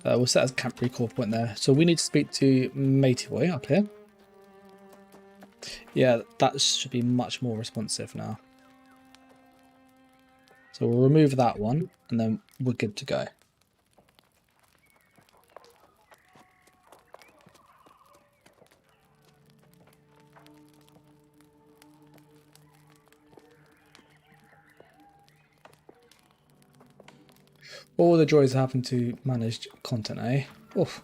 We'll set as camp recall point there. So we need to speak to Matey Boy up here. Yeah, that should be much more responsive now. So we'll remove that one and then we're good to go. All the joys of having to manage content, eh? Oof.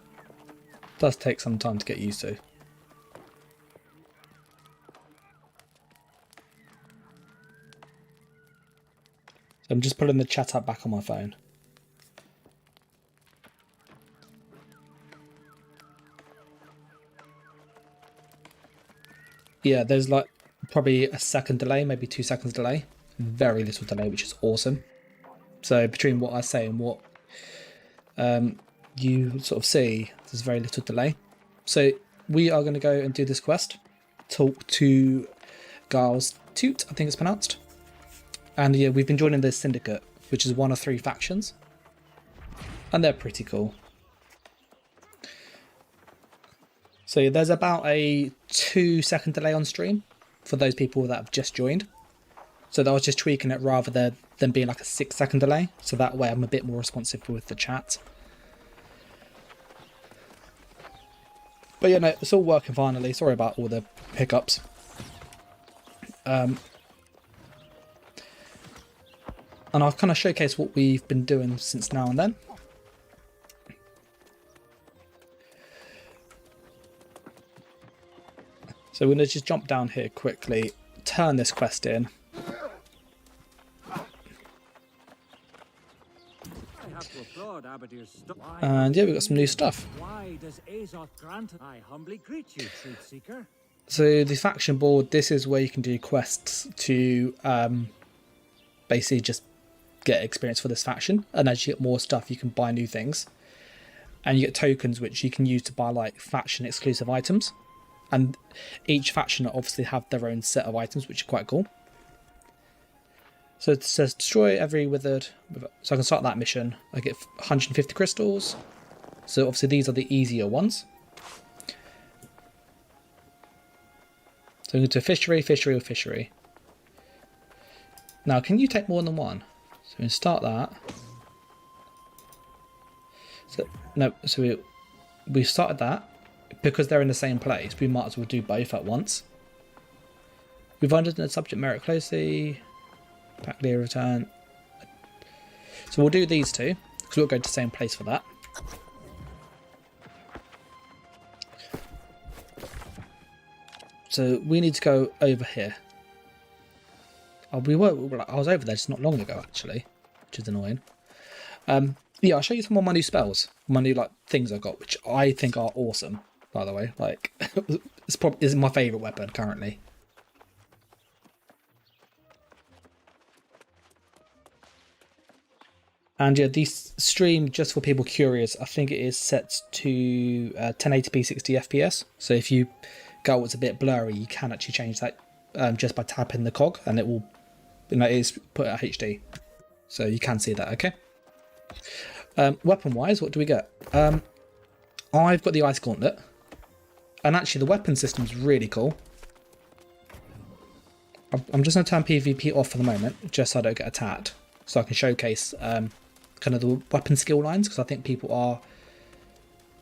Does take some time to get used to. So I'm just pulling the chat app back on my phone. Yeah, there's like probably a second delay, maybe 2 seconds delay. Very little delay, which is awesome. So between what I say and what you sort of see, there's very little delay. So we are going to go and do this quest. Talk to Giles Toot, I think it's pronounced. And yeah, we've been joining the Syndicate, which is one of 3 factions. And they're pretty cool. So yeah, there's about a 2-second delay on stream for those people that have just joined. So I was just tweaking it rather than being like a 6-second delay. So that way I'm a bit more responsive with the chat. But yeah, no, it's all working finally. Sorry about all the hiccups. And I'll kind of showcase what we've been doing since now and then. So we're going to just jump down here quickly, turn this quest in. And yeah, we've got some new stuff. So the faction board, this is where you can do quests to basically just get experience for this faction. And as you get more stuff, you can buy new things. And you get tokens which you can use to buy like faction exclusive items. And each faction obviously have their own set of items, which are quite cool. So it says destroy every withered. So I can start that mission. I get 150 crystals. So obviously these are the easier ones. So I'm going to fishery, fishery, or fishery. Now, can you take more than one? So we can start that. So no, so we started that. Because they're in the same place, we might as well do both at once. We've understood the subject merit closely. Pack clear return. So we'll do these two, because we'll go to the same place for that. So we need to go over here. Oh, I was over there just not long ago, actually, which is annoying. Yeah, I'll show you some of my new spells, my new like things I've got, which I think are awesome. By the way, like it's my favourite weapon currently. And yeah, these stream, just for people curious, I think it is set to 1080p 60 FPS. So if you go it's a bit blurry, you can actually change that just by tapping the cog, and it will, you know, it is put at HD. So you can see that, okay? Weapon wise, what do we get? I've got the ice gauntlet. And actually, the weapon system is really cool. I'm just going to turn PvP off for the moment, just so I don't get attacked. So I can showcase kind of the weapon skill lines, because I think people are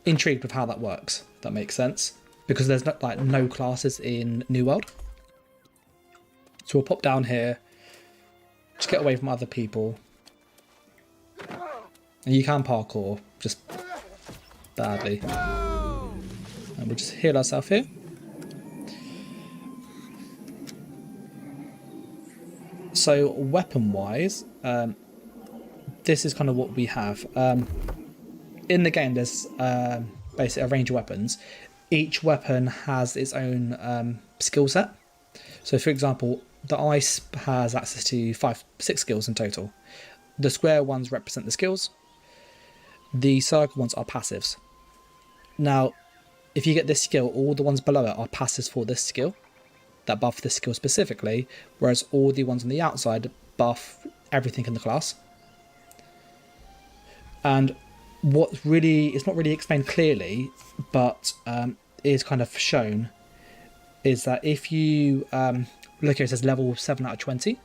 intrigued with how that works, if that makes sense. Because there's no classes in New World. So we'll pop down here, just get away from other people. And you can parkour, just badly. And we'll just heal ourselves here. So weapon wise, this is kind of what we have. In the game there's basically a range of weapons. Each weapon has its own skill set. So for example, the ice has access to 6 skills in total. The square ones represent the skills. The circle ones are passives. Now, if you get this skill, all the ones below it are passives for this skill, that buff this skill specifically, whereas all the ones on the outside buff everything in the class. And it's not really explained clearly, but is kind of shown, is that if you look here, it says level 7 out of 20.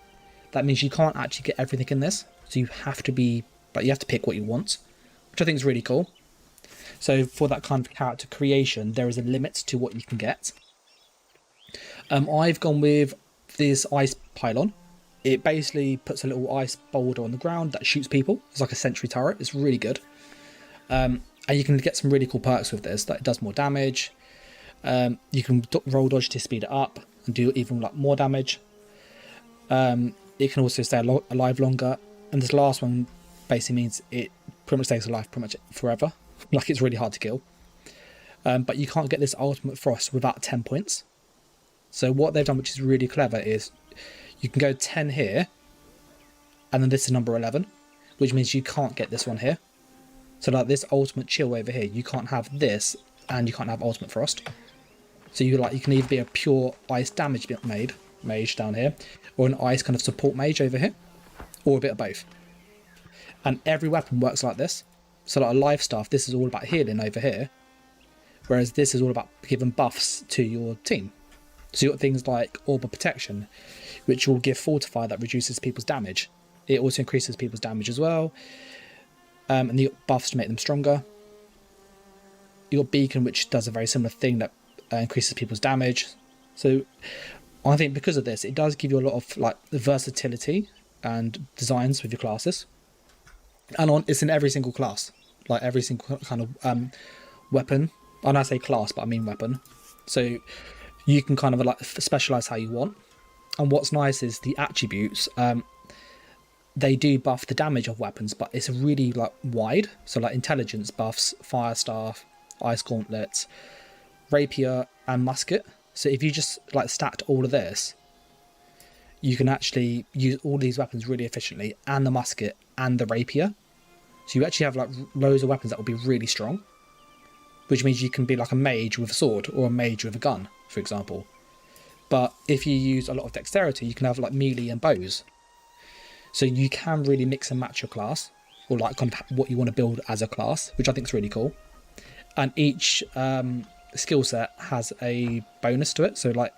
That means you can't actually get everything in this, so you have to pick what you want, which I think is really cool. So for that kind of character creation, there is a limit to what you can get. I've gone with this ice pylon. It basically puts a little ice boulder on the ground that shoots people. It's like a sentry turret. It's really good. And you can get some really cool perks with this. That it does more damage. You can roll dodge to speed it up and do even like more damage. It can also stay alive longer. And this last one basically means it pretty much stays alive pretty much forever. Like, it's really hard to kill. But you can't get this ultimate frost without 10 points. So what they've done, which is really clever, is you can go 10 here, and then this is number 11, which means you can't get this one here. So like this ultimate chill over here, you can't have this, and you can't have ultimate frost. So you can either be a pure ice damage mage down here, or an ice kind of support mage over here, or a bit of both. And every weapon works like this. So like a life stuff, this is all about healing over here, whereas this is all about giving buffs to your team. So you've got things like Orb of Protection, which will give Fortify that reduces people's damage. It also increases people's damage as well. And you've got buffs to make them stronger. You've got Beacon, which does a very similar thing that increases people's damage. So I think because of this, it does give you a lot of like versatility and designs with your classes. And it's in every single class, like every single kind of weapon. And I say class, but I mean weapon. So you can kind of like specialize how you want. And what's nice is the attributes. They do buff the damage of weapons, but it's really like wide. So like intelligence buffs, fire staff, ice gauntlet, rapier, and musket. So if you just like stacked all of this, you can actually use all these weapons really efficiently, and the musket and the rapier. So you actually have like loads of weapons that will be really strong, which means you can be like a mage with a sword or a mage with a gun, for example. But if you use a lot of dexterity, you can have like melee and bows. So you can really mix and match your class, or like kind of what you want to build as a class, which I think is really cool. And each skill set has a bonus to it. So like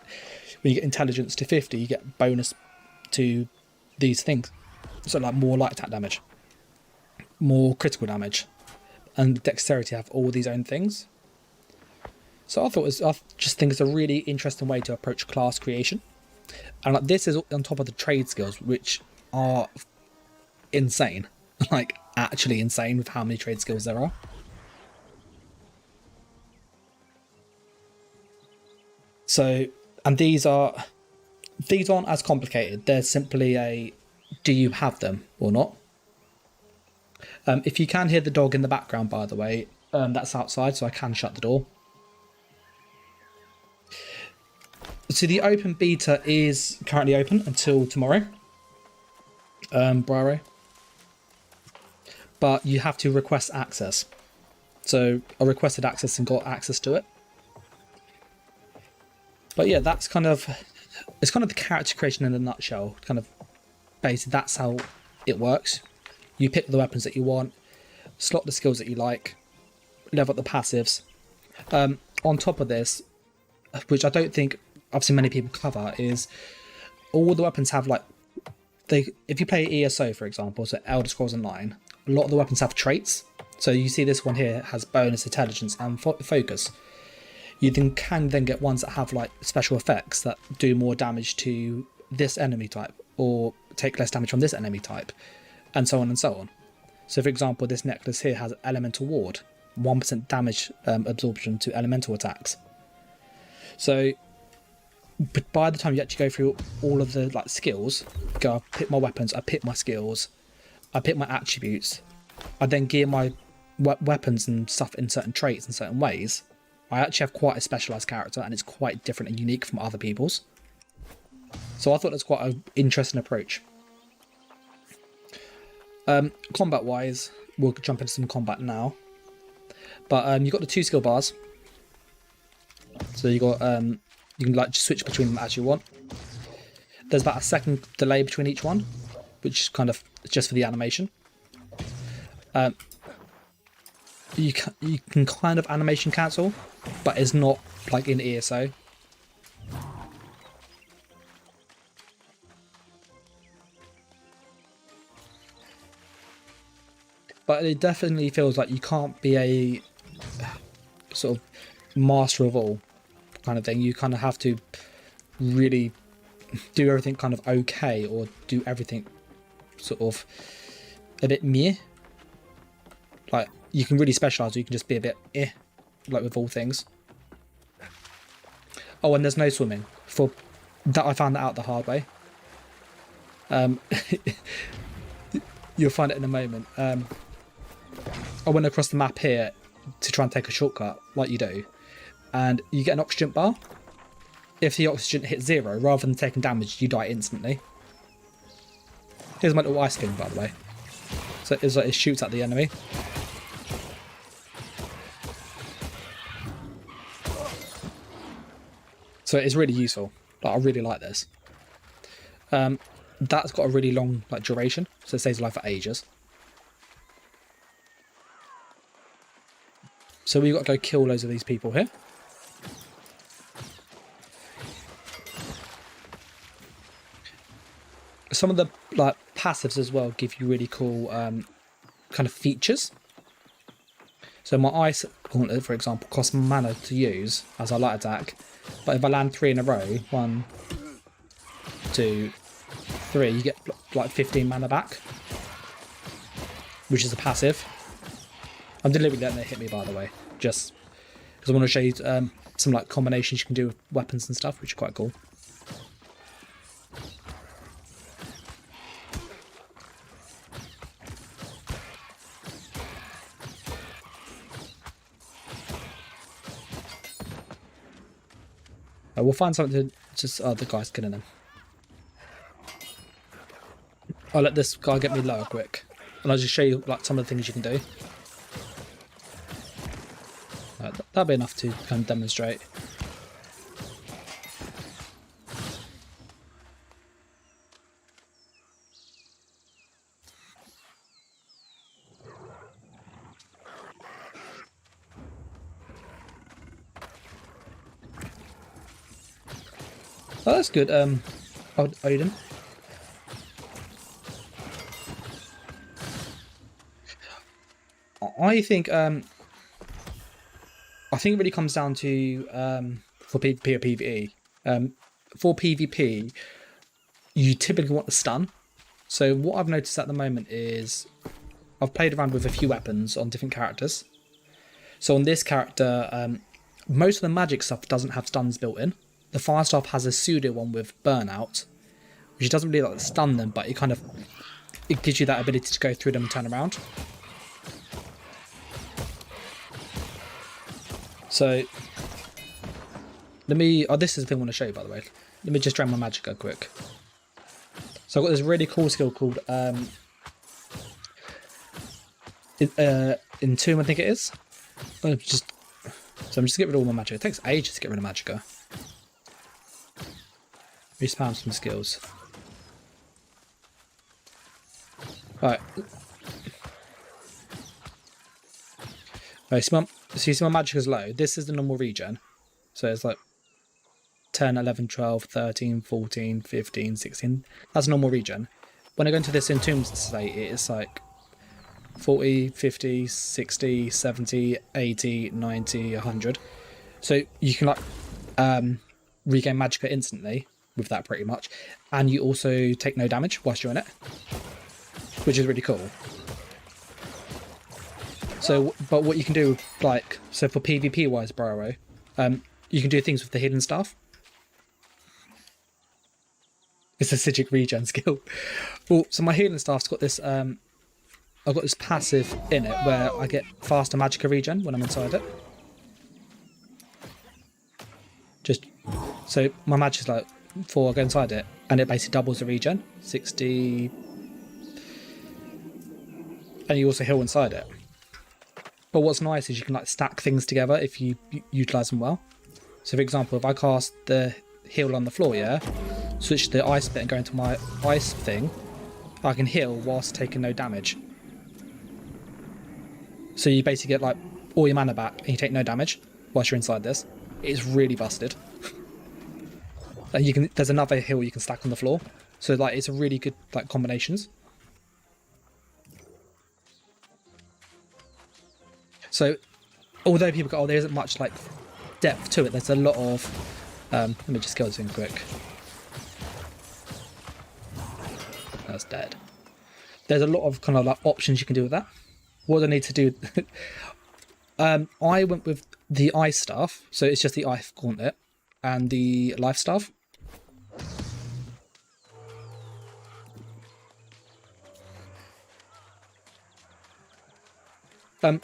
when you get intelligence to 50, you get bonus to these things. So like more light attack damage, more critical damage, and dexterity have all these own things. So I just think it's a really interesting way to approach class creation. And like this is on top of the trade skills, which are insane, like actually insane with how many trade skills there are. So, and these aren't as complicated. They're simply a, do you have them or not? If you can hear the dog in the background, by the way, that's outside, so I can shut the door. So the open beta is currently open until tomorrow, Briaro. But you have to request access. So I requested access and got access to it. But yeah, it's kind of the character creation in a nutshell. Kind of basically that's how it works. You pick the weapons that you want, slot the skills that you like, level up the passives. On top of this, which I don't think obviously many people cover, is all the weapons have like if you play ESO, for example, so Elder Scrolls Online, a lot of the weapons have traits. So you see this one here has bonus intelligence and focus. You can then get ones that have like special effects that do more damage to this enemy type, or take less damage from this enemy type, and so on and so on. So for example, this necklace here has elemental ward, 1% damage absorption to elemental attacks. So but by the time you actually go through all of the like skills, I pick my weapons, I pick my skills, I pick my attributes, I then gear my weapons and stuff in certain traits in certain ways, I actually have quite a specialised character, and it's quite different and unique from other people's. So I thought that's quite an interesting approach. Combat wise, we'll jump into some combat now. But you've got the 2 skill bars. So you got you can like just switch between them as you want. There's about a second delay between each one, which is kind of just for the animation. you can kind of animation cancel, but it's not like in ESO. But it definitely feels like you can't be a sort of master of all kind of thing. You kind of have to really do everything kind of okay, or do everything sort of a bit meh. Like, you can really specialise, or you can just be a bit like with all things. Oh, and there's no swimming. For that, I found that out the hard way. You'll find it in a moment. I went across the map here to try and take a shortcut, like you do, and you get an oxygen bar. If the oxygen hits 0, rather than taking damage, you die instantly. Here's my little ice thing, by the way. So it's like it shoots at the enemy. So it's really useful. Like, I really like this. That's got a really long duration, so it stays alive for ages. So we've got to go kill loads of these people here. Some of the passives as well give you really cool kind of features. So my ice gauntlet, for example, costs mana to use as a light attack, but if I land 3 in a row, 1, 2, 3, you get like 15 mana back, which is a passive. I'm deliberately letting it hit me, by the way, just because I want to show you some combinations you can do with weapons and stuff, which are quite cool. We'll find something to just... Oh, the guy's killing him. I'll let this guy get me lower quick, and I'll just show you some of the things you can do. That'll be enough to kind of demonstrate. Oh, that's good. Odin. I think it really comes down to for PvP or PvE. For PvP, you typically want to stun. So what I've noticed at the moment is I've played around with a few weapons on different characters. So on this character, most of the magic stuff doesn't have stuns built in. The fire staff has a pseudo one with burnout, which doesn't really stun them, but it gives you that ability to go through them and turn around. So let me... Oh, this is the thing I want to show you, by the way. Let me just drain my magicka quick. So I've got this really cool skill called Entomb, I think it is. So I'm just going to get rid of all my magicka. It takes ages to get rid of magicka. Respam some skills. Right. Right, so you see my magic is low. This is the normal regen. So it's 10, 11, 12, 13, 14, 15, 16. That's normal regen. When I go into this Entomb state, it's 40, 50, 60, 70, 80, 90, 100. So you can regain magicka instantly with that pretty much. And you also take no damage whilst you're in it, which is really cool. So, but what you can do, so for PvP wise, Burrow, you can do things with the hidden staff. It's a Sigic regen skill. Well, so my healing staff's got this, I've got this passive in it where I get faster magicka regen when I'm inside it. So my magic's before I go inside it, and it basically doubles the regen, 60, and you also heal inside it. But what's nice is you can stack things together if you utilise them well. So for example, if I cast the heal on the floor, switch the ice bit and go into my ice thing, I can heal whilst taking no damage. So you basically get like all your mana back and you take no damage whilst you're inside this. It's really busted. And you can, there's another hill you can stack on the floor. So like it's a really good like combinations. So although people go, oh, there isn't much like depth to it, there's a lot of let me just kill this thing quick. That's dead. There's a lot of kind of like options you can do with that. What do I need to do? I went with the ice staff, so it's just the ice gauntlet and the life staff. I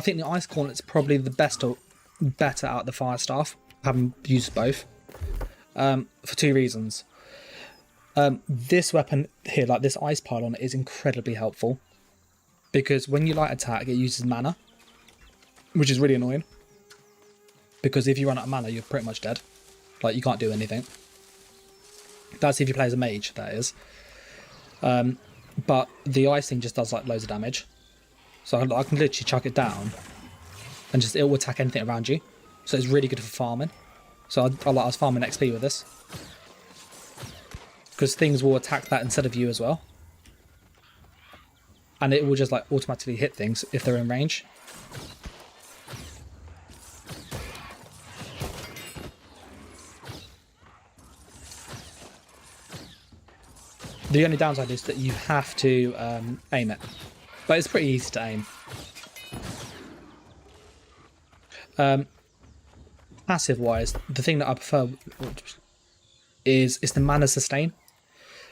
think the ice gauntlet's probably the best or better out of the fire staff. I haven't used both for two reasons. This weapon here, like this ice pile on it, is incredibly helpful because when you light attack, it uses mana, which is really annoying. Because if you run out of mana, you're pretty much dead. Like you can't do anything. That's if you play as a mage, that is. But the ice thing just does like loads of damage. So I can literally chuck it down and just it will attack anything around you. So it's really good for farming. So I was farming XP with this. Because things will attack that instead of you as well. And it will just like automatically hit things if they're in range. The only downside is that you have to aim it. But it's pretty easy to aim. Passive wise, the thing that I prefer is the mana sustain.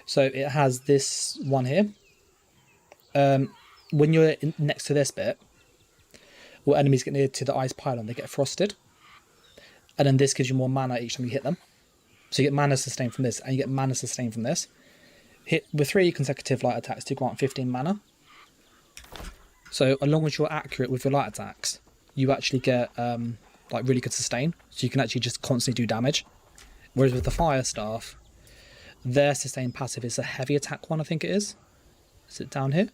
So it has this one here. When you're next to this bit, or enemies get near to the ice pylon, they get frosted. And then this gives you more mana each time you hit them. So you get mana sustain from this, and you get mana sustain from this. Hit with 3 consecutive light attacks to grant 15 mana. So as long as you're accurate with your light attacks, you actually get like really good sustain. So you can actually just constantly do damage. Whereas with the fire staff, their sustain passive is a heavy attack one, I think it is. Is it down here?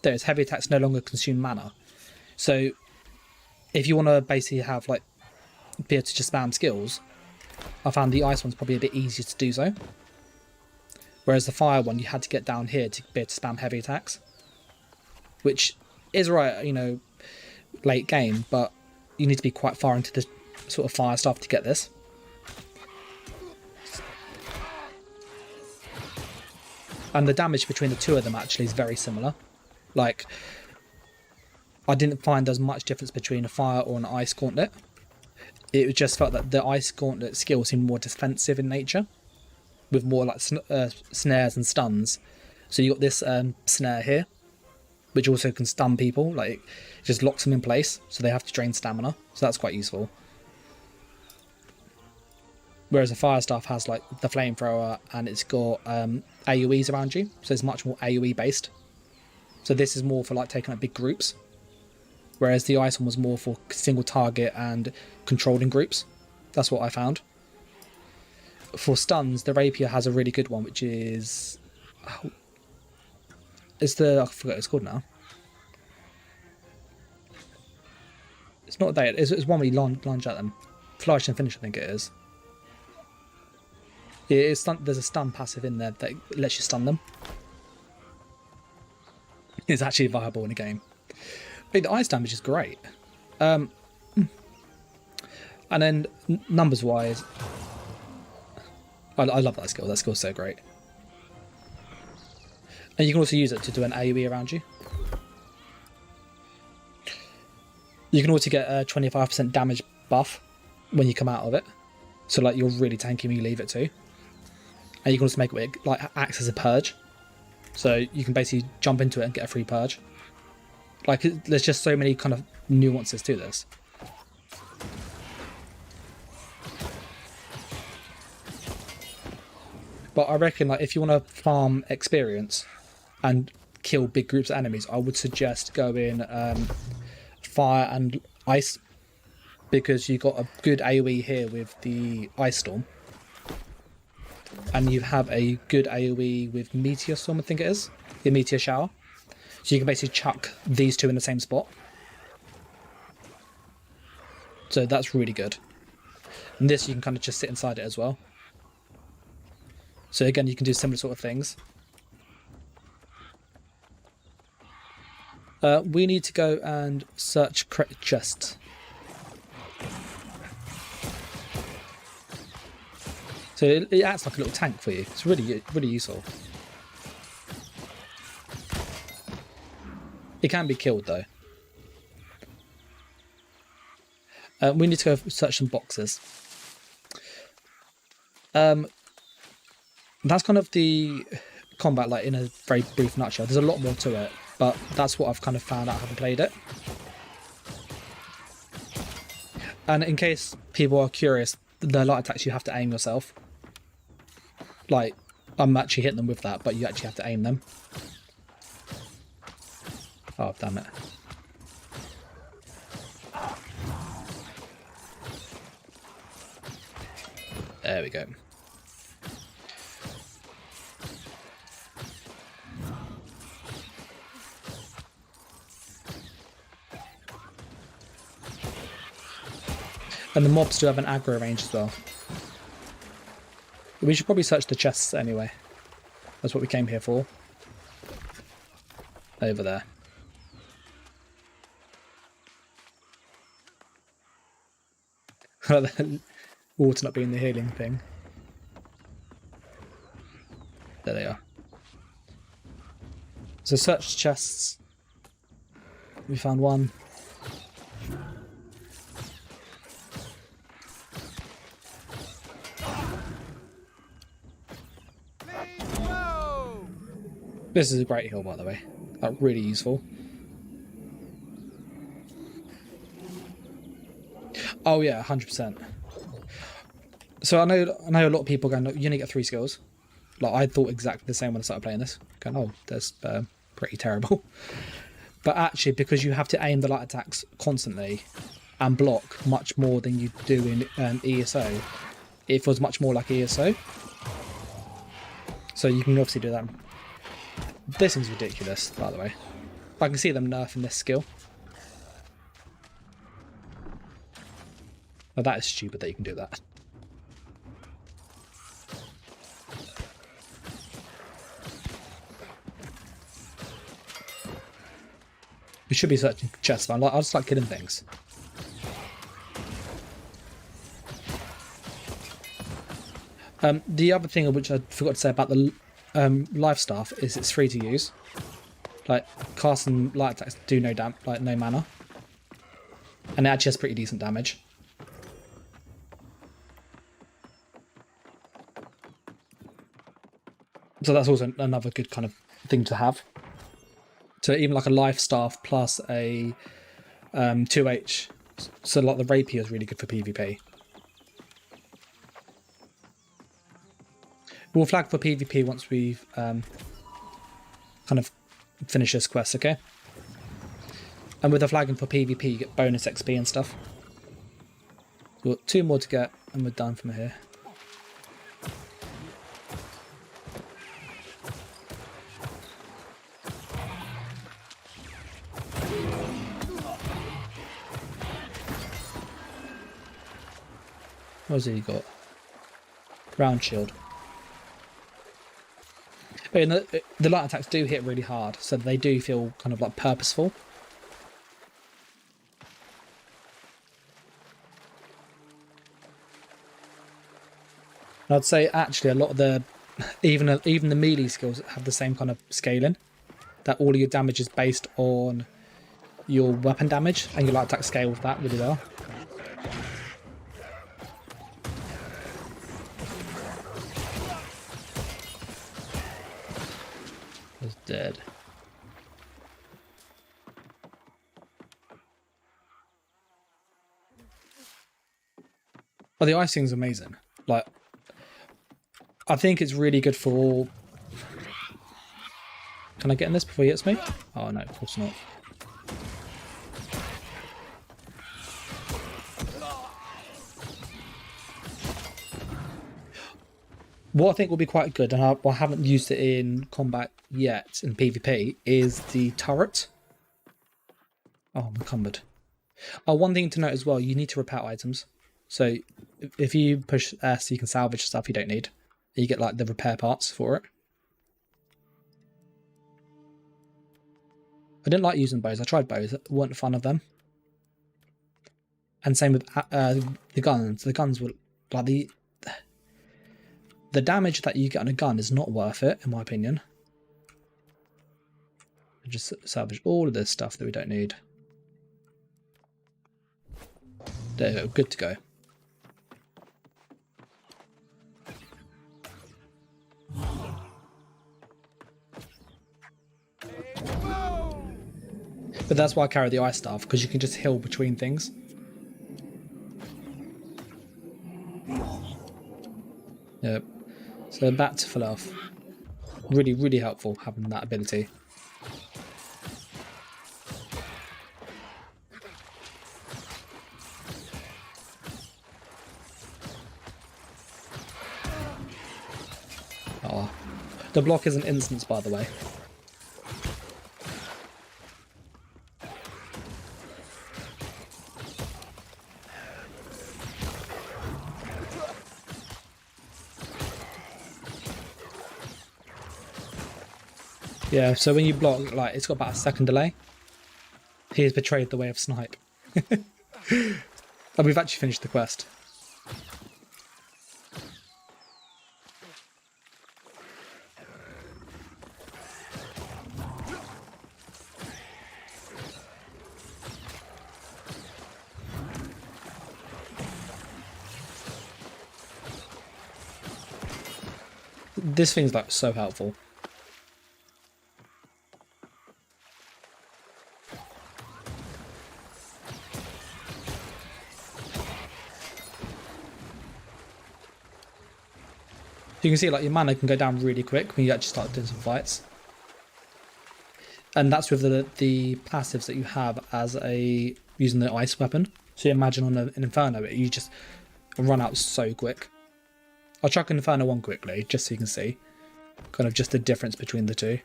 There, it's heavy attacks no longer consume mana. So if you want to basically have like be able to just spam skills, I found the ice one's probably a bit easier to do so. Whereas the fire one, you had to get down here to be able to spam heavy attacks. Which is right, you know, late game, but you need to be quite far into the sort of fire stuff to get this. And the damage between the two of them actually is very similar. Like, I didn't find there's much difference between a fire or an ice gauntlet. It just felt that the ice gauntlet skill seemed more defensive in nature, with more like snares and stuns. So you got this snare here, which also can stun people, like it just locks them in place, so they have to drain stamina, so that's quite useful. Whereas the fire staff has like the flamethrower and it's got AoEs around you, so it's much more AoE based. So this is more for like taking out big groups, whereas the ice one was more for single target and controlling groups. That's what I found. For stuns, the rapier has a really good one, which is I forgot what it's called now. It's not that. It's one where you lunge at them. Flash and finish, I think it is. Yeah, there's a stun passive in there that lets you stun them. It's actually viable in a game. But the ice damage is great. And then numbers wise, I love that skill. That skill's so great. And you can also use it to do an AoE around you. You can also get a 25% damage buff when you come out of it. So like you're really tanky when you leave it too. And you can also make it like acts as a purge. So you can basically jump into it and get a free purge. Like there's just so many kind of nuances to this. But I reckon like if you want to farm experience and kill big groups of enemies, I would suggest going fire and ice, because you've got a good AoE here with the ice storm, and you have a good AoE with meteor storm, I think it is, the meteor shower. So you can basically chuck these two in the same spot. So that's really good. And this you can kind of just sit inside it as well. So again, you can do similar sort of things. We need to go and search chests. So it acts like a little tank for you. It's really, really useful. It can be killed though. We need to go search some boxes. That's kind of the combat, like in a very brief nutshell. There's a lot more to it, but that's what I've kind of found out having played it. And in case people are curious, the light attacks you have to aim yourself. Like, I'm actually hitting them with that, but you actually have to aim them. Oh, damn it. There we go. And the mobs do have an aggro range as well. We should probably search the chests anyway. That's what we came here for. Over there. Water not being the healing thing. There they are. So search chests. We found one. This is a great heal, by the way. Like, really useful. Oh yeah, 100%. So I know a lot of people going, you only get 3 skills. Like, I thought exactly the same when I started playing this. Going, oh, that's pretty terrible. But actually, because you have to aim the light attacks constantly and block much more than you do in ESO, it feels much more like ESO. So you can obviously do that. This thing's ridiculous, by the way. I can see them nerfing this skill. Now that is stupid that you can do that. We should be searching chests, man. I just like killing things. The other thing which I forgot to say about the life staff is it's free to use. Like, casting light attacks do no mana, and it actually has pretty decent damage. So that's also another good kind of thing to have. So even like a life staff plus a 2H, so like the rapier is really good for PvP. We'll flag for PvP once we've kind of finished this quest, okay? And with the flagging for PvP, you get bonus XP and stuff. We've got 2 more to get, and we're done from here. What's he got? Round shield. But the light attacks do hit really hard, so they do feel kind of like purposeful. And I'd say actually a lot of the even the melee skills have the same kind of scaling. That all of your damage is based on your weapon damage, and your light attack scale with that really well. Was dead. Oh, the icing's amazing. Like, I think it's really good for... Can I get in this before he hits me? Oh no, of course not. What I think will be quite good, and I haven't used it in combat yet in PvP, is the turret. Oh, I'm encumbered. Oh, one thing to note as well, you need to repair items. So if you push S, you can salvage stuff you don't need. You get like the repair parts for it. I didn't like using bows. I tried bows. It wasn't fun of them. And same with the guns. The guns were like the damage that you get on a gun is not worth it, in my opinion. Just salvage all of this stuff that we don't need. There we go, good to go. But that's why I carry the ice staff, because you can just heal between things. Yep. So back to full health. Really, really helpful having that ability. Oh, the block is an instance, by the way. Yeah, so when you block, like, it's got about a second delay. He has betrayed the way of snipe. Oh, we've actually finished the quest. This thing's like so helpful. You can see like your mana can go down really quick when you actually start doing some fights. And that's with the passives that you have as using the ice weapon. So you imagine on an Inferno, you just run out so quick. I'll chuck an Inferno 1 quickly, just so you can see kind of just the difference between the two.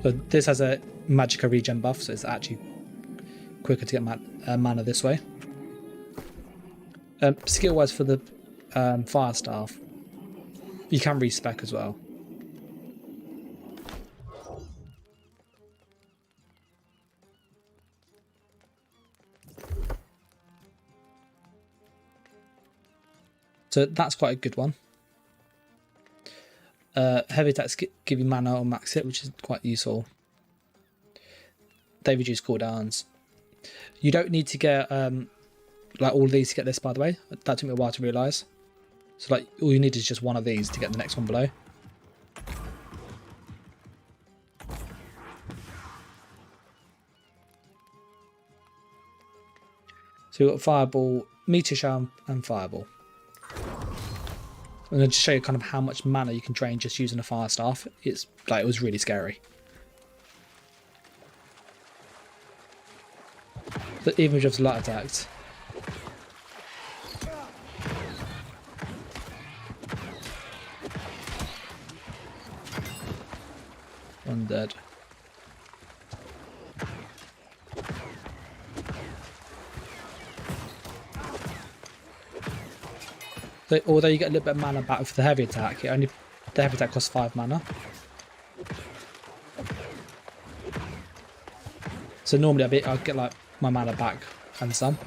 So this has a Magicka regen buff, so it's actually quicker to get mana this way. Skill wise for the fire staff, you can respec as well. So that's quite a good one. Heavy attacks give you mana on max hit, which is quite useful. They reduce cooldowns. You don't need to get like all of these to get this, by the way. That took me a while to realise. So like all you need is just one of these to get the next one below. So you've got Fireball, Meteor Shower and Fireball. I'm going to show you kind of how much mana you can drain just using a fire staff. It's like, it was really scary. But even with just light attacks. One dead. So, although you get a little bit of mana back for the heavy attack, the heavy attack costs 5 mana. So normally I'll get like my mana back and some.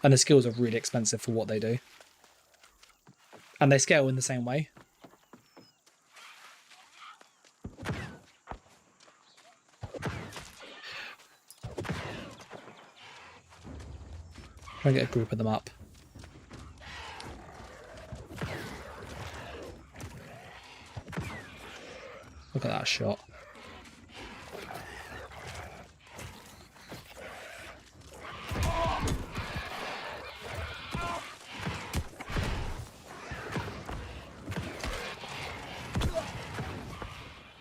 And the skills are really expensive for what they do. And they scale in the same way. Try and get a group of them up. Look at that shot.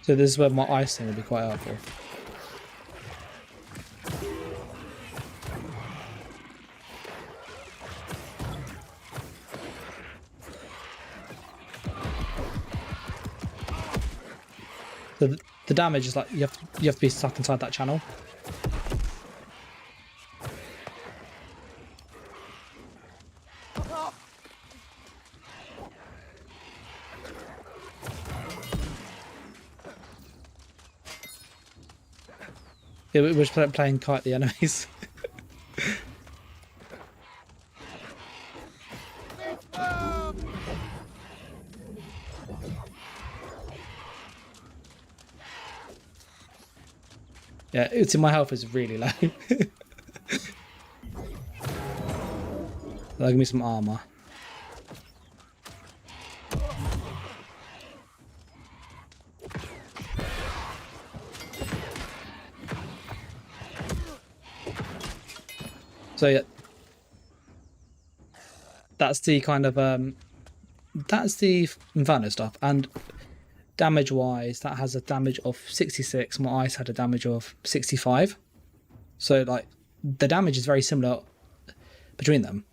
So this is where my ice thing will be quite helpful. The damage is like you have to be stuck inside that channel. Yeah, we're just playing kite the enemies. Yeah, it's in my health is really low. That'll give me some armor. So yeah, that's the kind of that's the Inferno stuff. And damage wise, that has a damage of 66. My ice had a damage of 65. So like the damage is very similar between them.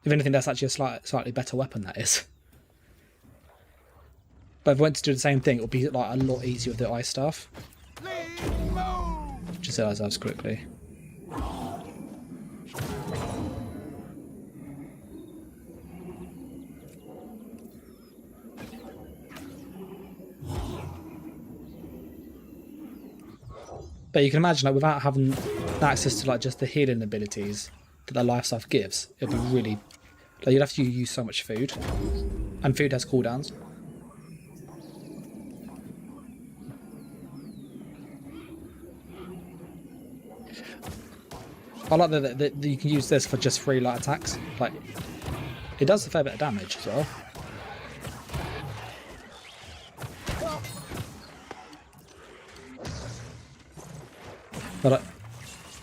If anything, that's actually a slightly better weapon, that is. But if I went to do the same thing, it would be like a lot easier with the ice stuff. Just realize that quickly. But you can imagine, like, without having access to like just the healing abilities that the life stuff gives, it'd be really like you'd have to use so much food, and food has cooldowns. I like that you can use this for just free light attacks. Like, it does a fair bit of damage as well. But like,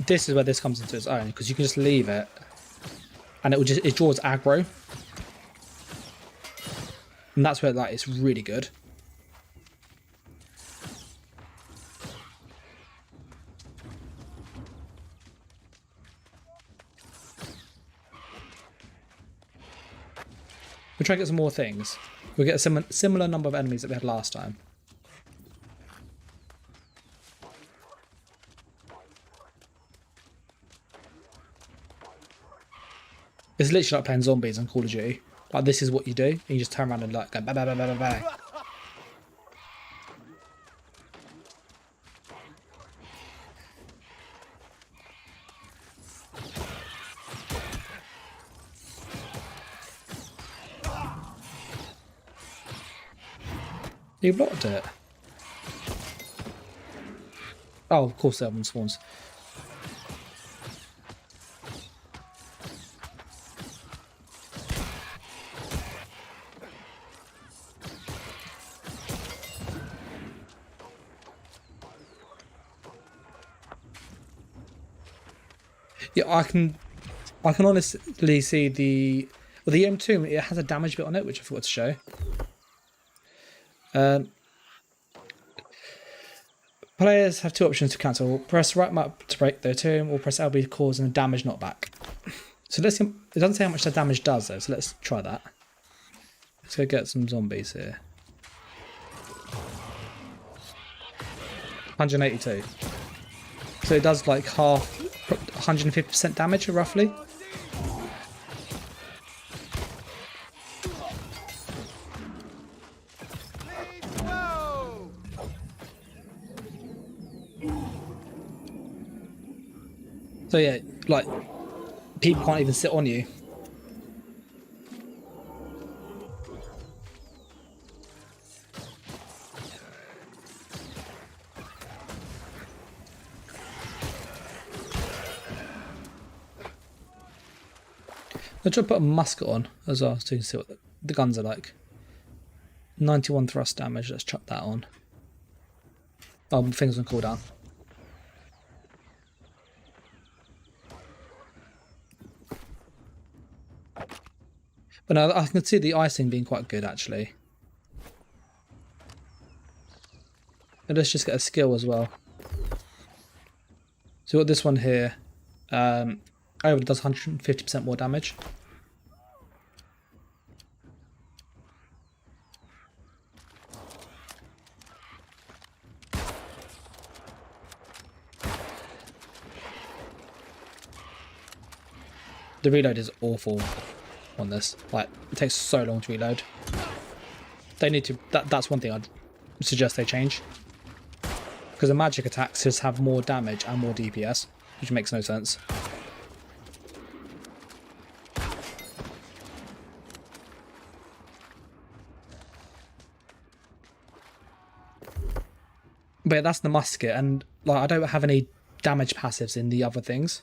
this is where this comes into its own, because you can just leave it, and it draws aggro, and that's where like it's really good. We'll try to get some more things. We'll get a similar number of enemies that we had last time. It's literally like playing zombies on Call of Duty. Like, this is what you do, and you just turn around and like go bah, bah, bah, bah, bah, bah. You blocked it. Oh, of course, the other one spawns. Yeah, I can honestly see the M2. It has a damage bit on it, which I forgot to show. Players have two options to cancel. Press right map to break their tomb, or press LB to cause a damage knockback. So let's see. It doesn't say how much the damage does though, so let's try that. Let's go get some zombies here. 182. So it does like half, 150% damage roughly. So yeah, like, people can't even sit on you. I'll try to put a musket on as well, so you can see what the guns are like. 91 thrust damage, let's chuck that on. Oh, things on cooldown. But no, I can see the icing being quite good actually. And let's just get a skill as well. So we've got this one here. It does 150% more damage. The reload is awful on this. Like, it takes so long to reload. They need to... That's one thing I'd suggest they change. Because the magic attacks just have more damage and more DPS, which makes no sense. But yeah, that's the musket, and like I don't have any damage passives in the other things.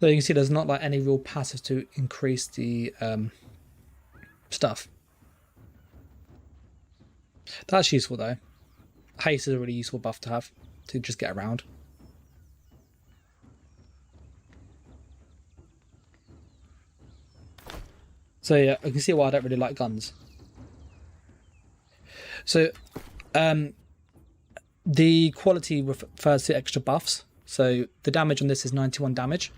So you can see there's not like any real passives to increase the stuff. That's useful though. Haste is a really useful buff to have to just get around. So yeah, I can see why I don't really like guns. So the quality refers to extra buffs. So the damage on this is 91 damage.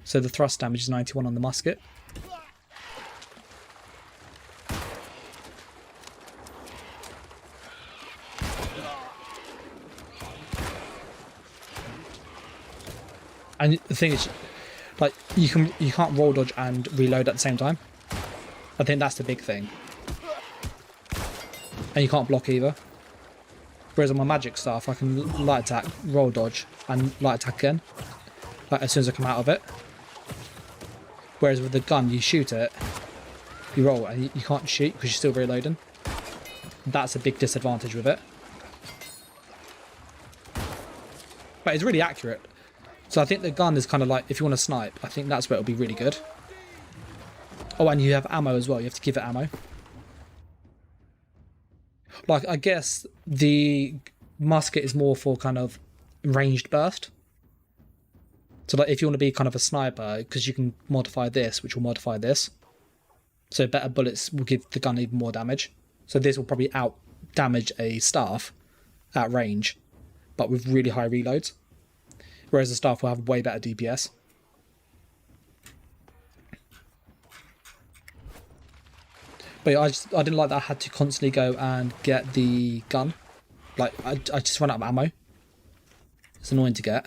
So the thrust damage is 91 on the musket. And the thing is, like, you can't roll dodge and reload at the same time. I think that's the big thing. And you can't block either. Whereas on my magic staff, I can light attack, roll dodge, and light attack again, like as soon as I come out of it. Whereas with the gun, you shoot it, you roll, and you can't shoot because you're still reloading. That's a big disadvantage with it. But it's really accurate. So I think the gun is kind of like, if you want to snipe, I think that's where it'll be really good. Oh, and you have ammo as well. You have to give it ammo. Like, I guess the musket is more for kind of ranged burst. So like, if you want to be kind of a sniper, because you can modify this, which will modify this. So better bullets will give the gun even more damage. So this will probably out damage a staff at range, but with really high reloads. Whereas the staff will have way better DPS. But yeah, I didn't like that I had to constantly go and get the gun. Like, I just run out of ammo. It's annoying to get.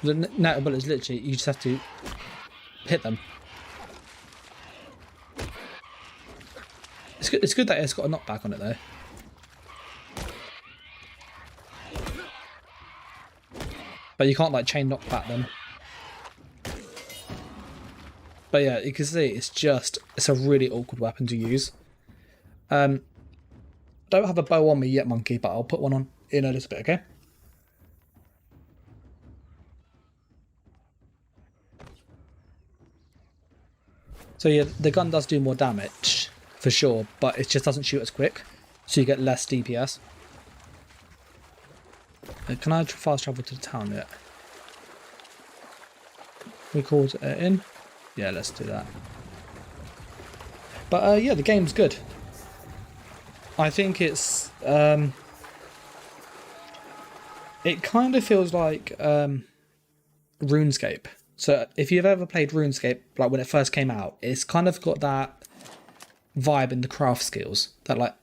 The net bullets, literally, you just have to hit them. It's good that it's got a knockback on it though. But you can't like chain knock back them. But yeah, you can see it's a really awkward weapon to use. I don't have a bow on me yet, monkey, but I'll put one on in a little bit, okay? So yeah, the gun does do more damage, for sure, but it just doesn't shoot as quick, so you get less DPS. Can I fast travel to the town yet? We called it in. Yeah, let's do that. But yeah, the game's good. I think it's it kind of feels like RuneScape. So if you've ever played RuneScape, like when it first came out, it's kind of got that vibe in the craft skills. That like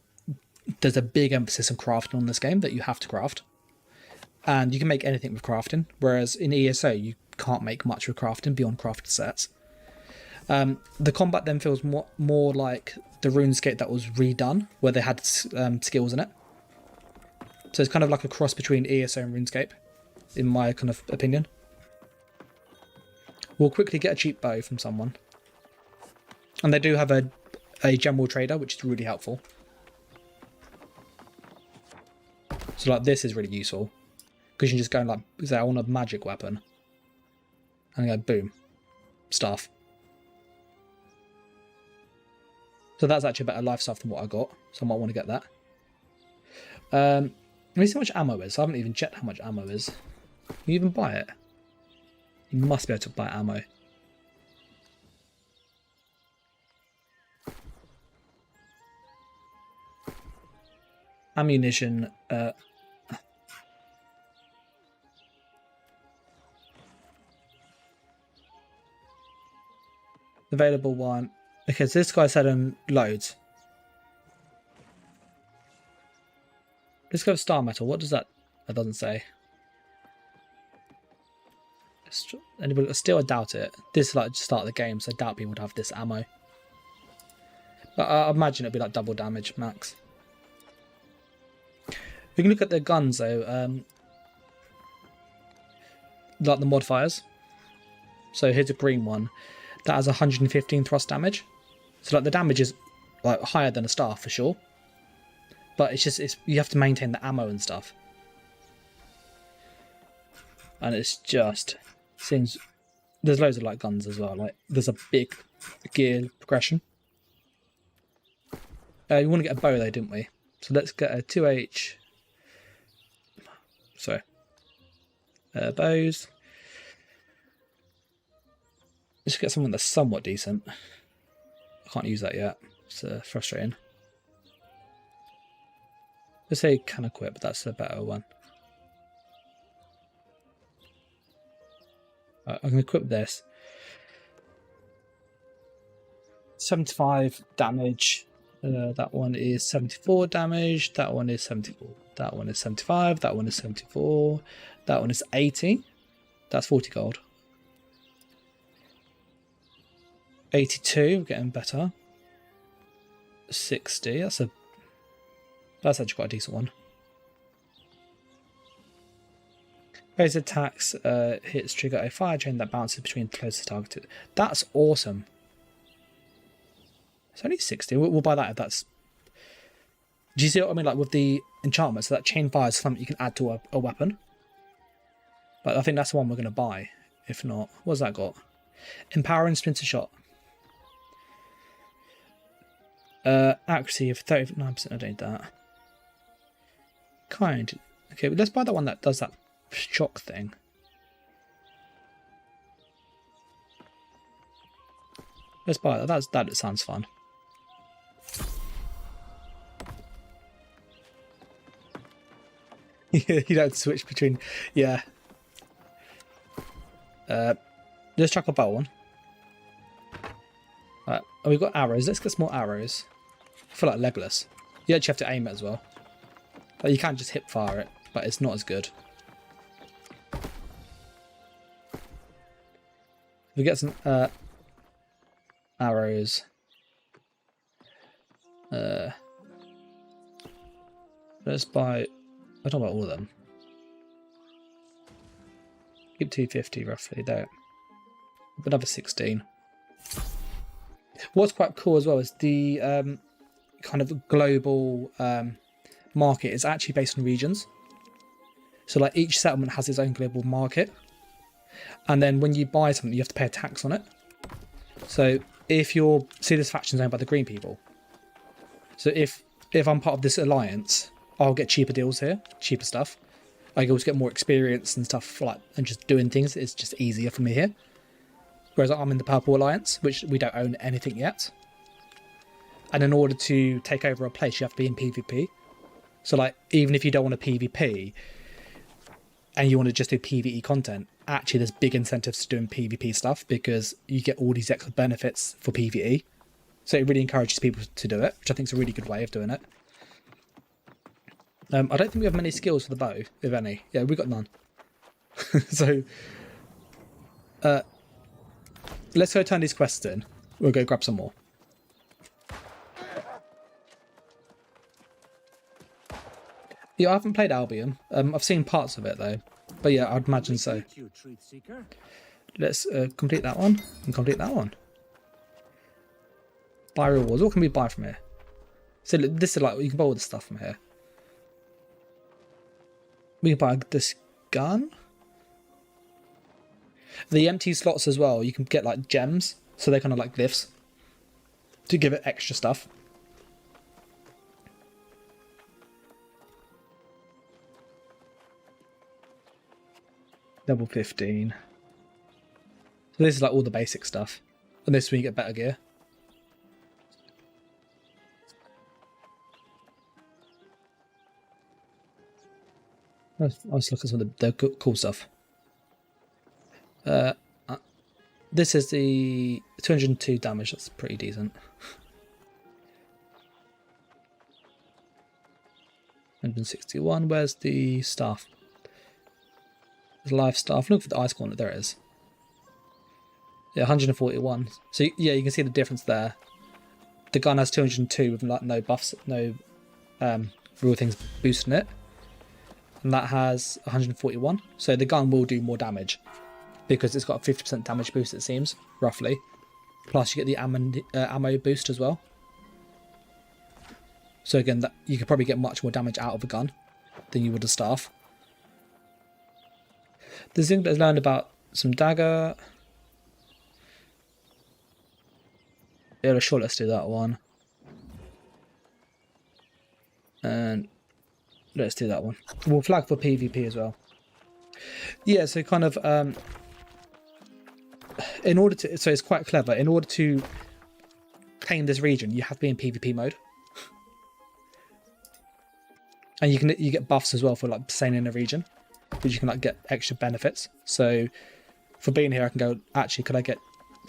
there's a big emphasis on crafting on this game, that you have to craft. And you can make anything with crafting, whereas in ESO you can't make much with crafting beyond crafted sets. The combat then feels more like the RuneScape that was redone, where they had skills in it. So it's kind of like a cross between ESO and RuneScape, in my kind of opinion. We'll quickly get a cheap bow from someone. And they do have a general trader, which is really helpful. So like this is really useful. Because you can just go and like, say I want a magic weapon. And go boom. Staff. So that's actually a better life stuff than what I got. So I might want to get that. Let me see how much ammo is. I haven't even checked how much ammo is. Can you even buy it? You must be able to buy ammo. ammunition. Available one. Okay, so this guy said loads. Let's go with star metal. What does that? That doesn't say. Anybody got steel? I doubt it. This is like the start of the game, so I doubt people would have this ammo. But I imagine it'd be like double damage max. We can look at the guns though. Like the modifiers. So here's a green one. That has 115 thrust damage. So like the damage is like higher than a star for sure. But it's you have to maintain the ammo and stuff. And it's just seems there's loads of like guns as well. Like there's a big gear progression. We want to get a bow though, didn't we? So let's get a 2H. Sorry. Bows. Let's get something that's somewhat decent. I can't use that yet. It's frustrating. Let's say can equip, but that's a better one. I can equip this. 75 damage. That one is 74 damage. That one is 74. That one is 75. That one is 74. That one is 80. That's 40 gold. 82, we're getting better. 60, that's actually quite a decent one. Base attacks hits trigger a fire chain that bounces between closest targeted. That's awesome. It's only 60. We'll buy that if that's. Do you see what I mean? Like with the enchantment, so that chain fire is something you can add to a weapon. But I think that's the one we're going to buy. If not, what's that got? Empowering splinter shot. Accuracy of 39%. I don't need that. Kind. Okay, but let's buy the one that does that shock thing. Let's buy that. That sounds fun. You don't switch between. Yeah. Let's chuck a bow on. Right, we've got arrows. Let's get some more arrows. I feel like Legolas. You actually have to aim it as well. Like you can't just hip fire it, but it's not as good. We get some arrows. Let's buy. I don't know about all of them. Keep 250 roughly there. Another 16. What's quite cool as well is the kind of global market is actually based on regions. So like each settlement has its own global market. And then when you buy something, you have to pay a tax on it. So if you're, see this faction's owned by the green people. So if I'm part of this alliance, I'll get cheaper deals here, cheaper stuff. I can always get more experience and stuff like, and just doing things. It's just easier for me here. Whereas I'm in the Purple Alliance, which we don't own anything yet. And in order to take over a place, you have to be in PvP. So like, even if you don't want to PvP, and you want to just do PvE content, actually there's big incentives to doing PvP stuff because you get all these extra benefits for PvE. So it really encourages people to do it, which I think is a really good way of doing it. I don't think we have many skills for the bow, if any. Yeah, we've got none. So, let's go turn these quests in. We'll go grab some more. Yeah, I haven't played Albion. I've seen parts of it though. But yeah, I'd imagine so. Let's complete that one and complete that one. Buy rewards. What can we buy from here? So this is like, you can buy all the stuff from here. We can buy this gun. The empty slots as well, you can get like gems. So they're kind of like glyphs to give it extra stuff. Level 15. So this is like all the basic stuff. And this when you get better gear. Let's look at some of the cool stuff. This is the 202 damage. That's pretty decent. 161. Where's the staff? There's live staff. Look for the ice gauntlet. There it is. Yeah, 141. So yeah, you can see the difference there. The gun has 202 with like no buffs, no real things boosting it, and that has 141. So the gun will do more damage because it's got a 50% damage boost. It seems roughly. Plus you get the ammo boost as well. So again, you could probably get much more damage out of a gun than you would a staff. There's thing that I learned about some dagger. Yeah, sure, let's do that one. And let's do that one. We'll flag for PvP as well. Yeah, so kind of in order to, so it's quite clever. In order to claim this region, you have to be in PvP mode. And you get buffs as well for like staying in a region, which you can like get extra benefits. So for being here, I can go, actually, could I get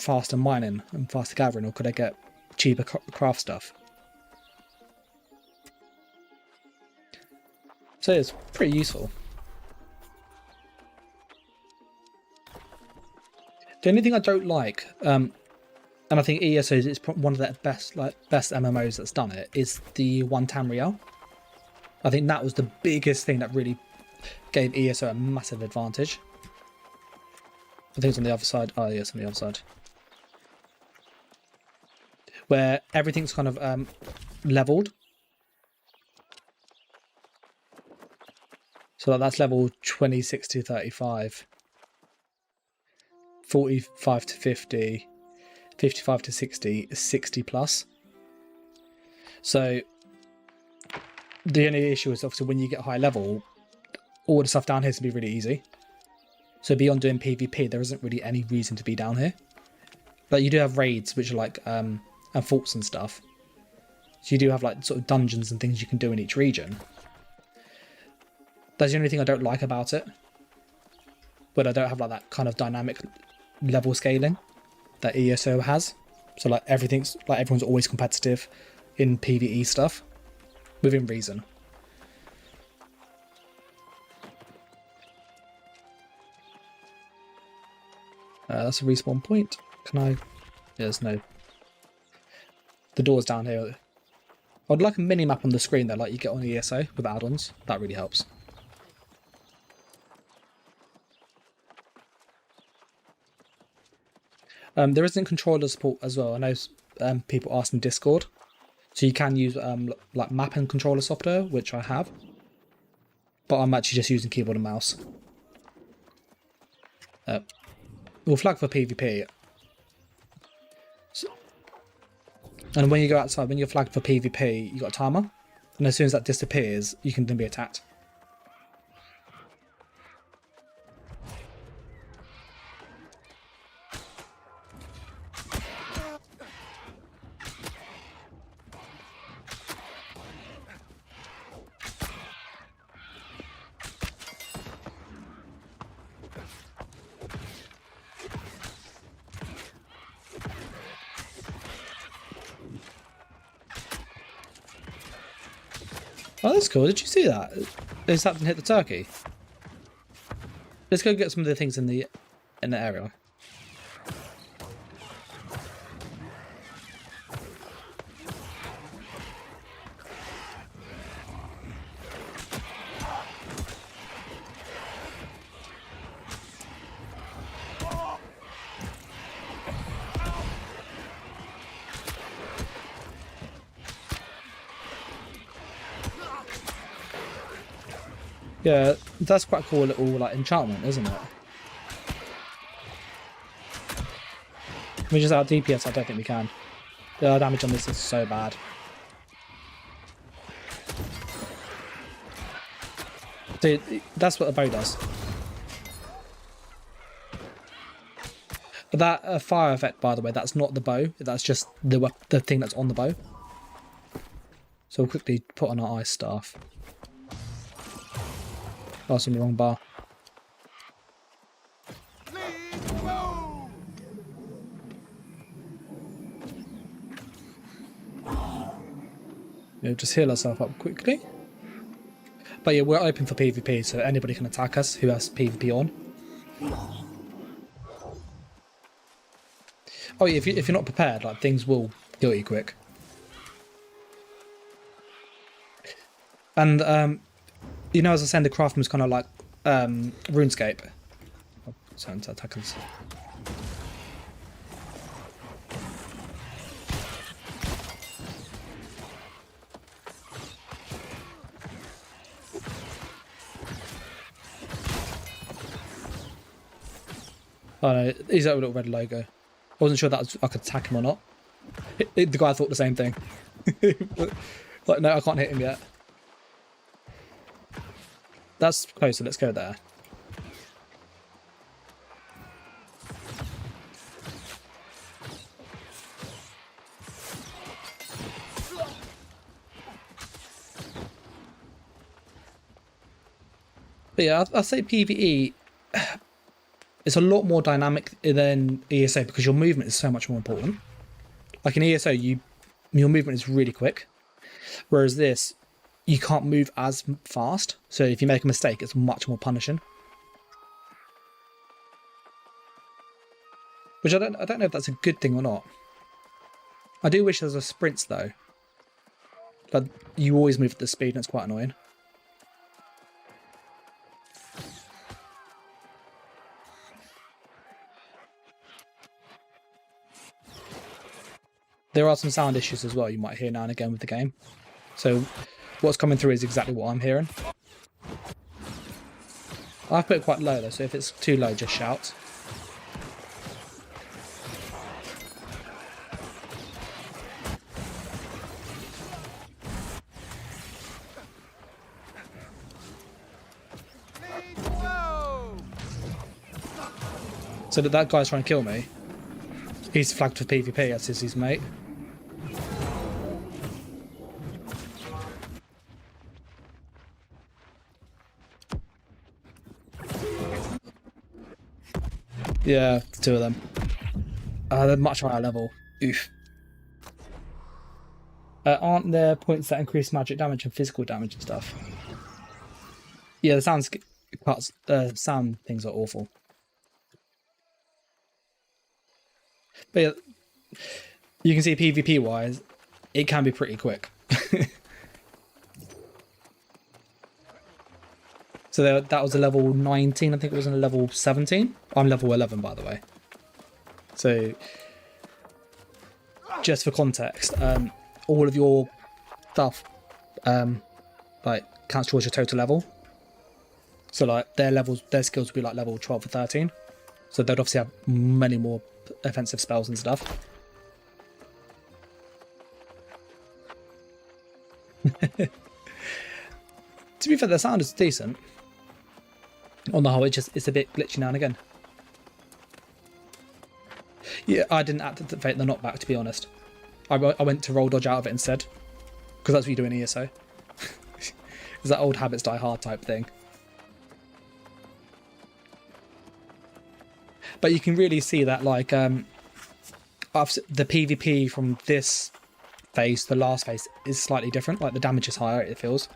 faster mining and faster gathering, or could I get cheaper craft stuff? So it's pretty useful. The only thing I don't like, and I think ESO is one of the best MMOs that's done it, is the one-time Real. I think that was the biggest thing that really gave ESO a massive advantage. I think it's on the other side. Oh, yeah, it's on the other side. Where everything's kind of leveled. So that's level 26 to 35. 45 to 50. 55 to 60. 60 plus. So the only issue is obviously when you get high level, all the stuff down here is going to be really easy. So beyond doing PvP, there isn't really any reason to be down here. But you do have raids, which are like, and forts and stuff. So you do have like sort of dungeons and things you can do in each region. That's the only thing I don't like about it. But I don't have like that kind of dynamic level scaling that ESO has. So like everyone's always competitive in PvE stuff. Within reason. That's a respawn point. Can I? Yeah, there's no. The door's down here. I'd like a mini map on the screen though, like you get on ESO with add-ons. That really helps. There isn't controller support as well. I know people ask in Discord. So you can use like map and controller software, which I have. But I'm actually just using keyboard and mouse. We'll flag for PvP. And when you go outside, when you're flagged for PvP, you got a timer. And as soon as that disappears, you can then be attacked. Oh, that's cool. Did you see that? They just happened to hit the turkey. Let's go get some of the things in the area. Yeah, that's quite a cool little like enchantment, isn't it? Can we just out DPS? I don't think we can. The damage on this is so bad. So that's what the bow does. But that fire effect, by the way, that's not the bow. That's just the thing that's on the bow. So we'll quickly put on our ice staff. Oh, it's in the wrong bar. Yeah, just heal ourselves up quickly. But yeah, we're open for PvP, so anybody can attack us who has PvP on. Oh yeah, if you're not prepared, like things will kill you quick. And you know, as I said, the craftsman's kind of like RuneScape. Oh, turn to attackers. Oh no, he's got a little red logo. I wasn't sure that I could attack him or not. The guy thought the same thing. Like, no, I can't hit him yet. That's closer, let's go there. But yeah, I'd say PvE, it's a lot more dynamic than ESO because your movement is so much more important. Like in ESO, your movement is really quick, whereas this, you can't move as fast. So if you make a mistake, it's much more punishing. Which I don't know if that's a good thing or not. I do wish there was a sprint though. But you always move at the speed and it's quite annoying. There are some sound issues as well you might hear now and again with the game. So what's coming through is exactly what I'm hearing. I've put it quite low though, so if it's too low, just shout. So that guy's trying to kill me. He's flagged for PvP, as is his mate. Yeah, two of them. They're much higher level. Oof. Aren't there points that increase magic damage and physical damage and stuff? Yeah, the sound things are awful. But yeah, you can see PvP wise, it can be pretty quick. So that was a level 19, I think it was in a level 17. I'm level 11, by the way. So, just for context, all of your stuff, like, counts towards your total level. So, like, their skills will be like level 12 or 13. So they'd obviously have many more offensive spells and stuff. To be fair, the sound is decent. On the whole, it's a bit glitchy now and again. Yeah, I didn't activate the knockback, to be honest. I went to roll dodge out of it instead. Because that's what you do in ESO. It's that old habits die hard type thing. But you can really see that, like, the PvP from this phase, the last phase, is slightly different. Like, the damage is higher, it feels.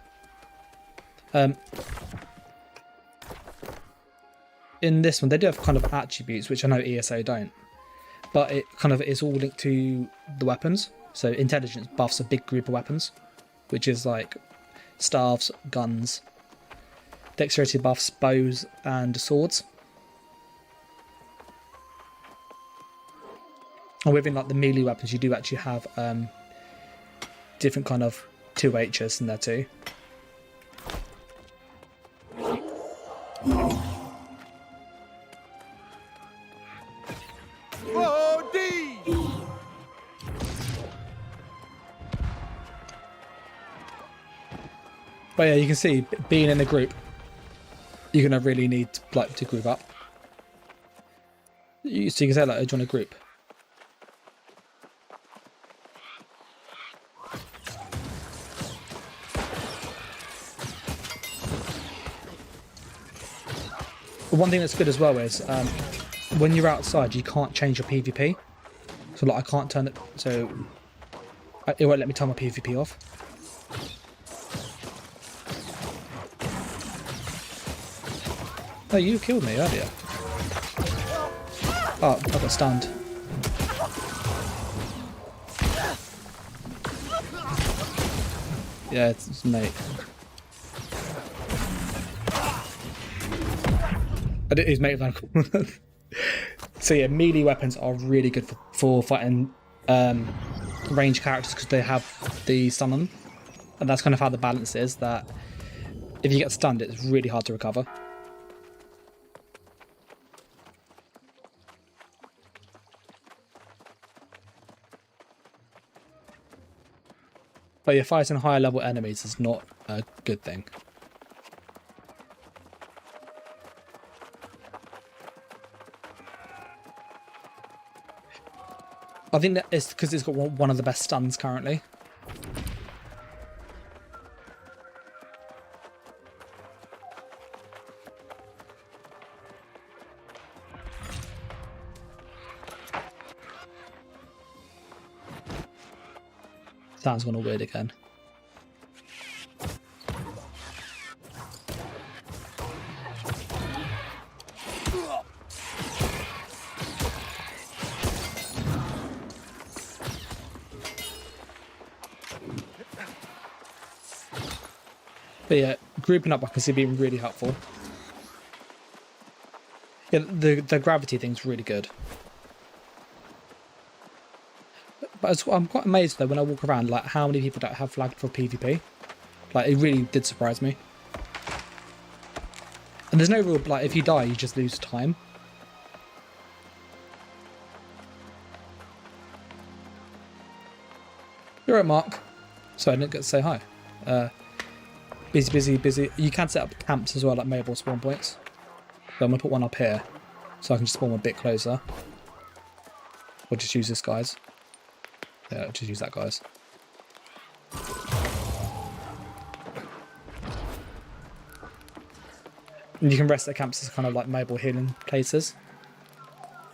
In this one, they do have kind of attributes, which I know ESO don't. But it kind of is all linked to the weapons. So intelligence buffs a big group of weapons, which is like staves, guns. Dexterity buffs bows and swords. And within like the melee weapons, you do actually have different kind of 2Hs in there too. But yeah, you can see being in a group, you're gonna really need to group up. So you can say like, join a group. one thing that's good as well is when you're outside, you can't change your PvP. So like I can't turn it, so it won't let me turn my PvP off. Oh, you killed me earlier. Oh, I got stunned. Yeah, it's mate. I did his mate. So yeah, melee weapons are really good for fighting ranged characters because they have the stun on them. And that's kind of how the balance is, that if you get stunned, it's really hard to recover. But yeah, fighting higher level enemies is not a good thing. I think that it's because it's got one of the best stuns currently. Sounds gone all weird again. But yeah, grouping up I can see being really helpful. Yeah, the gravity thing's really good. But I'm quite amazed though when I walk around, like how many people don't have flagged for PvP. Like it really did surprise me. And there's no real, like if you die you just lose time. You're right, Mark. So I didn't get to say hi. Busy. You can set up camps as well, like mobile spawn points. So I'm gonna put one up here so I can just spawn a bit closer. Or just use this guy's. Yeah, just use that guy's. And you can rest at camps as kind of like mobile healing places.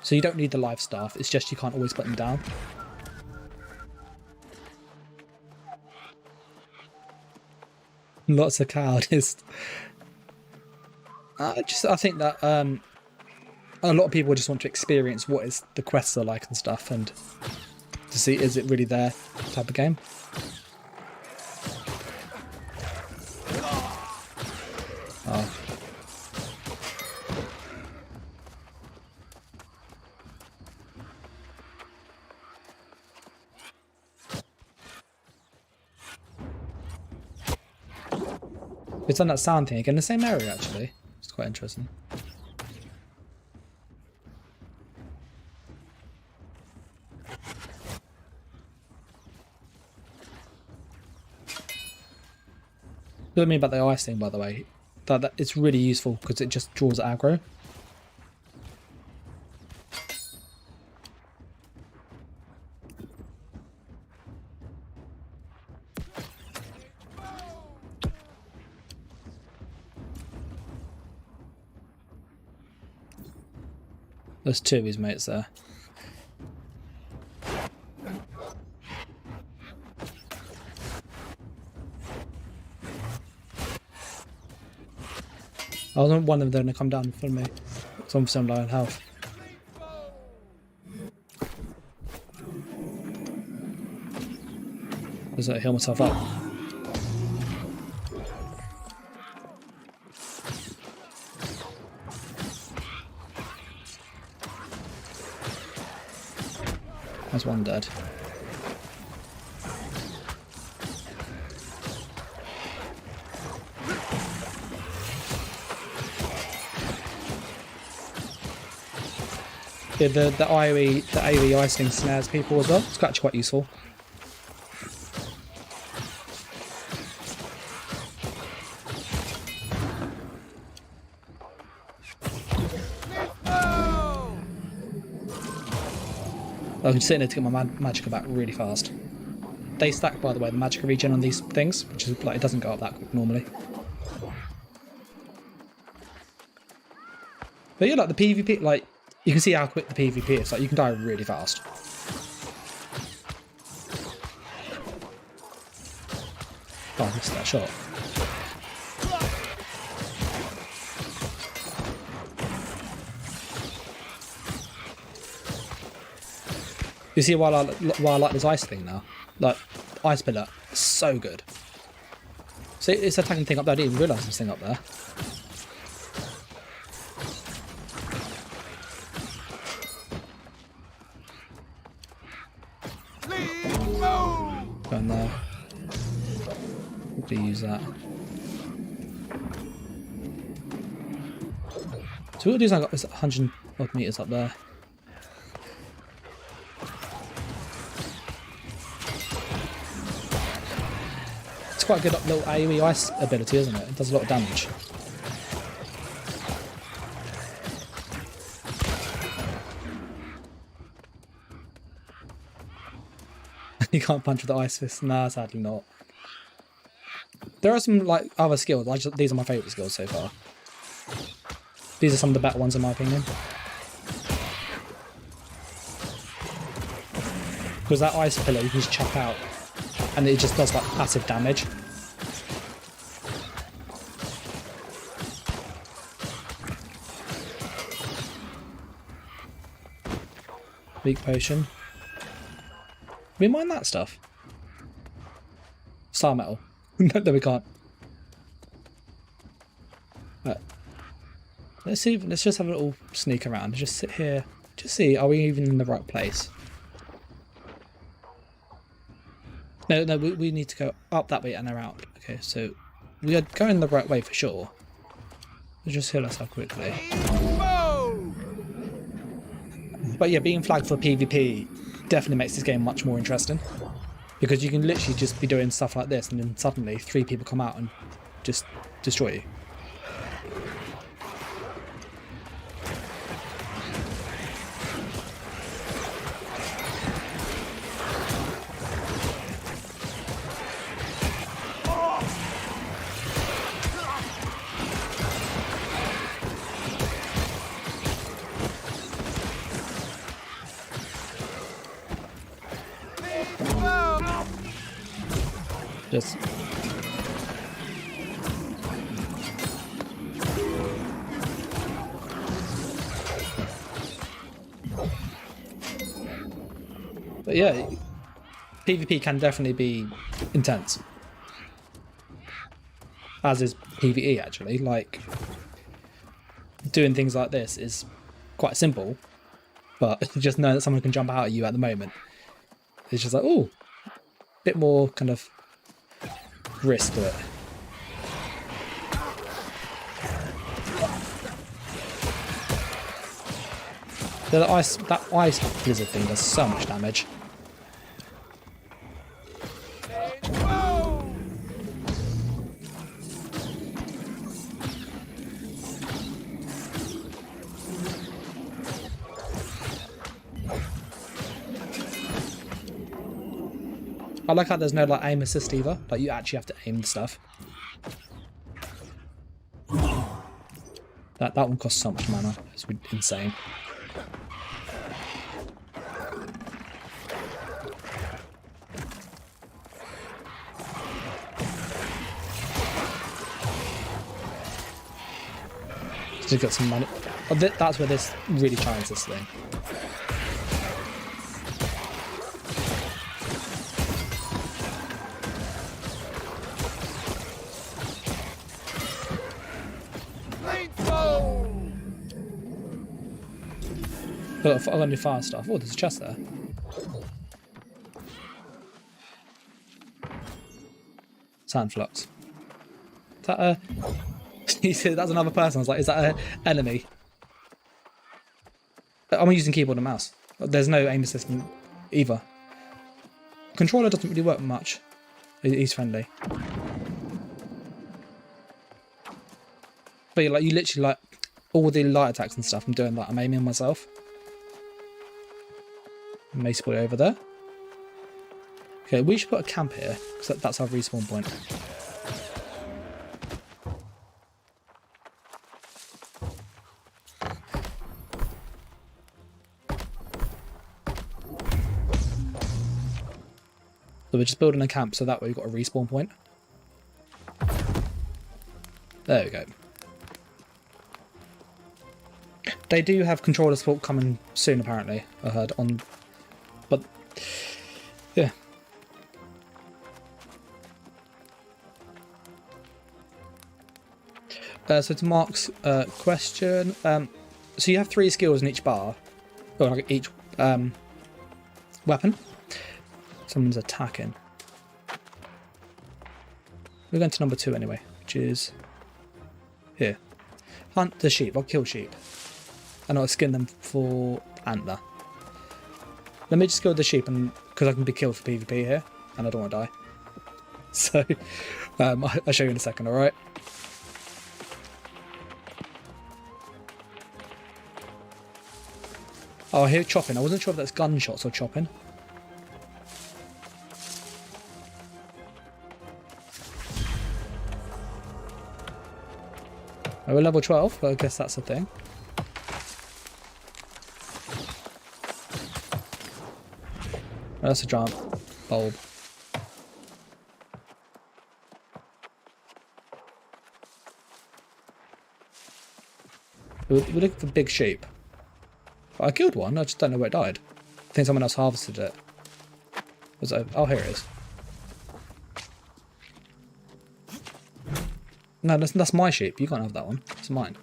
So you don't need the live staff, it's just you can't always put them down. Lots of cowardice. I think that a lot of people just want to experience what the quests are like and stuff, and to see is it really their type of game. Oh. It's done that sound thing again, the same area actually. It's quite interesting. What I mean about the ice thing, by the way, that it's really useful because it just draws aggro. There's two of his mates there. I was one of them going to come down in front of me. It's on some low in health. Does I heal myself up? There's one dead. Yeah, the AoE ice thing snares people as well. It's actually quite useful. I'm sitting there to get my magicka back really fast. They stack, by the way, the magicka regen on these things, which is like it doesn't go up that quick normally. But yeah, like the PvP, like you can see how quick the PvP is. Like you can die really fast. Oh, I missed that shot. You see why I like this ice thing now? Like, ice pillar, so good. See, it's attacking thing up there. I didn't even realise this thing up there. Go in there. Quickly use that. So what it is, I got this 100 odd meters up there. It's quite a good little AoE ice ability, isn't it? It does a lot of damage. You can't punch with the ice fist. Nah, sadly not. There are some like other skills. These are my favourite skills so far. These are some of the better ones in my opinion. Because that ice pillar you can just chuck out and it just does like passive damage. Weak potion. We mine that stuff. Star metal. No, we can't. Right. Let's see. Let's just have a little sneak around. Just sit here. Just see. Are we even in the right place? No. We need to go up that way and around. Okay, so we are going the right way for sure. Let's just heal ourselves quickly. But yeah, being flagged for PvP definitely makes this game much more interesting. Because you can literally just be doing stuff like this and then suddenly 3 people come out and just destroy you. Just but yeah, PvP can definitely be intense. As is PvE actually. Like doing things like this is quite simple, but just knowing that someone can jump out at you at the moment, it's just like, oh, bit more kind of risk to it. That ice blizzard thing does so much damage. I like how there's no like aim assist either. Like you actually have to aim the stuff. That one costs so much mana. It's insane. Just got some money. Oh, that's where this really shines, this thing. I've got any fire stuff. Oh, there's a chest there. Sand flux. Is that a... You said that's another person. I was like, is that an enemy? I'm using keyboard and mouse. There's no aim assist either. Controller doesn't really work much. He's friendly. But yeah, like you literally like all the light attacks and stuff I'm doing, like I'm aiming myself. Mace boy over there. Okay, we should put a camp here because that's our respawn point. So we're just building a camp so that way we've got a respawn point. There we go. They do have controller support coming soon, apparently, I heard on. But yeah. So to Mark's question, so you have 3 skills in each bar, or like each weapon. Someone's attacking. We're going to number 2 anyway, which is here. Hunt the sheep. I'll kill sheep. And I'll skin them for antler. Let me just kill the sheep, and because I can be killed for PvP here, and I don't want to die. So I'll show you in a second. All right. Oh, I hear chopping. I wasn't sure if that's gunshots or chopping. Oh, we're level 12, but I guess that's the thing. Oh, that's a giant bulb. We're looking for big sheep. I killed one, I just don't know where it died. I think someone else harvested it. Was it? Oh, here it is. No, that's my sheep. You can't have that one. It's mine.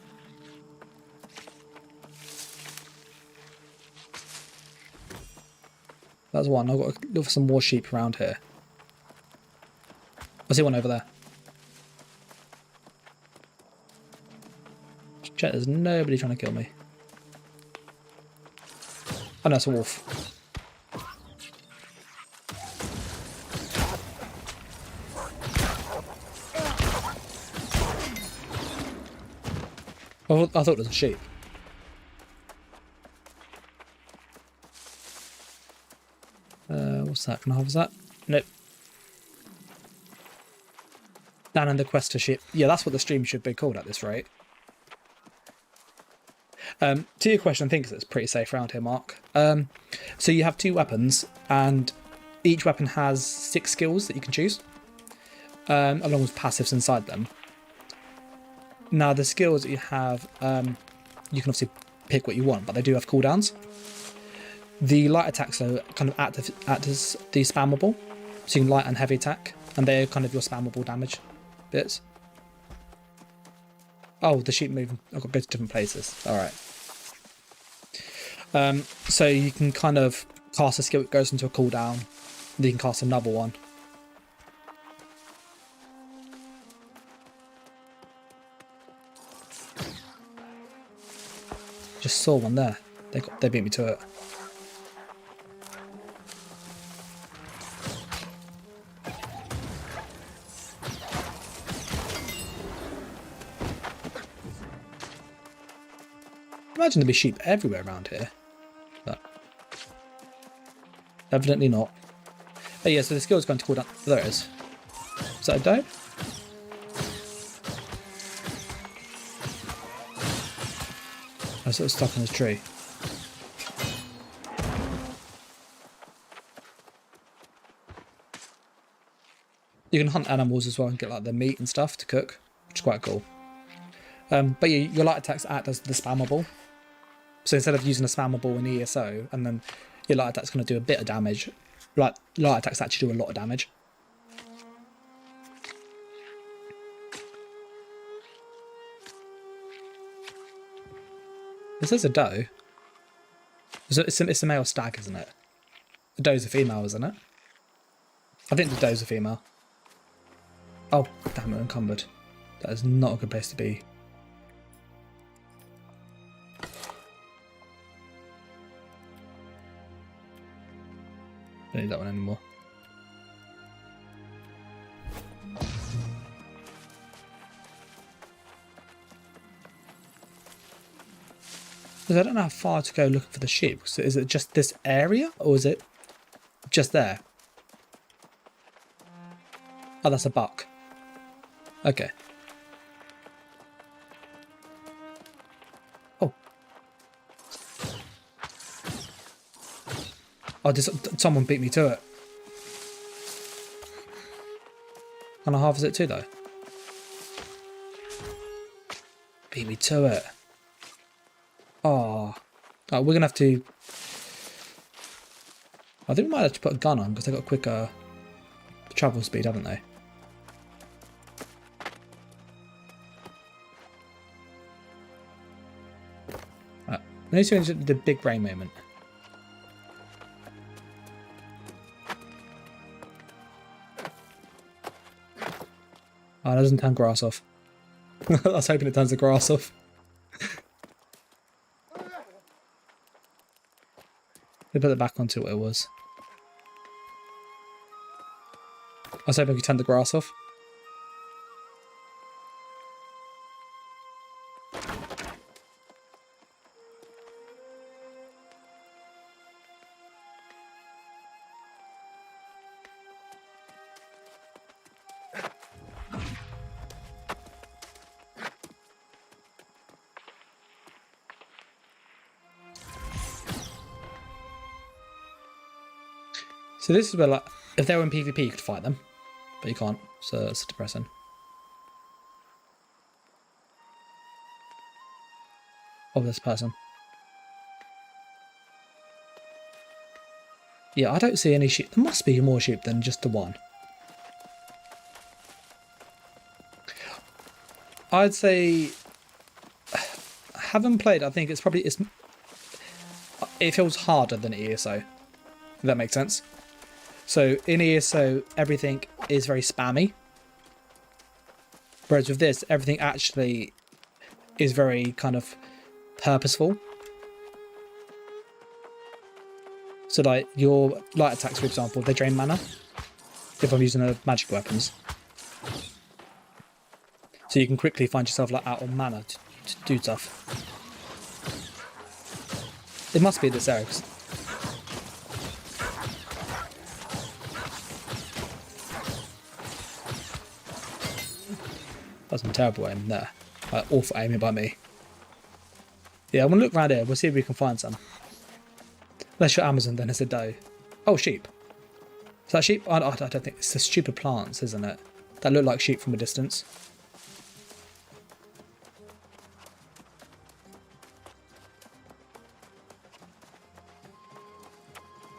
That's one. I've got to look for some more sheep around here. I see one over there. Just check there's nobody trying to kill me. Oh no, it's a wolf. I thought it was a sheep. What's that? Can I harvest that? Nope. Down in the quest to sheep. Yeah, that's what the stream should be called at this rate. To your question, I think it's pretty safe around here, Mark. So you have 2 weapons, and each weapon has 6 skills that you can choose, along with passives inside them. Now, the skills that you have, you can obviously pick what you want, but they do have cooldowns. The light attacks are kind of act as the spammable, so you can light and heavy attack, and they're kind of your spammable damage bits. Oh, the sheep moving. I've got to go to different places. All right. So you can kind of cast a skill that goes into a cooldown, then you can cast another one. Just saw one there. They beat me to it. Imagine there'd be sheep everywhere around here, but evidently not. Oh yeah, so the skill's going to cool down. There it is. Is that a doe? I was sort of stuck in this tree. You can hunt animals as well and get like the meat and stuff to cook, which is quite cool. But yeah, your light attacks act as the spammable. So instead of using a spammable in ESO, and then your light attack's going to do a bit of damage, light attacks actually do a lot of damage. This is a doe. It's a male stag, isn't it? The doe's a female, isn't it? I think the doe's a female. Oh, damn it, encumbered. That is not a good place to be. Don't need that one anymore. Because I don't know how far to go looking for the sheep. So is it just this area, or is it just there? Oh, that's a buck. Okay. Oh. Oh, someone beat me to it. Can I harvest it too though? Beat me to it. Oh. We're going to have to... I think we might have to put a gun on because they've got quicker travel speed, haven't they? Let me see the big brain moment. Oh, it doesn't turn grass off. I was hoping it turns the grass off. They put it back onto what it was. I was hoping we could turn the grass off. So this is where, like, if they were in PvP, you could fight them, but you can't, so it's depressing. Oh, this person. Yeah, I don't see any sheep. There must be more sheep than just the one. I'd say, having played, I think it feels harder than ESO, if that makes sense. So in ESO, everything is very spammy. Whereas with this, everything actually is very kind of purposeful. So like your light attacks, for example, they drain mana if I'm using magic weapons. So you can quickly find yourself like out of mana to do stuff. It must be this area. That's some terrible aim there. Awful aiming by me. Yeah, I'm going to look around here. We'll see if we can find some. Unless you're Amazon, then it's a doe. Oh, sheep. Is that sheep? I don't think. It's the stupid plants, isn't it? That look like sheep from a distance.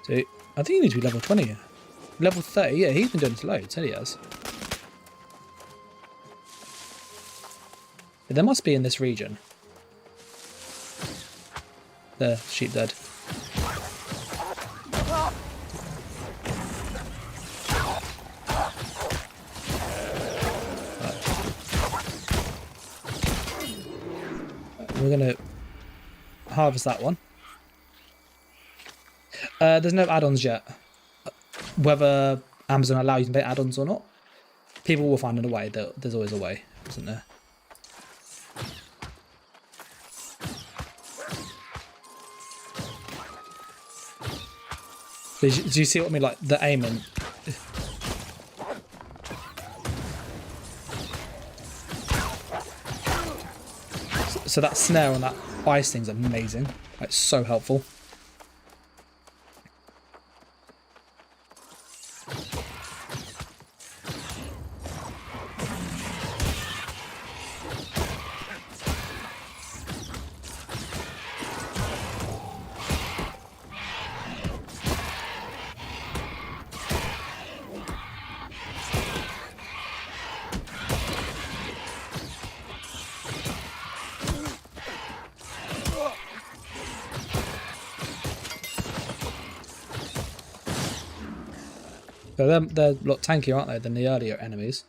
So, I think you need to be level 20. Level 30, yeah, he's been doing this loads. He has. There must be in this region. There, sheep dead. We're going to harvest that one. There's no add-ons yet. Whether Amazon allow you to make add-ons or not, people will find a way. There's always a way, isn't there? Do you see what I mean? Like the aiming. So that snare on that ice thing's amazing. It's so helpful. So they're a lot tankier, aren't they, than the earlier enemies?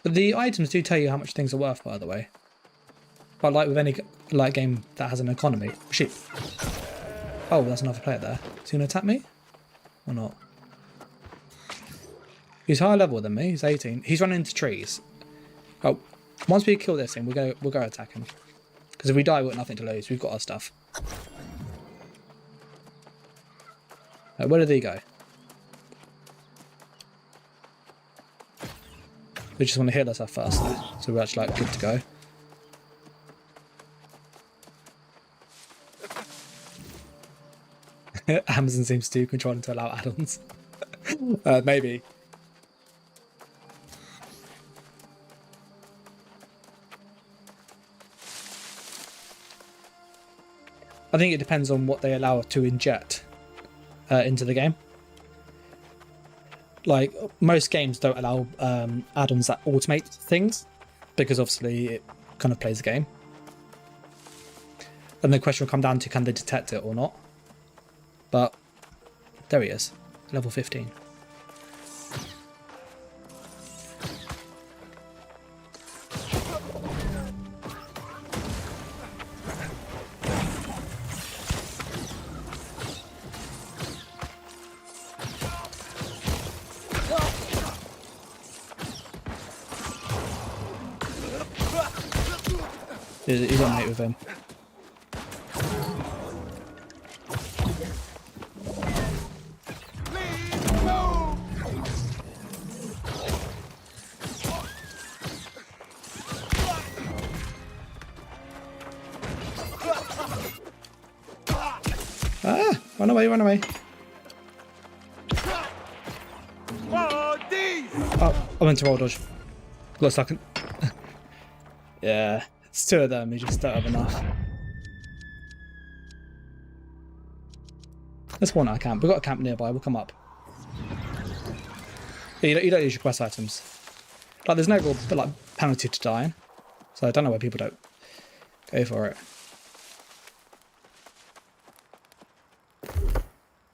But the items do tell you how much things are worth, by the way. But like with any like game that has an economy. Sheep. Oh, that's another player there. Is he going to attack me? Or not? He's higher level than me. He's 18. He's running into trees. Oh, once we kill this thing, we'll go attack him. Because if we die, we've got nothing to lose. We've got our stuff. Where did he go? We just want to heal ourselves first, though, so we're actually like good to go. Amazon seems to controlling to allow add-ons. Maybe. I think it depends on what they allow to inject into the game. Like, most games don't allow add-ons that automate things, because obviously it kind of plays the game. And the question will come down to, can they detect it or not? But there he is, level 15. You got a mate with him. Ah! Run away, run away. Oh, I went to roll dodge. Got stuck in. Yeah, it's two of them, we just don't have enough. Let's spawn at a camp. We've got a camp nearby, we'll come up. Yeah, you don't use your quest items. Like, there's no real like penalty to dying, so I don't know why people don't go for it.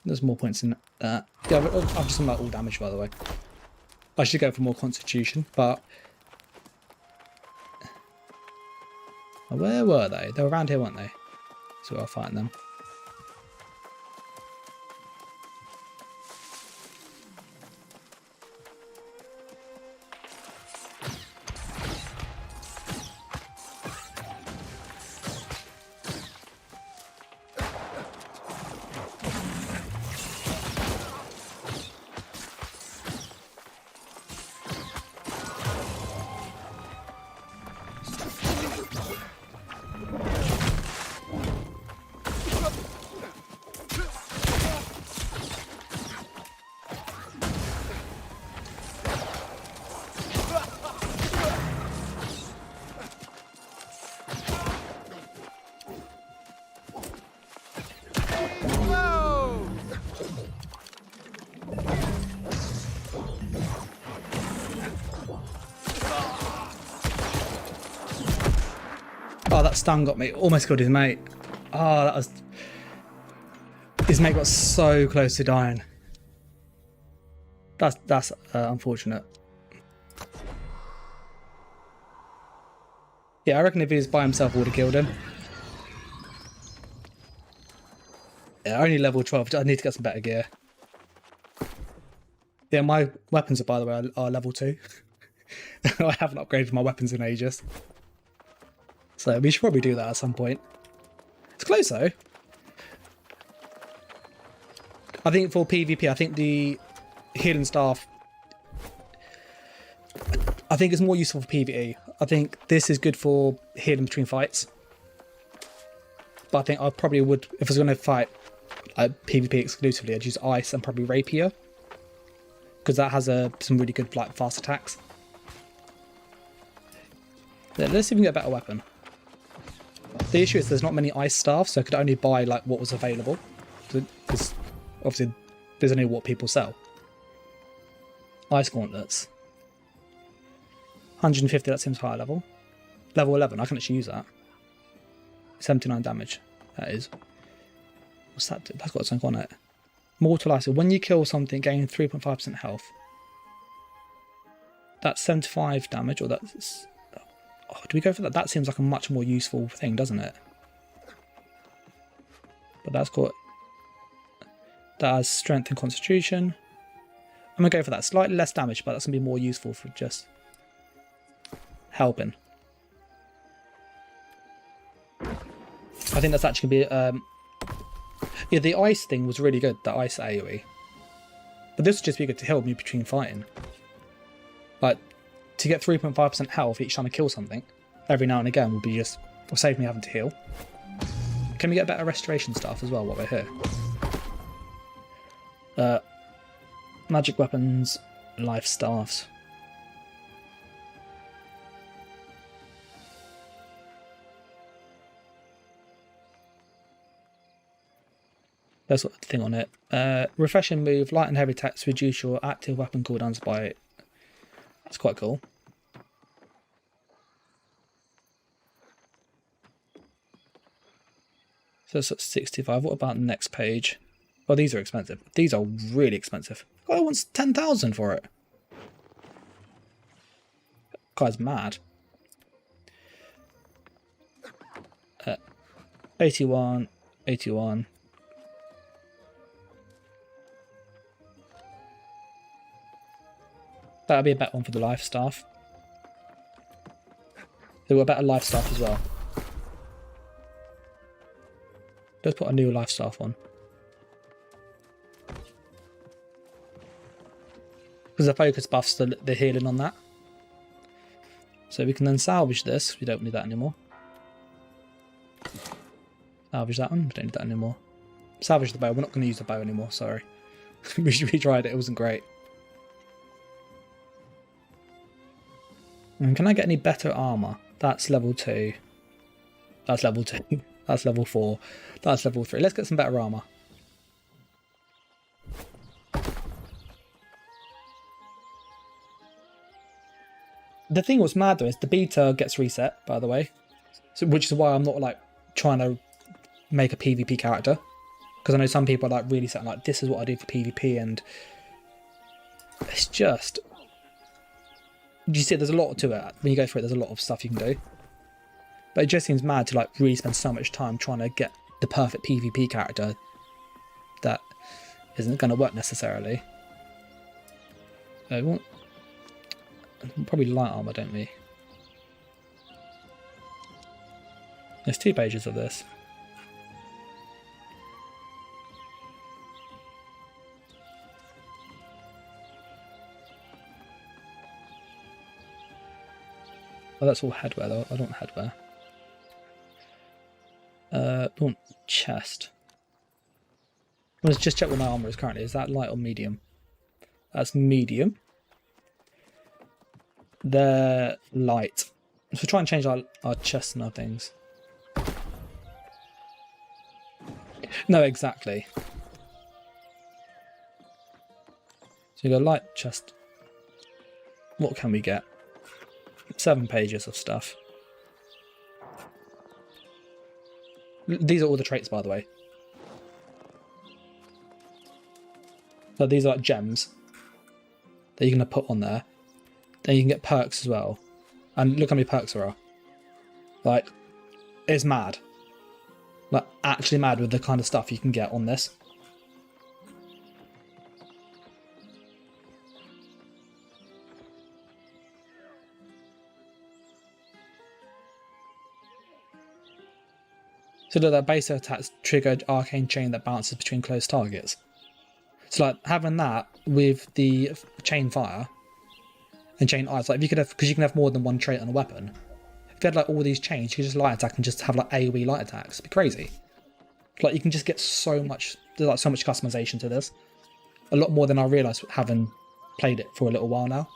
There's more points in that. Yeah, I've just done like all damage, by the way. I should go for more constitution, but where were they? They were around here, weren't they? So I'll find them. Oh, that stun got me. Almost killed his mate. Oh, that was... His mate got so close to dying. That's unfortunate. Yeah, I reckon if he was by himself, I would have killed him. Yeah, only level 12. I need to get some better gear. Yeah, my weapons, by the way, are level 2. I haven't upgraded my weapons in ages. So we should probably do that at some point. It's close though. I think for PvP, I think the healing staff, I think it's more useful for PvE. I think this is good for healing between fights. But I think I probably would, if I was going to fight PvP exclusively, I'd use ice and probably rapier. Because that has some really good like fast attacks. Yeah, let's see if we can get a better weapon. The issue is there's not many ice staffs, so I could only buy like what was available. Because obviously there's only what people sell. Ice gauntlets. 150, that seems higher level. Level 11, I can actually use that. 79 damage, that is. What's that do? That's got something on it. Mortal ice. When you kill something, gain 3.5% health. That's 75 damage, or that's... Oh, do we go for that? That seems like a much more useful thing, doesn't it? But that's got... That has strength and constitution. I'm going to go for that. Slightly less damage, but that's going to be more useful for just helping. I think that's actually going to be... Yeah, the ice thing was really good, the ice AoE. But this would just be good to heal me between fighting. Like, to get 3.5% health each time I kill something, every now and again, will be just... will save me having to heal. Can we get better restoration stuff as well while we're here? Magic weapons, life staffs. There's a thing on it. Refreshing move, light and heavy attacks reduce your active weapon cooldowns by... That's quite cool. So it's at 65. What about the next page? Oh, these are expensive. These are really expensive. Guy wants 10,000 for it. Guy's mad. 81, 81. That'll be a better one for the life staff. There were better life staff as well. Let's put a new life staff on. Because the focus buffs the healing on that. So we can then salvage this. We don't need that anymore. Salvage that one. We don't need that anymore. Salvage the bow. We're not going to use the bow anymore. Sorry. We tried it. It wasn't great. And can I get any better armor? That's level 2. That's level 2. That's level 4. That's level 3. Let's get some better armor. The thing what's mad though is the beta gets reset, by the way. So, which is why I'm not like trying to make a PvP character. Because I know some people are like really set like this is what I do for PvP, and it's just... You see, there's a lot to it. When you go through it, there's a lot of stuff you can do. But it just seems mad to like really spend so much time trying to get the perfect PvP character that isn't going to work necessarily. We want probably light armor, don't we? There's 2 pages of this. Oh, that's all headwear though. I don't want headwear. I want chest. Let's just check what my armor is currently. Is that light or medium? That's medium. They're light. So try and change our chests and our things. No, exactly. So you go light chest. What can we get? 7 pages of stuff. These are all the traits, by the way. So these are like gems that you're going to put on there. Then you can get perks as well. And look how many perks there are. Like, it's mad. Like, actually mad with the kind of stuff you can get on this. So that base attacks triggered arcane chain that bounces between close targets. So like having that with the chain fire and chain ice, like if you could have, because you can have more than one trait on a weapon. If you had like all these chains, you could just light attack and just have like AoE light attacks. It'd be crazy. Like you can just get so much, there's like so much customization to this. A lot more than I realised having played it for a little while now.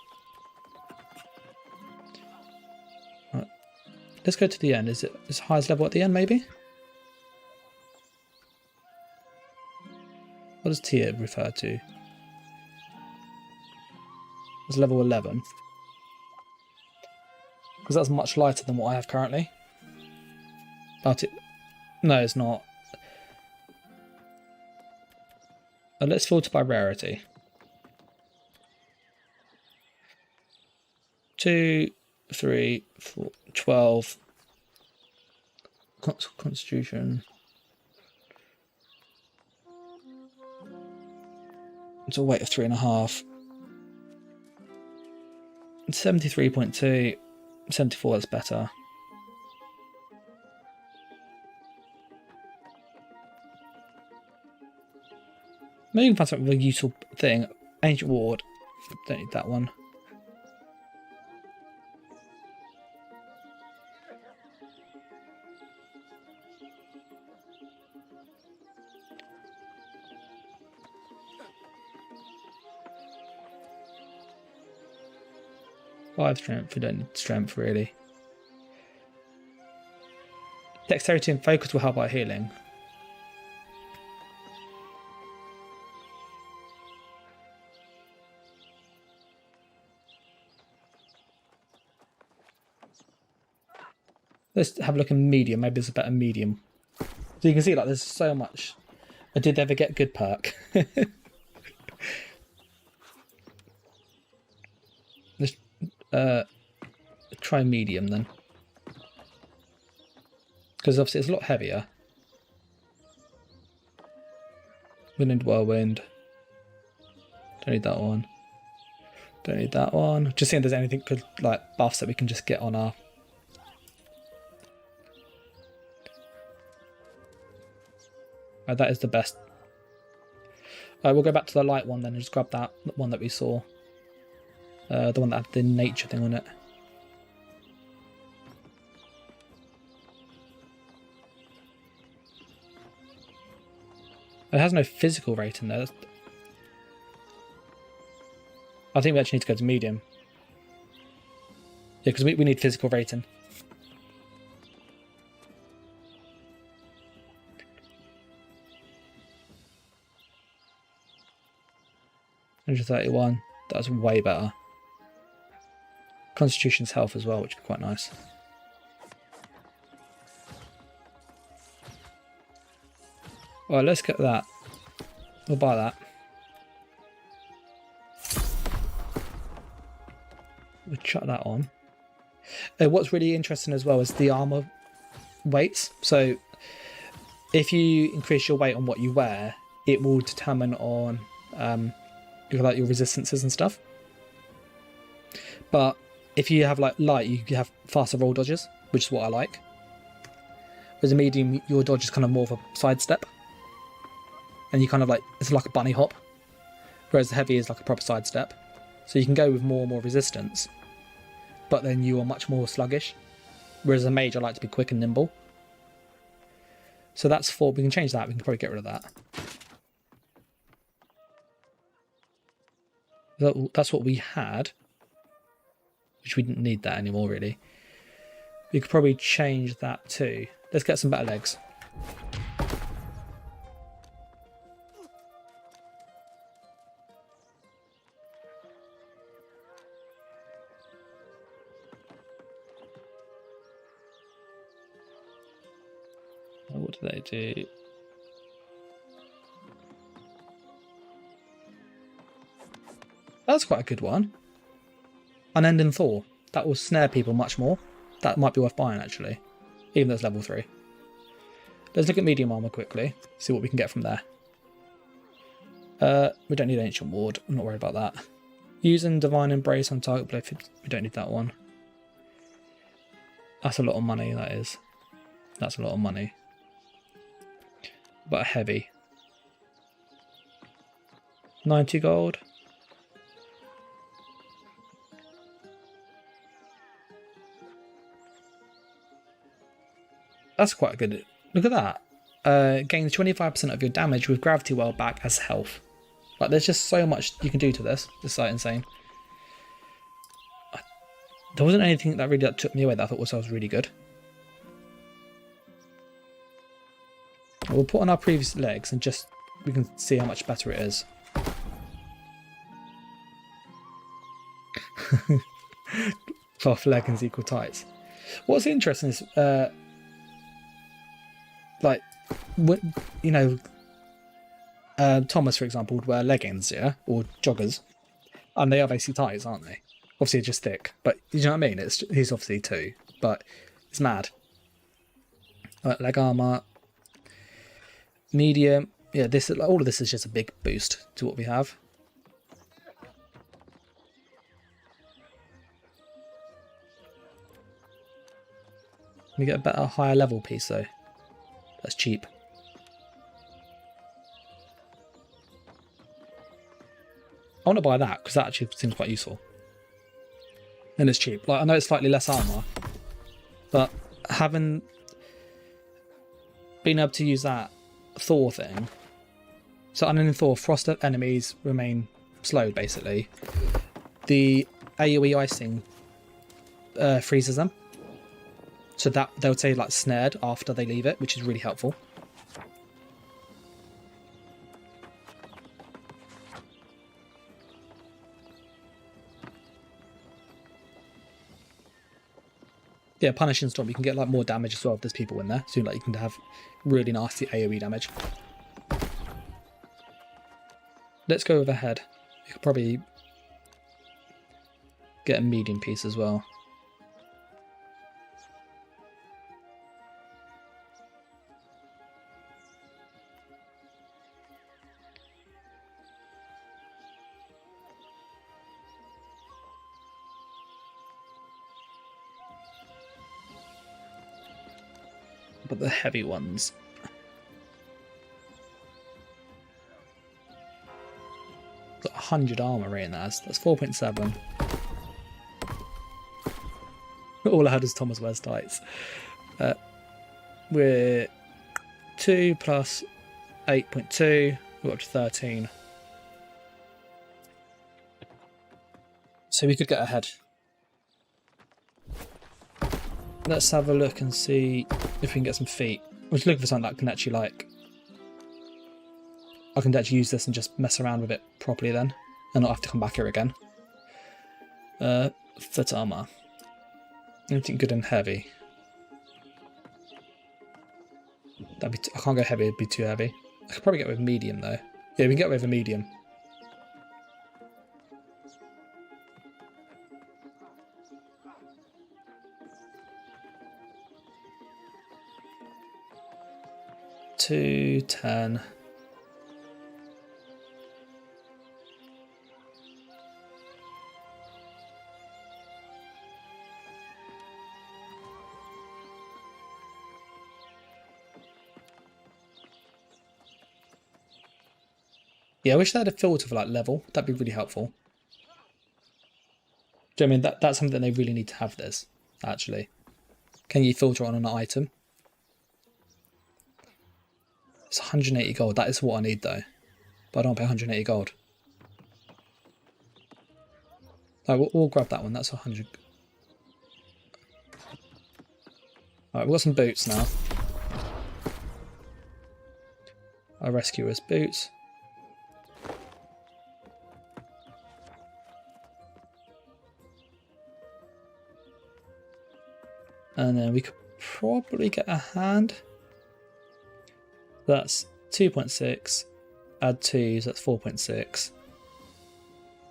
Right. Let's go to the end. Is it as high as level at the end maybe? What does tier refer to? It's level 11. Because that's much lighter than what I have currently. But it... No, it's not. Let's filter by rarity. 2, 3, 4, 12. Constitution. It's a weight of 3.5. 73.2. 74, that's better. Maybe you can find something with a useful thing. Ancient Ward. Don't need that one. 5 strength, we don't need strength really. Dexterity and focus will help our healing. Let's have a look in medium. Maybe there's a better medium. So you can see, like, there's so much. I did ever get good perk. Let's try medium then, because obviously it's a lot heavier. Wind and whirlwind. Don't need that one. Don't need that one. Just seeing if there's anything good, like buffs that we can just get on our. Right, that is the best. We'll go back to the light one then and just grab that one that we saw. The one that had the nature thing on it. It has no physical rating there. I think we actually need to go to medium. Yeah, because we need physical rating. $131. That's way better. Constitution's health as well, which is quite nice. Alright, let's get that. We'll buy that. We'll chuck that on. What's really interesting as well is the armor weights. So if you increase your weight on what you wear, it will determine on like your resistances and stuff. But if you have like light, you have faster roll dodges, which is what I like. Whereas a medium, your dodge is kind of more of a sidestep, and you kind of like, it's like a bunny hop. Whereas the heavy is like a proper sidestep, so you can go with more and more resistance, but then you are much more sluggish. Whereas a mage, I like to be quick and nimble. So that's 4. We can change that. We can probably get rid of that. That's what we had, which we didn't need that anymore really. We could probably change that too. Let's get some better legs. What do they do? That's quite a good one. Unending Thaw. That will snare people much more. That might be worth buying actually, even though it's level 3. Let's look at medium armor quickly, see what we can get from there. We don't need Ancient Ward, I'm not worried about that. Using Divine Embrace on target blow, we don't need that one. That's a lot of money, that is. That's a lot of money. But a heavy. 90 gold. That's quite good. Look at that. Gains 25% of your damage with Gravity Well back as health. Like, there's just so much you can do to this. It's like insane. There wasn't anything that really took me away that I thought was really good. We'll put on our previous legs and just we can see how much better it is. Cloth leggings equal tights. What's interesting is like, you know, Thomas, for example, would wear leggings, yeah, or joggers, and they are basically tights, aren't they? Obviously, they're just thick, but you know what I mean? He's obviously 2, but it's mad. Leg armor, medium, yeah. All of this is just a big boost to what we have. We get a better, higher level piece though. That's cheap. I want to buy that because that actually seems quite useful. And it's cheap. Like, I know it's slightly less armor, but having been able to use that Thor thing. So in Thor, frost enemies remain slowed basically. The AoE icing freezes them. So that they'll say like snared after they leave it, which is really helpful. Yeah, punishing storm, you can get like more damage as well if there's people in there. So like you can have really nasty AoE damage. Let's go overhead. You could probably get a medium piece as well. But the heavy ones. Got 100 armor right in there. That's 4.7. All I had is Thomas wears tights. We're 2 plus 8.2. We're up to 13. So we could get ahead. Let's have a look and see if we can get some feet. We're just looking for something that can actually like... I can actually use this and just mess around with it properly then. And not have to come back here again. Foot armor. Anything good and heavy? That'd be I can't go heavy, it'd be too heavy. I could probably get with medium though. Yeah, we can get with a medium. $210. Yeah, I wish they had a filter for like level. That'd be really helpful. Do you know what I mean? That's something they really need to have this, actually. Can you filter on an item? It's 180 gold. That is what I need though. But I don't pay 180 gold. Oh, we'll grab that one. That's 100. Alright, we've got some boots now. Our rescuer's boots. And then we could probably get a hand. That's 2.6. Add 2s, that's 4.6.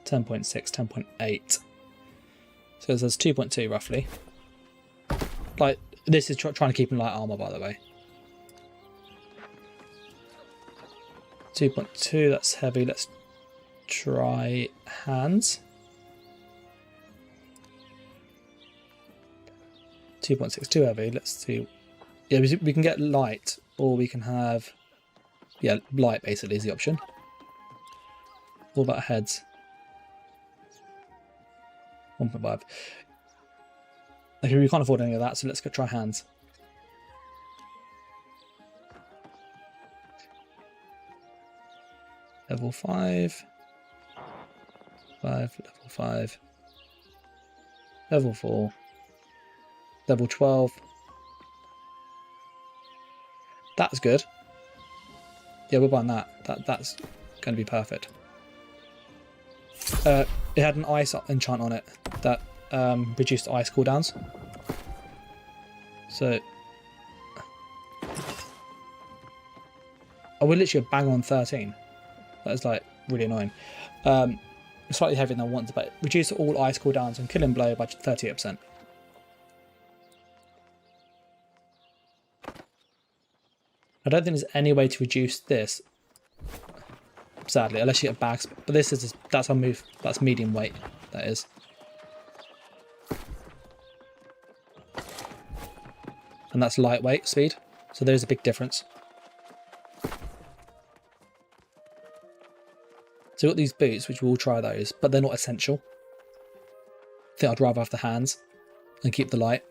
10.6, 10.8. So there's 2.2 roughly. Like, this is trying to keep in light armor, by the way. 2.2, that's heavy. Let's try hands. 2.6, too heavy. Let's do... Yeah, we can get light, or we can have... Yeah, light basically is the option. What about heads? 1.5. Okay, we can't afford any of that, so let's go try hands. Level 5. 5, level 5. Level 4. Level 12. That's good. Yeah, we're buying that. That's going to be perfect. It had an ice enchant on it that reduced ice cooldowns. So... Oh, we're literally bang on 13. That is like really annoying. Slightly heavier than I wanted, but reduce all ice cooldowns and killing blow by 38%. I don't think there's any way to reduce this, sadly, unless you get bags. But this is that's our move. That's medium weight. That is. And that's lightweight speed. So there's a big difference. So we've got these boots, which we'll try those, but they're not essential. I think I'd rather have the hands and keep the light.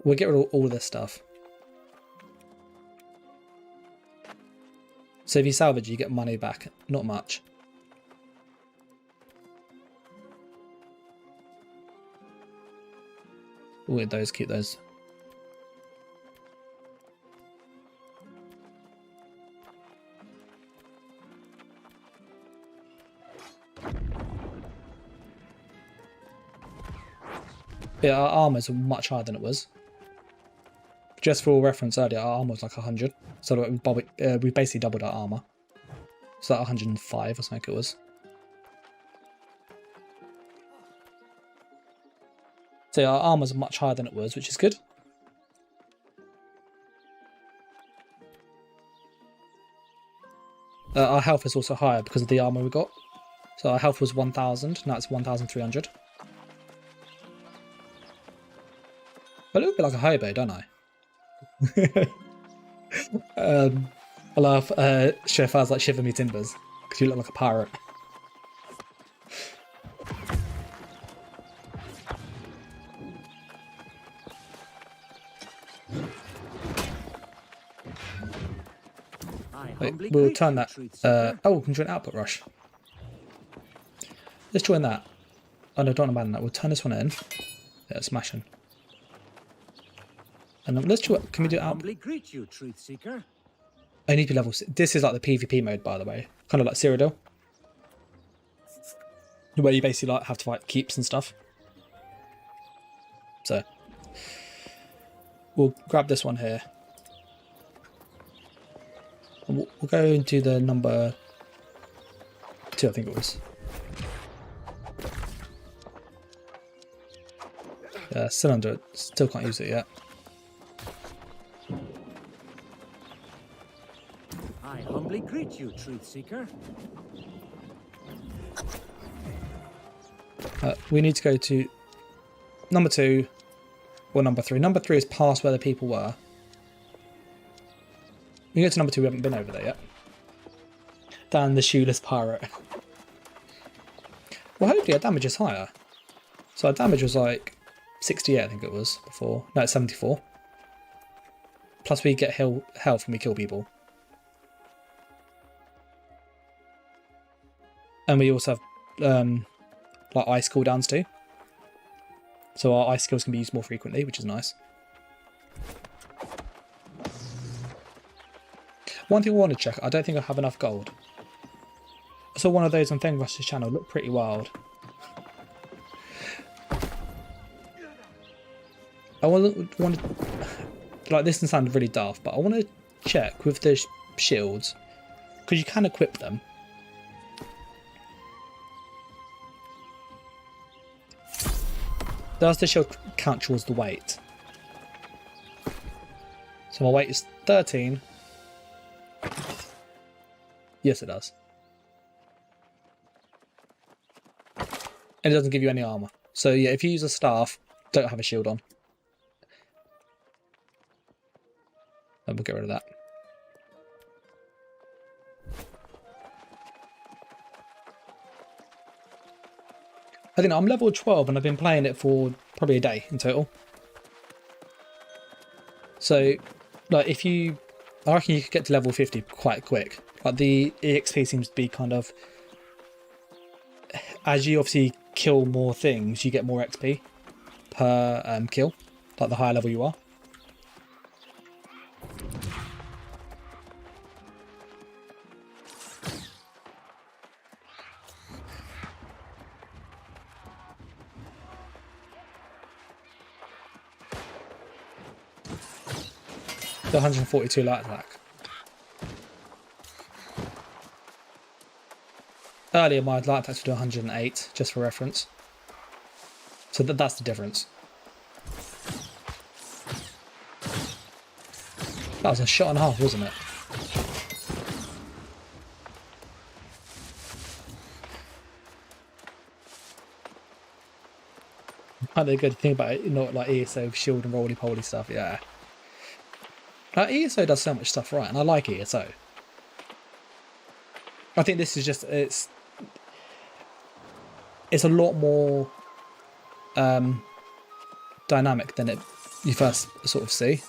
We'll get rid of all of this stuff. So if you salvage, you get money back. Not much. with those, keep those. Yeah, our armor's much higher than it was. Just for reference, earlier our armor was like 100, so we basically doubled our armor. So 105 or something it was. So our armor's much higher than it was, which is good. Our health is also higher because of the armor we got. So our health was 1,000, now it's 1,300. I look a bit like a hobo, don't I? I laugh, Shefaz like Shiver Me Timbers, because you look like a pirate. Wait, we'll turn that. Oh, we can join Output Rush. Let's join that. Oh no, don't abandon that. We'll turn this one in. Yeah, smashing. And then let's do it. Can we do it out? I need to be level 6. This is like the PvP mode, by the way. Kind of like Cyrodiil. Where you basically like have to fight keeps and stuff. So we'll grab this one here. And we'll go into the number 2, I think it was. Still under it. Still can't use it yet. I humbly greet you, truth seeker. We need to go to number 2 or number 3. Number 3 is past where the people were. We go to number 2, we haven't been over there yet. Dan the Shoeless Pirate. Well, hopefully our damage is higher. So our damage was like 68, I think it was before. No, it's 74. Plus we get health when we kill people. And we also have like ice cooldowns too. So our ice skills can be used more frequently, which is nice. One thing I want to check, I don't think I have enough gold. I saw one of those on Thing Rush's channel, looked pretty wild. I want to, like, this can sound really daft, but I want to check with the shields, because you can equip them. Does the shield count towards the weight? So my weight is 13. Yes, it does. And it doesn't give you any armor. So yeah, if you use a staff, don't have a shield on. And we'll get rid of that. I think I'm level 12 and I've been playing it for probably a day in total. So, like, if you... I reckon you could get to level 50 quite quick. Like, the EXP seems to be kind of... As you obviously kill more things, you get more XP per kill. Like, the higher level you are. The 142 light attack. Earlier my light attacks would do 108, just for reference. So that's the difference. That was a shot and a half, wasn't it? Might be a good thing about it, not like ESO, shield and roly-poly stuff, yeah. ESO does so much stuff right, and I like ESO. I think this is just, it's a lot more dynamic than you first sort of see.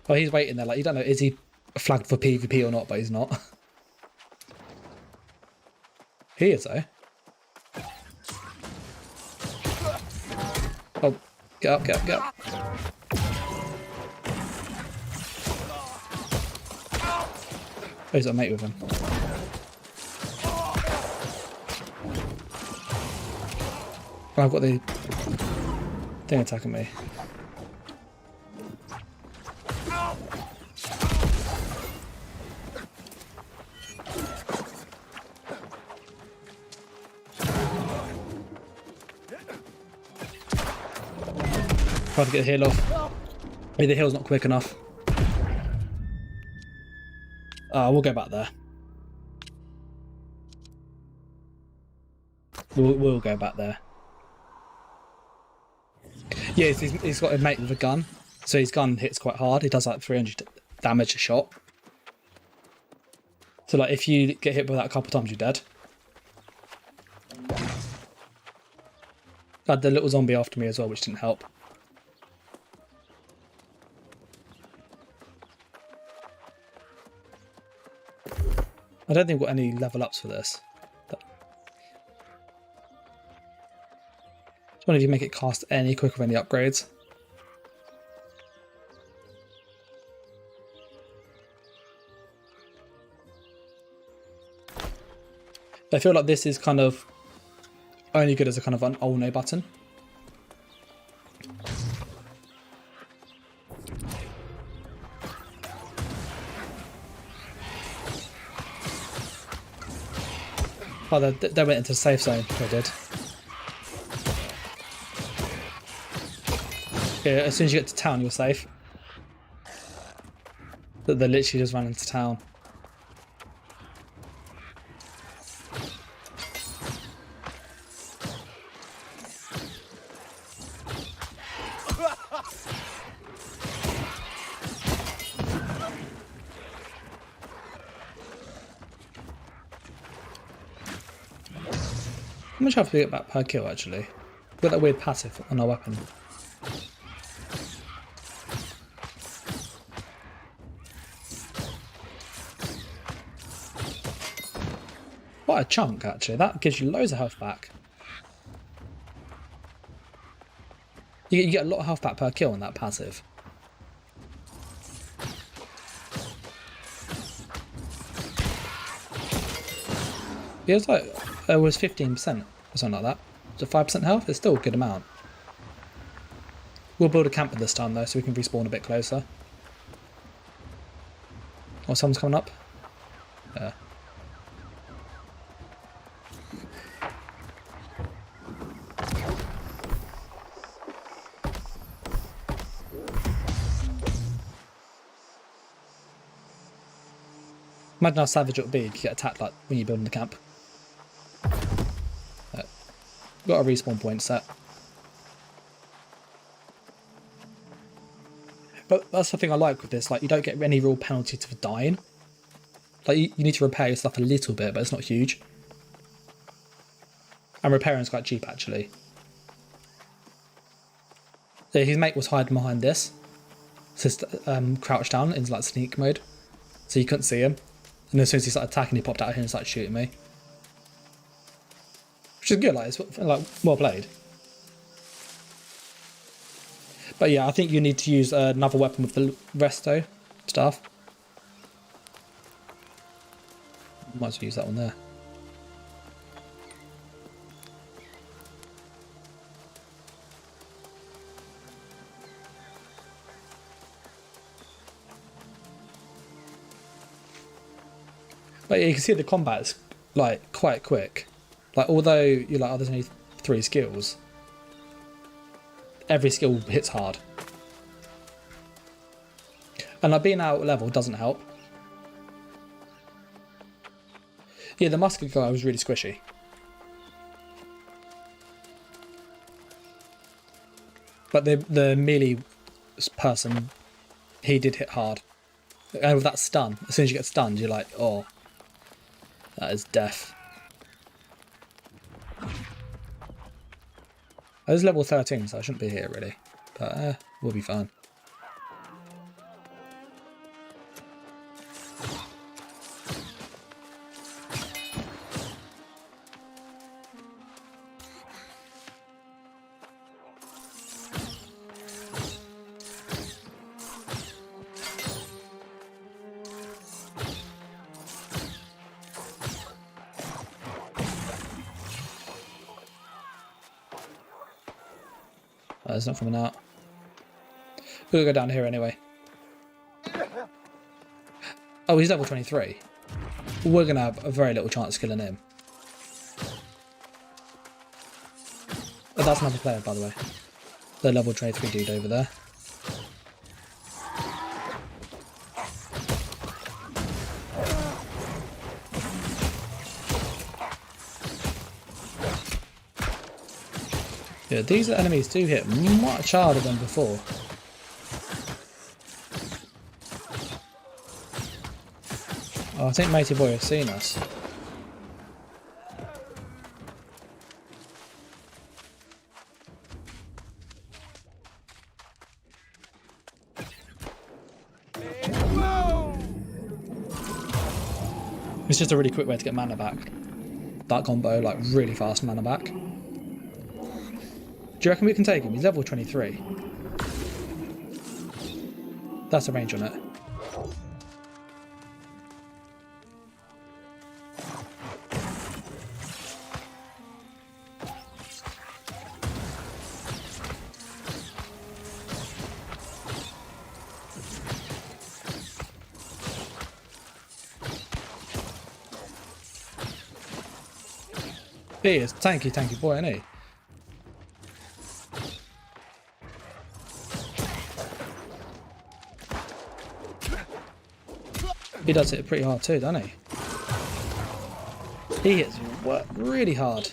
Oh, he's waiting there, like, you don't know, is he flagged for PvP or not, but he's not. He is though. Oh, get up, get up, get up. Oh, he's got a mate with him. Oh, I've got the thing attacking me. Try to get the heal off. Maybe the heal's not quick enough. We'll go back there. We'll go back there. Yeah, he's got a mate with a gun. So his gun hits quite hard. He does like 300 damage a shot. So like if you get hit by that a couple times, you're dead. I had the little zombie after me as well, which didn't help. I don't think we've got any level ups for this. Just wonder if you make it cast any quicker with any upgrades. I feel like this is kind of only good as a kind of an all no button. Oh, they went into the safe zone. They did. Yeah, as soon as you get to town, you're safe. But they literally just ran into town. How much have we get back per kill actually? We've got that weird passive on our weapon. What a chunk actually, that gives you loads of health back. You get a lot of health back per kill on that passive. Yeah, it's like it was 15% or something like that. So 5% health is still a good amount. We'll build a camper this time though, so we can respawn a bit closer. Oh, someone's coming up. Yeah. Imagine how savage it would be if you get attacked like when you're building the camp. Got a respawn point set. But that's the thing I like with this, like you don't get any real penalty for dying. Like you need to repair your stuff a little bit, but it's not huge. And repairing is quite cheap actually. So his mate was hiding behind this. Just crouched down in like sneak mode. So you couldn't see him. And as soon as he started attacking, he popped out here and started shooting me. Which is good, like it's like well played. But yeah, I think you need to use another weapon with the resto stuff. Might as well use that one there. But you can see the combat's like quite quick. Like although you're like, oh, there's only 3 skills, every skill hits hard. And like being out level doesn't help. Yeah, the musket guy was really squishy. But the melee person, he did hit hard. And with that stun, as soon as you get stunned, you're like, oh, that is death. I was level 13, so I shouldn't be here really, but we'll be fine. Oh, it's not coming out. We'll go down here anyway. Oh, he's level 23. We're going to have a very little chance of killing him. Oh, that's another player, by the way. The level 23 dude over there. Yeah, these enemies do hit much harder than before. Oh, I think Matey Boy has seen us. It's just a really quick way to get mana back. That combo, like really fast mana back. Do you reckon we can take him? He's level 23. That's a range on it. He is tanky boy, isn't he? He does hit pretty hard too, doesn't he? He hits really hard.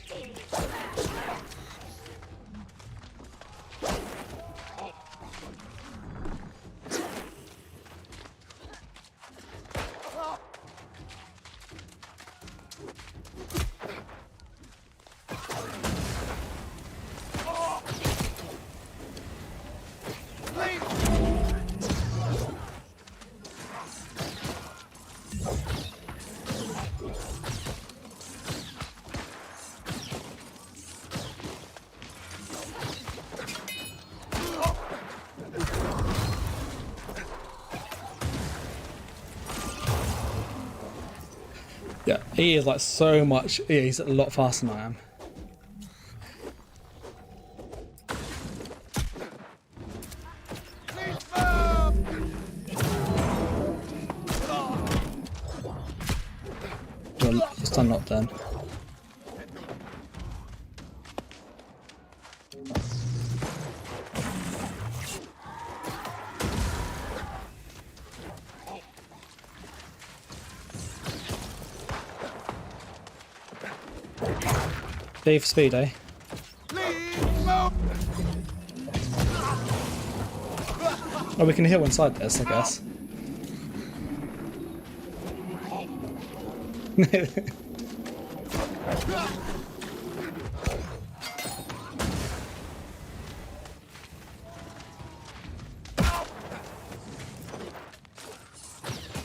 Yeah, he is like so much. Yeah, he's a lot faster than I am. Well, it's done not done. D for speed, eh? Oh, we can heal inside this, I guess.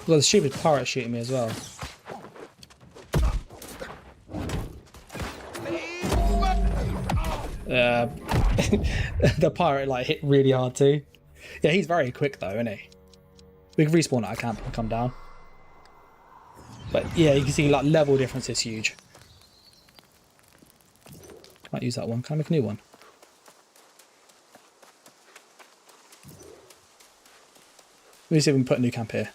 Well, the stupid pirate shooting me as well. The pirate like hit really hard too. Yeah, he's very quick though, isn't he? We can respawn at our camp and come down. But yeah, you can see like level difference is huge. Might use that one. Can I make a new one? Let me see if we can put a new camp here.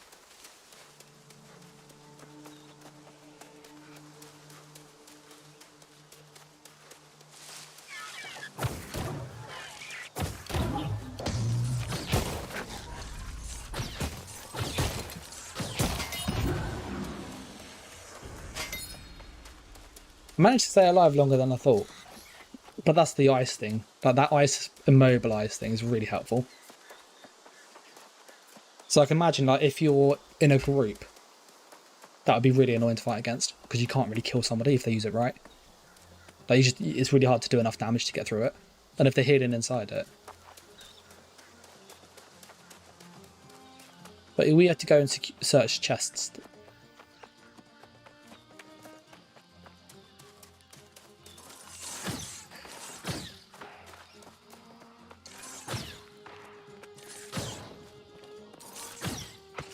I managed to stay alive longer than I thought. But that's the ice thing. Like that ice immobilized thing is really helpful. So I can imagine like if you're in a group, that would be really annoying to fight against because you can't really kill somebody if they use it right. Like it's really hard to do enough damage to get through it. And if they're hidden inside it. But we had to go and search chests.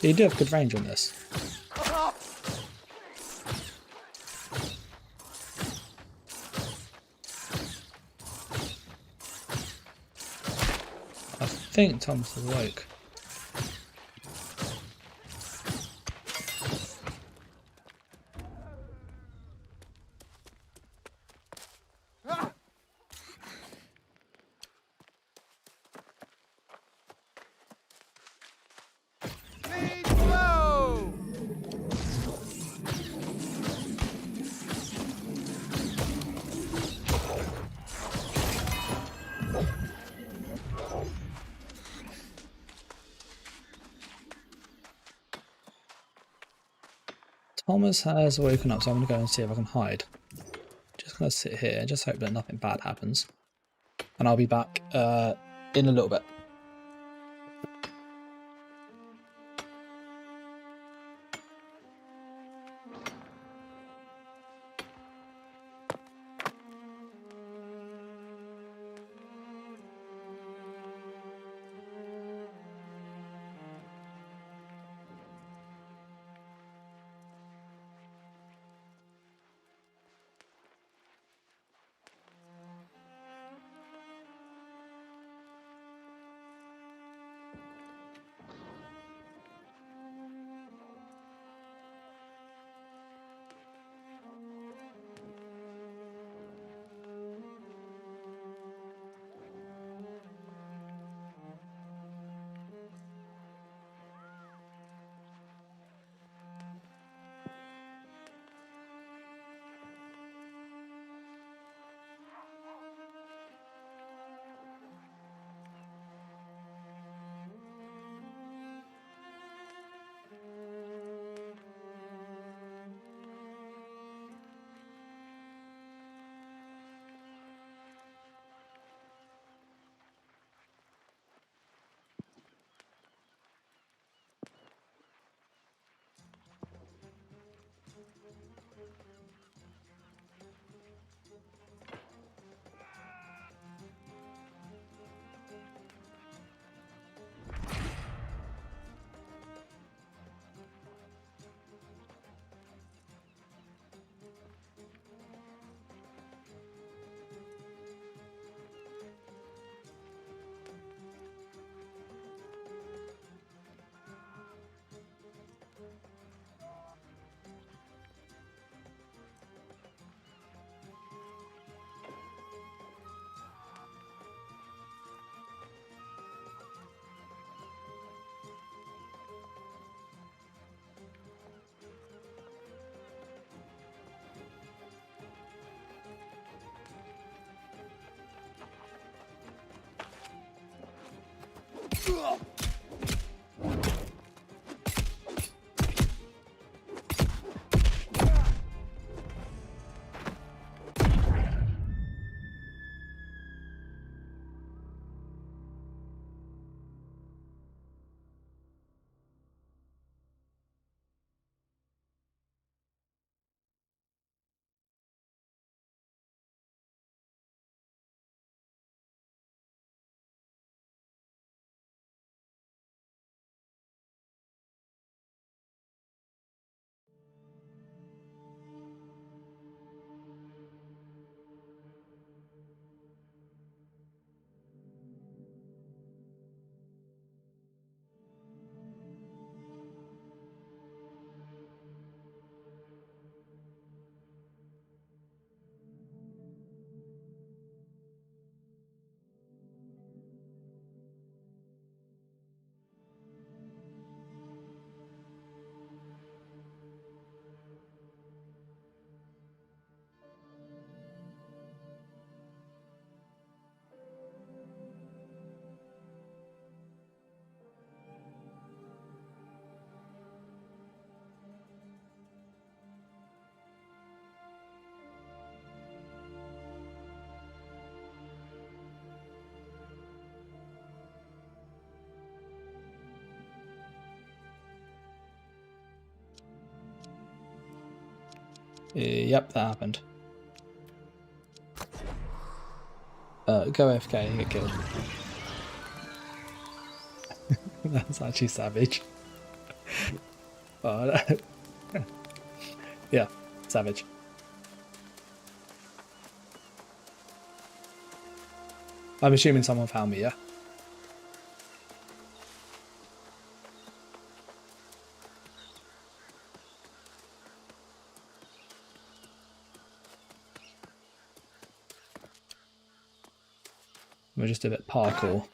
You do have good range on this. I think Thomas is awoke. Thomas has woken up, so I'm going to go and see if I can hide. Just going to sit here and just hope that nothing bad happens. And I'll be back in a little bit. Yep, that happened. Go AFK and get killed. That's actually savage. Oh, yeah, savage. I'm assuming someone found me, yeah? We'll just do a bit of parkour.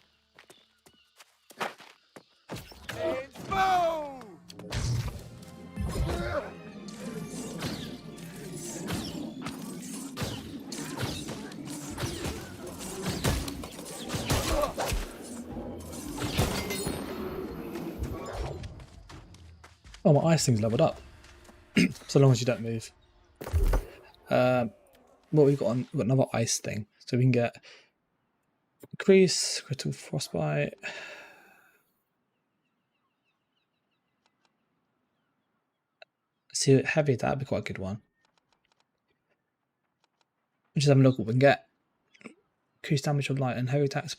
Oh, my ice thing's leveled up. So long as you don't move. What we've got on, we've got another ice thing. So we can get increase, critical frostbite. See, heavy, that'd be quite a good one. We'll just have a look what we can get. Increase damage of light and heavy attacks.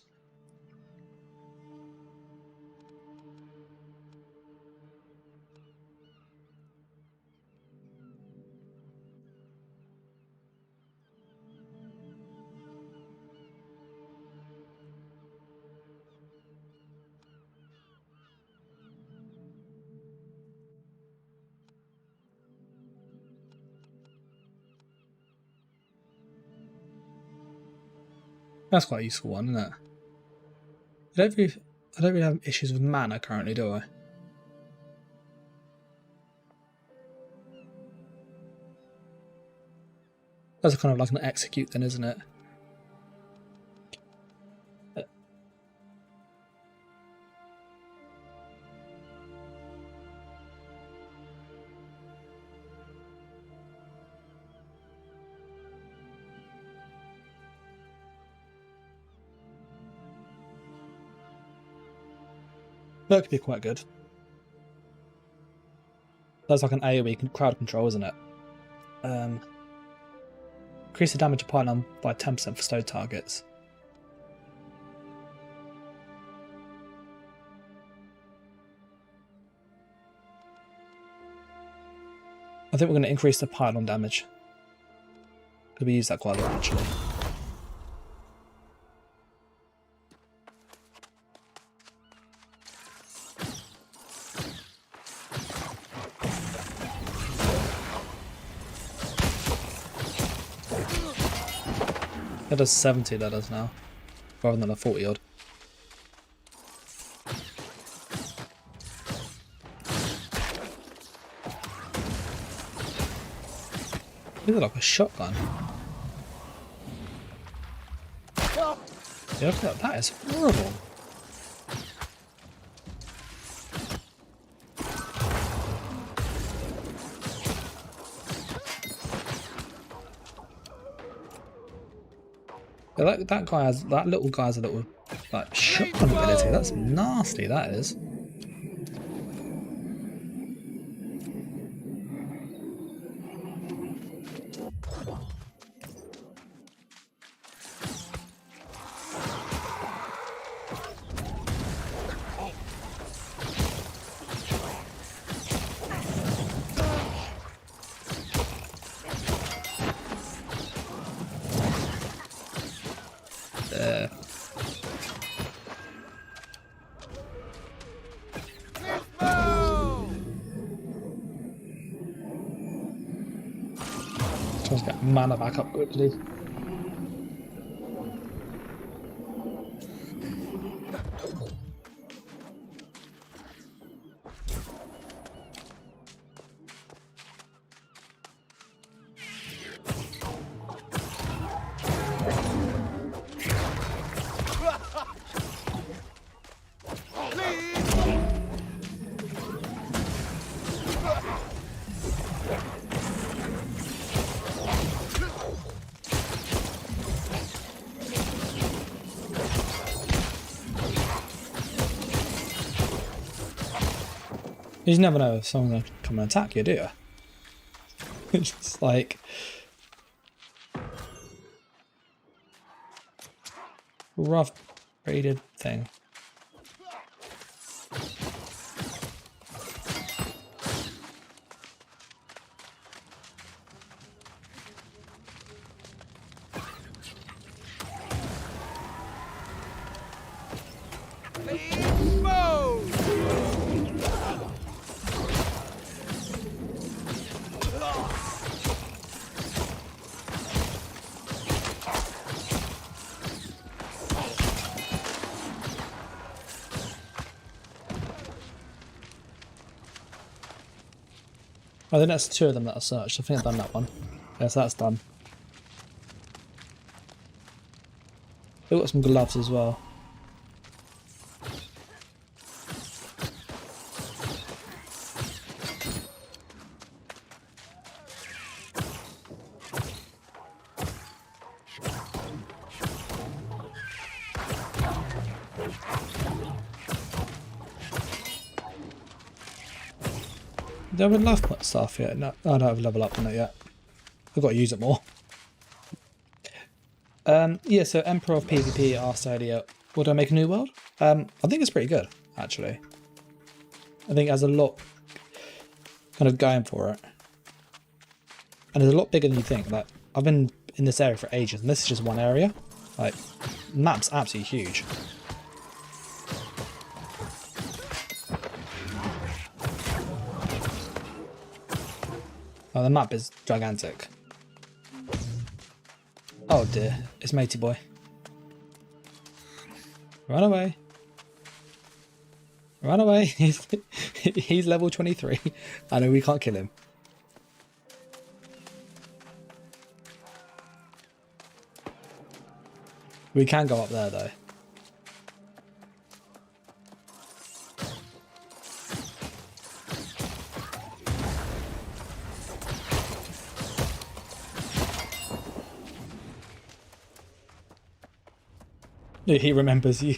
That's quite a useful one, isn't it? I don't really have issues with mana currently, do I? That's kind of like an execute then, isn't it? That could be quite good. That's like an AoE crowd control, isn't it? Increase the damage of pylon by 10% for stowed targets. I think we're going to increase the pylon damage. Because we use that quite a lot actually. That does 70, that does now, rather than a 40 odd. Is it like a shotgun? Yeah, look at that, that is horrible. Yeah, that guy has, that little guy has a little like shotgun ability. That's nasty. That is. Trying to get mana back up quickly. You just never know if someone's going to come and attack you, do you? It's just like... rough braided thing. I think that's 2 of them that are searched. I think I've done that one. Yeah, so that's done. We've got some gloves as well. Do I have enough stuff yet? No, I don't have a level up on it yet. I've got to use it more. Yeah, so Emperor of PvP asked earlier, would I make a new world? I think it's pretty good, actually. I think it has a lot kind of going for it. And it's a lot bigger than you think. Like, I've been in this area for ages, and this is just one area. Like, the map's absolutely huge. Oh, the map is gigantic. Oh dear, it's matey boy. Run away. Run away. He's level 23. I know we can't kill him. We can go up there though. He remembers you.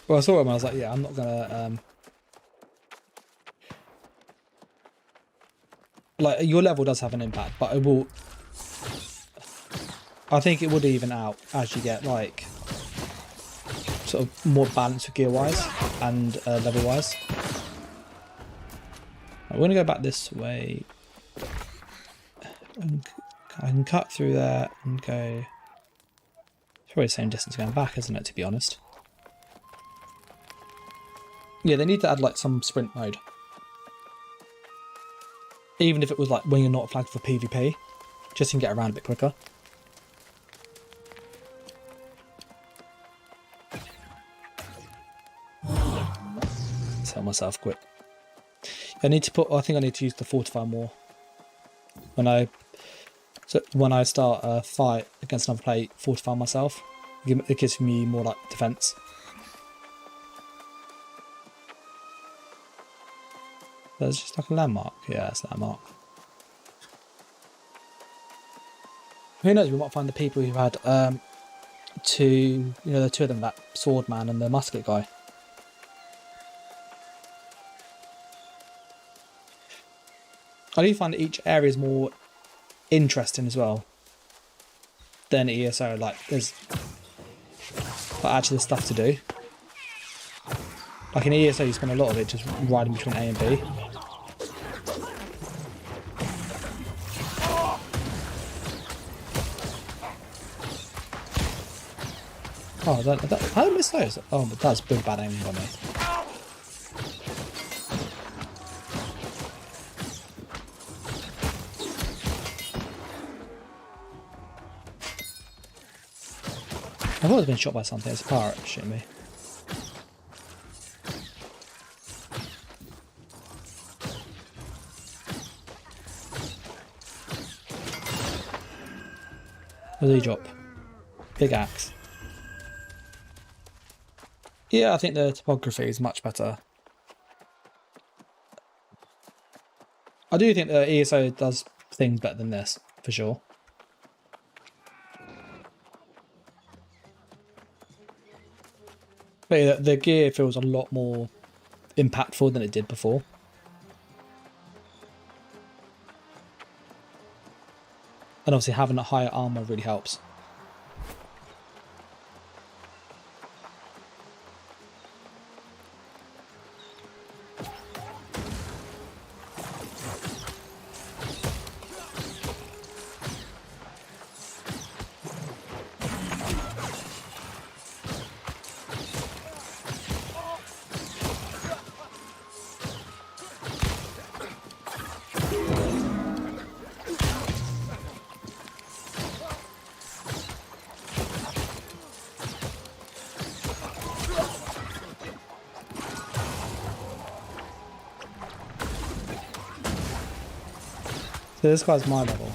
Well, I saw him, I was like, yeah, I'm not gonna, like, your level does have an impact, but it will, I think it would even out as you get, like, sort of more balance with gear-wise and level-wise. We're gonna go back this way. And I can cut through there and go... It's probably the same distance going back, isn't it, to be honest? Yeah, they need to add like some sprint mode. Even if it was like when you're not flagged for PvP, just so you can get around a bit quicker. Tell myself quick. I need to put. I think I need to use the fortify more when I start a fight against another player. Fortify myself. It gives me more like defense. There's just like a landmark. Yeah, it's a landmark. Who knows? We might find the people who had the 2 of them, that sword man and the musket guy. I do find that each area is more interesting as well than ESO. Like there's actually stuff to do. Like in ESO, you spend a lot of it just riding between A and B. Oh, how did I miss those? Oh, but that's been bad aiming by me. I've always been shot by something. It's a pirate shooting me. What did he drop? Big axe. Yeah, I think the topography is much better. I do think the ESO does things better than this, for sure. But yeah, the gear feels a lot more impactful than it did before. And obviously having a higher armor really helps. So this guy's my level.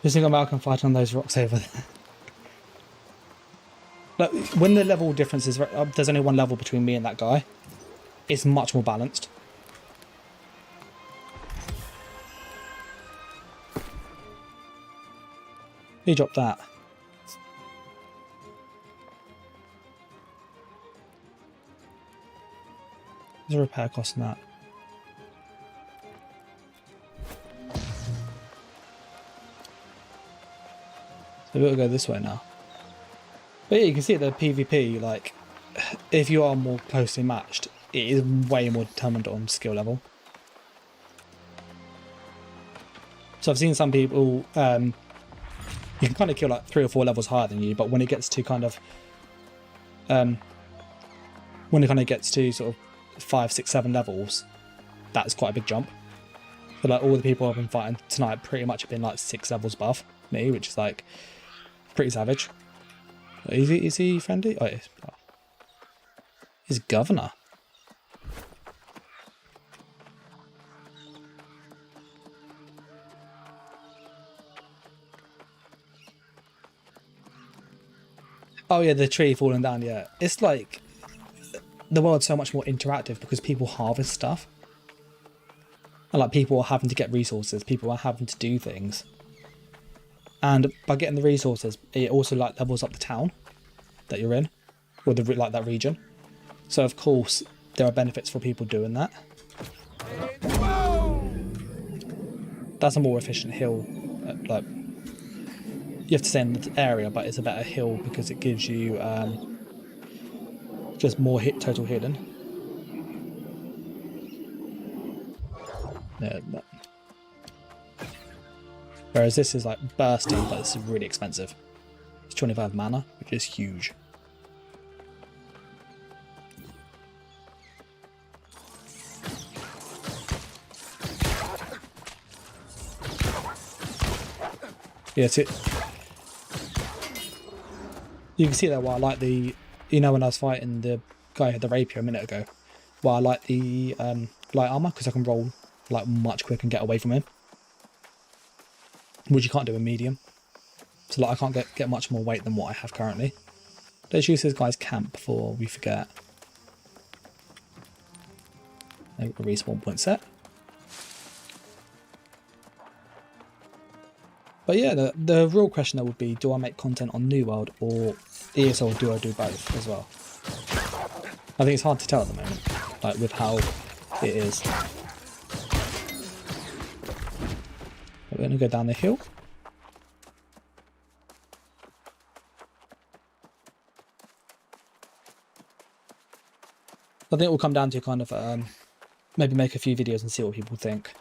Just think about I can fight on those rocks over there. Like, when the level difference is, there's only one level between me and that guy, it's much more balanced. He dropped that. There's a repair cost on that. So we'll go this way now. But yeah, you can see at the PvP, like, if you are more closely matched, it is way more determined on skill level. So I've seen some people, you can kind of kill like 3 or 4 levels higher than you, but when it gets to kind of, sort of 5, 6, 7 levels, that's quite a big jump. So like all the people I've been fighting tonight pretty much have been like 6 levels above me, which is like pretty savage. Is he friendly? Oh, he's governor. Oh yeah, the tree falling down, yeah. It's like, the world's so much more interactive because people harvest stuff. And like people are having to get resources, people are having to do things. And by getting the resources, it also like levels up the town that you're in, or the like that region. So of course there are benefits for people doing that. That's a more efficient hill. Like you have to stay in the area, but it's a better hill because it gives you just more total healing. Yeah, whereas this is like bursting, but this is really expensive. It's 25 mana, which is huge. Yeah, so you can see that why I like the, you know, when I was fighting the guy who had the rapier a minute ago, why I like the light armor, because I can roll like much quicker and get away from him, which you can't do in medium. So like I can't get much more weight than what I have currently. Let's use this guy's camp before we forget. A respawn point set. But yeah, the real question there would be, do I make content on New World or ESO, or do I do both as well? I think it's hard to tell at the moment, like with how it is. We're going to go down the hill. I think it will come down to kind of maybe make a few videos and see what people think.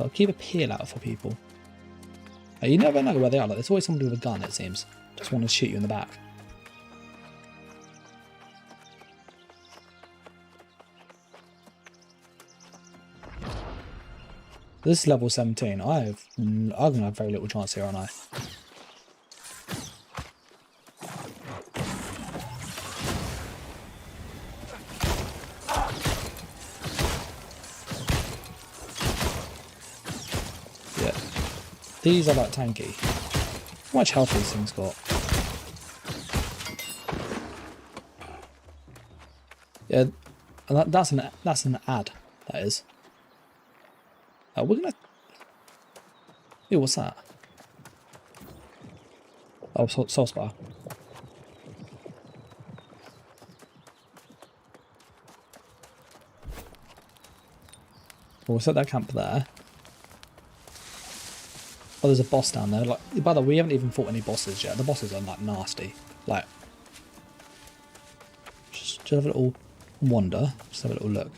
I'll keep a peel out for people. You never know where they are. Like, there's always somebody with a gun, it seems. Just want to shoot you in the back. This is level 17. I'm going to have very little chance here, aren't I? Yeah. These are like tanky. How much health these things got? Yeah, that's an ad, that is. We're gonna... Ew, what's that? Oh, soul spar. We'll set that camp there. Oh, there's a boss down there. Like, by the way, we haven't even fought any bosses yet. The bosses are like nasty. Like, just have a little wander. Just have a little look.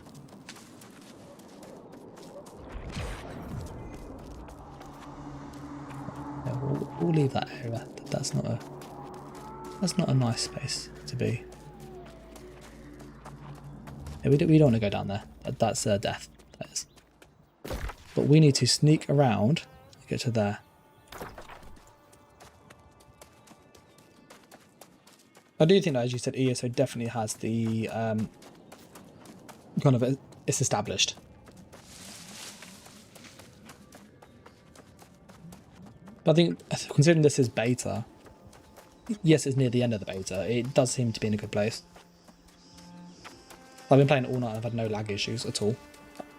Yeah, we'll leave that area. That's not a nice space to be. Yeah, we don't want to go down there. That's death. That is. But we need to sneak around to get to there. I do think that, as you said, ESO definitely has the kind of it's established. But I think, considering this is beta, yes, it's near the end of the beta, it does seem to be in a good place. I've been playing it all night and I've had no lag issues at all.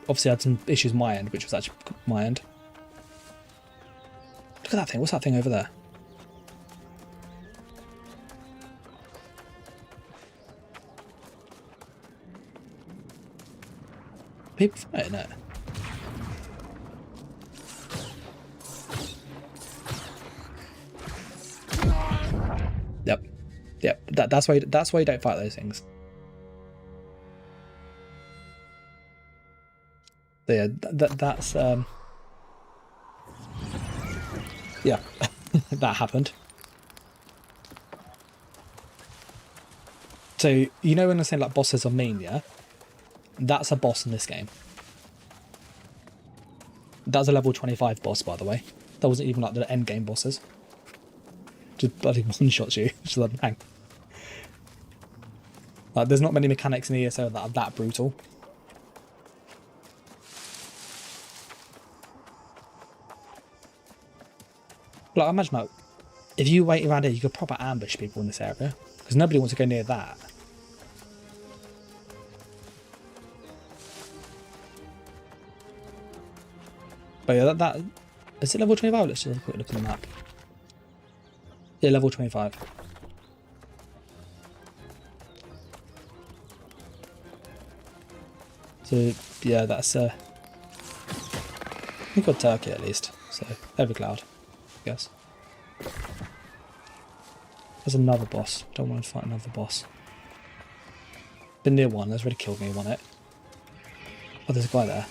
Obviously I had some issues my end, which was actually my end. Look at that thing, what's that thing over there? People fighting it. Yep. That's why you don't fight those things. So yeah, that's yeah, that happened. So you know when I say like bosses are mean, yeah? That's a boss in this game. That's a level 25 boss, by the way. That wasn't even like the end game bosses. Just bloody one-shots you. Just like bang. Like, there's not many mechanics in ESO that are that brutal. Like, imagine like, if you wait around here, you could proper ambush people in this area. Because nobody wants to go near that. But yeah, that is it level 25? Let's just have a quick look at the map. Yeah, level 25. So yeah, that's we've got Turkey at least. So every cloud, I guess. There's another boss. Don't want to fight another boss. Been near one. That's already killed me. One it. Oh, there's a guy there.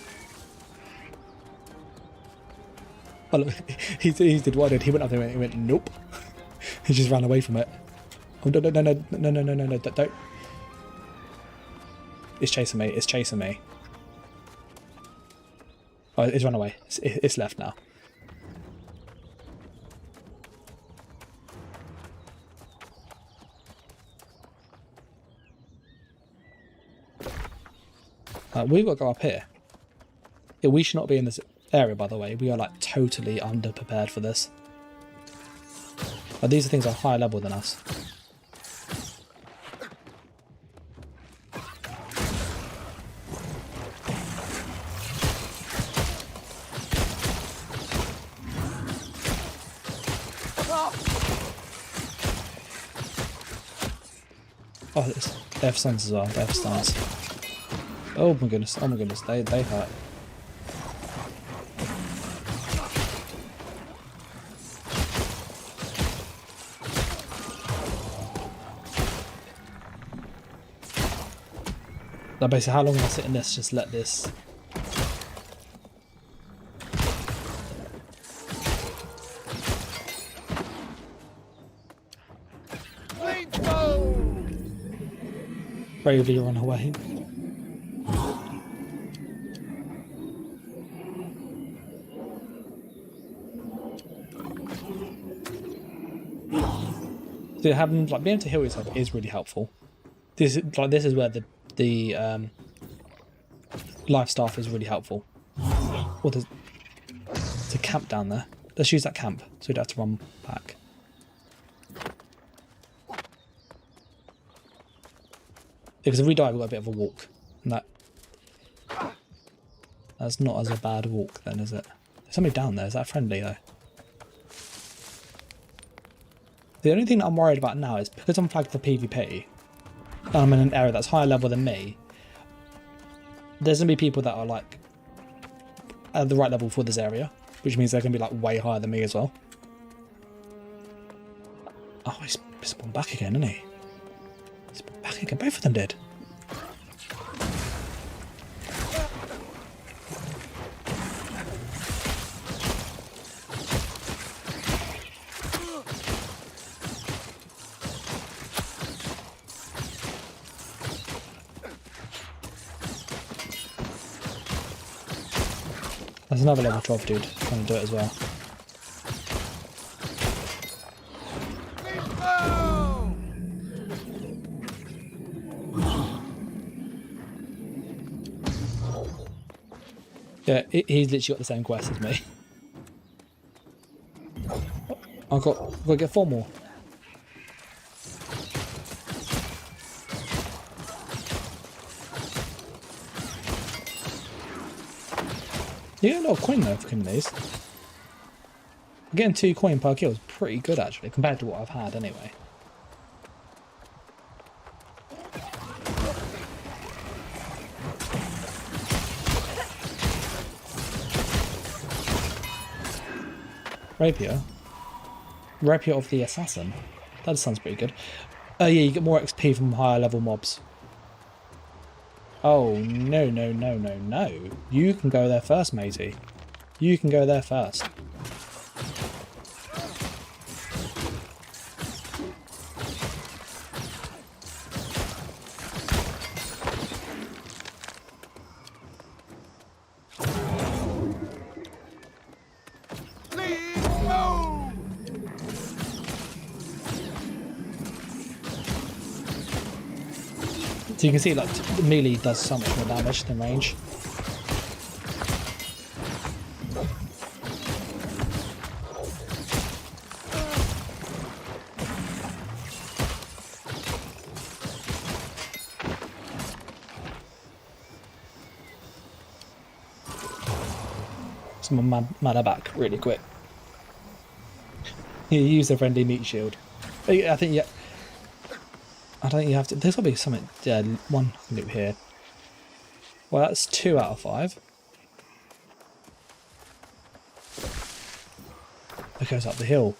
Oh look, he did what I did. He went up there and he went nope. He just ran away from it. Oh no, don't. It's chasing me. It's chasing me. Oh, it's run away. It's left now. We've got to go up here. Yeah, we should not be in this area, by the way. We are like totally underprepared for this. These are things that are higher level than us. Oh, they have stuns as well. They have stuns. Oh my goodness! Oh my goodness! They hurt. Now basically, how long will I sit in this? Just let this. Bravely run away. So having like being able to heal yourself is really helpful. This is where the life staff is really helpful. Oh, there's a camp down there. Let's use that camp so we don't have to run back. Because if we die, we've got a bit of a walk. And that's not as a bad walk then, is it? There's somebody down there. Is that friendly though? The only thing that I'm worried about now is because I'm flagged for PvP, and I'm in an area that's higher level than me, there's going to be people that are like at the right level for this area, which means they're going to be like way higher than me as well. Oh, he's spawned back again, isn't he? He's spawned back again. Both of them did. There's another level 12 dude trying to do it as well. Yeah, he's literally got the same quest as me. I've got to get 4 more. You get a lot of coin though for killing these. Getting 2 coin per kill is pretty good actually, compared to what I've had anyway. Rapier? Rapier of the Assassin? That sounds pretty good. Yeah, you get more XP from higher level mobs. Oh, no, no, no, no, no. You can go there first, matey. You can go there first. So you can see like the melee does so much more damage than range. Someone mana back really quick. You use the friendly meat shield. I think yeah. I don't think you have to. There's got to be something. Yeah, one loop here. Well, that's 2 out of 5. It goes up the hill.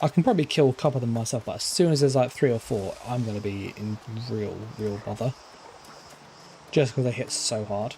I can probably kill a couple of them myself, but as soon as there's like 3 or 4, I'm going to be in real bother. Just because they hit so hard.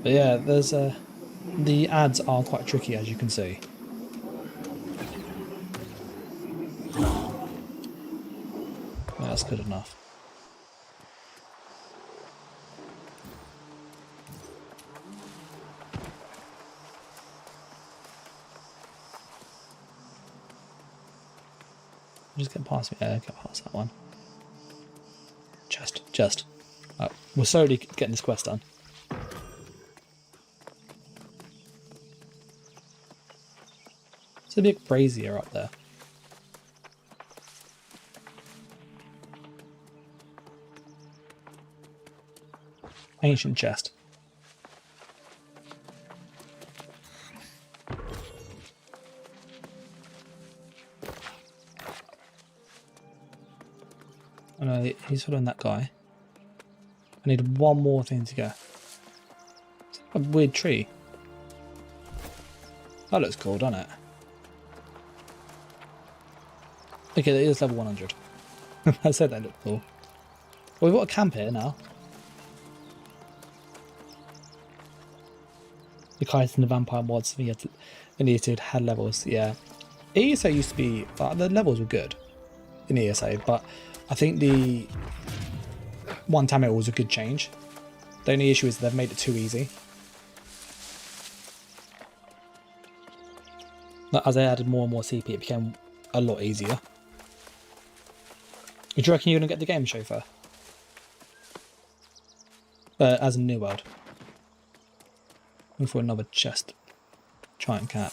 But yeah, there's the ads are quite tricky, as you can see. Yeah, that's good enough. Just get past me. Get past that one. Just. Oh, we're slowly getting this quest done. It's a bit brazier up there. Ancient chest. Oh no, he's following that guy. I need one more thing to go. It's a weird tree. That looks cool, doesn't it? Okay, it is level 100. I said that looked cool. Well, we've got a camp here now. The kites and the vampire mods, the ESO had levels, yeah. ESO used to be, the levels were good in ESO, but I think the one-time it was a good change. The only issue is they've made it too easy. As they added more and more CP, it became a lot easier. Do you reckon you're going to get the game chauffeur? As a new world. Looking for another chest. Giant cat.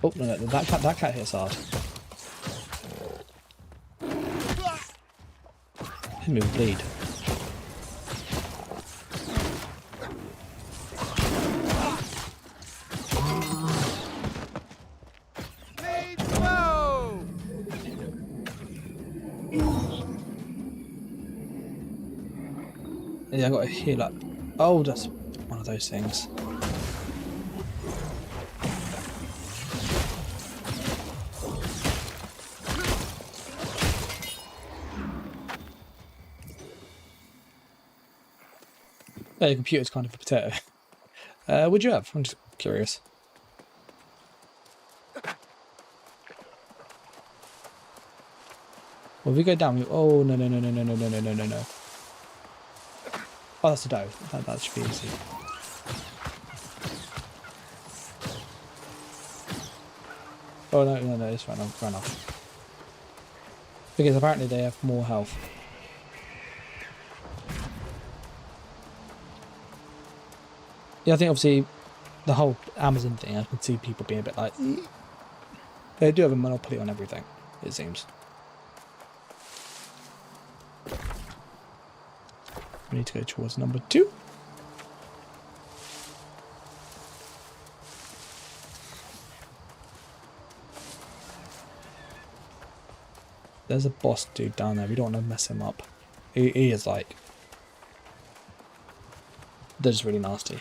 Oh no, that cat hits hard. Hit me with bleed. Yeah, I got to heal up. Oh, that's one of those things. Yeah, your computer's kind of a potato. What'd you have? I'm just curious. Well, if we go down, oh no no no no no no no no no no no. Oh, that's a doe. That should be easy. Oh no no no, it's run off. Because apparently they have more health. Yeah, I think obviously the whole Amazon thing, I can see people being a bit like, they do have a monopoly on everything, it seems. We need to go towards number 2. There's a boss dude down there, we don't want to mess him up. He is like, they're just really nasty.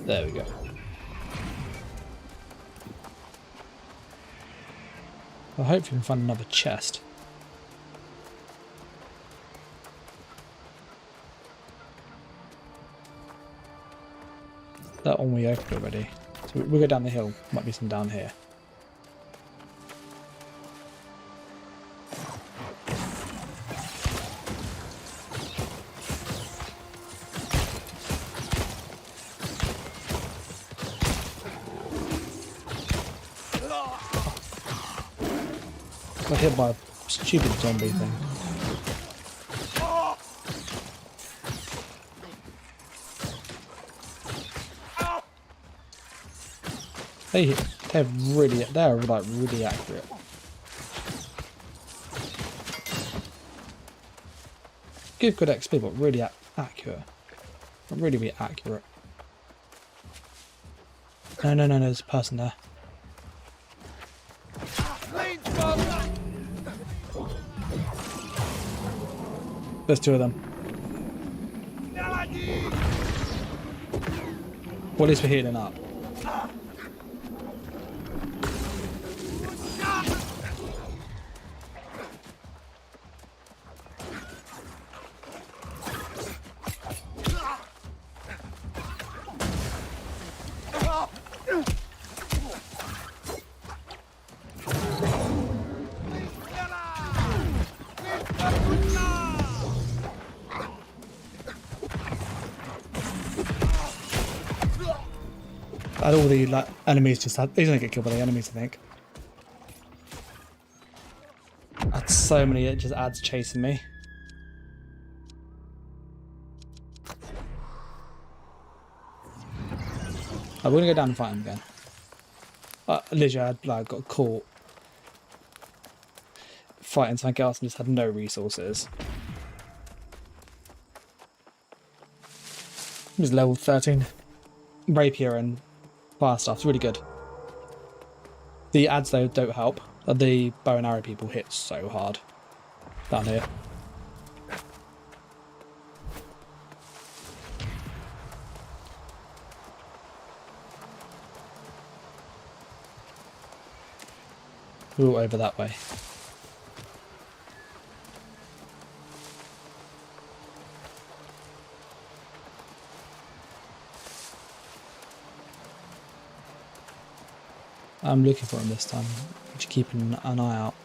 There we go. I hope you can find another chest. That one we opened already. So we'll go down the hill. Might be some down here. Got hit by a stupid zombie thing. They're like really accurate. Give good XP, but really accurate. Really accurate. No, there's a person there. There's 2 of them. Well, at least we're healing up. And all the like enemies just had. He's gonna get killed by the enemies, I think. I had so many just ads chasing me. We're gonna go down and fight him again. Literally, I got caught fighting something else and just had no resources. He was level 13. Rapier and fire stuff's really good. The ads though don't help. The bow and arrow people hit so hard down here. Ooh, over that way. I'm looking for him this time. Just keeping an eye out.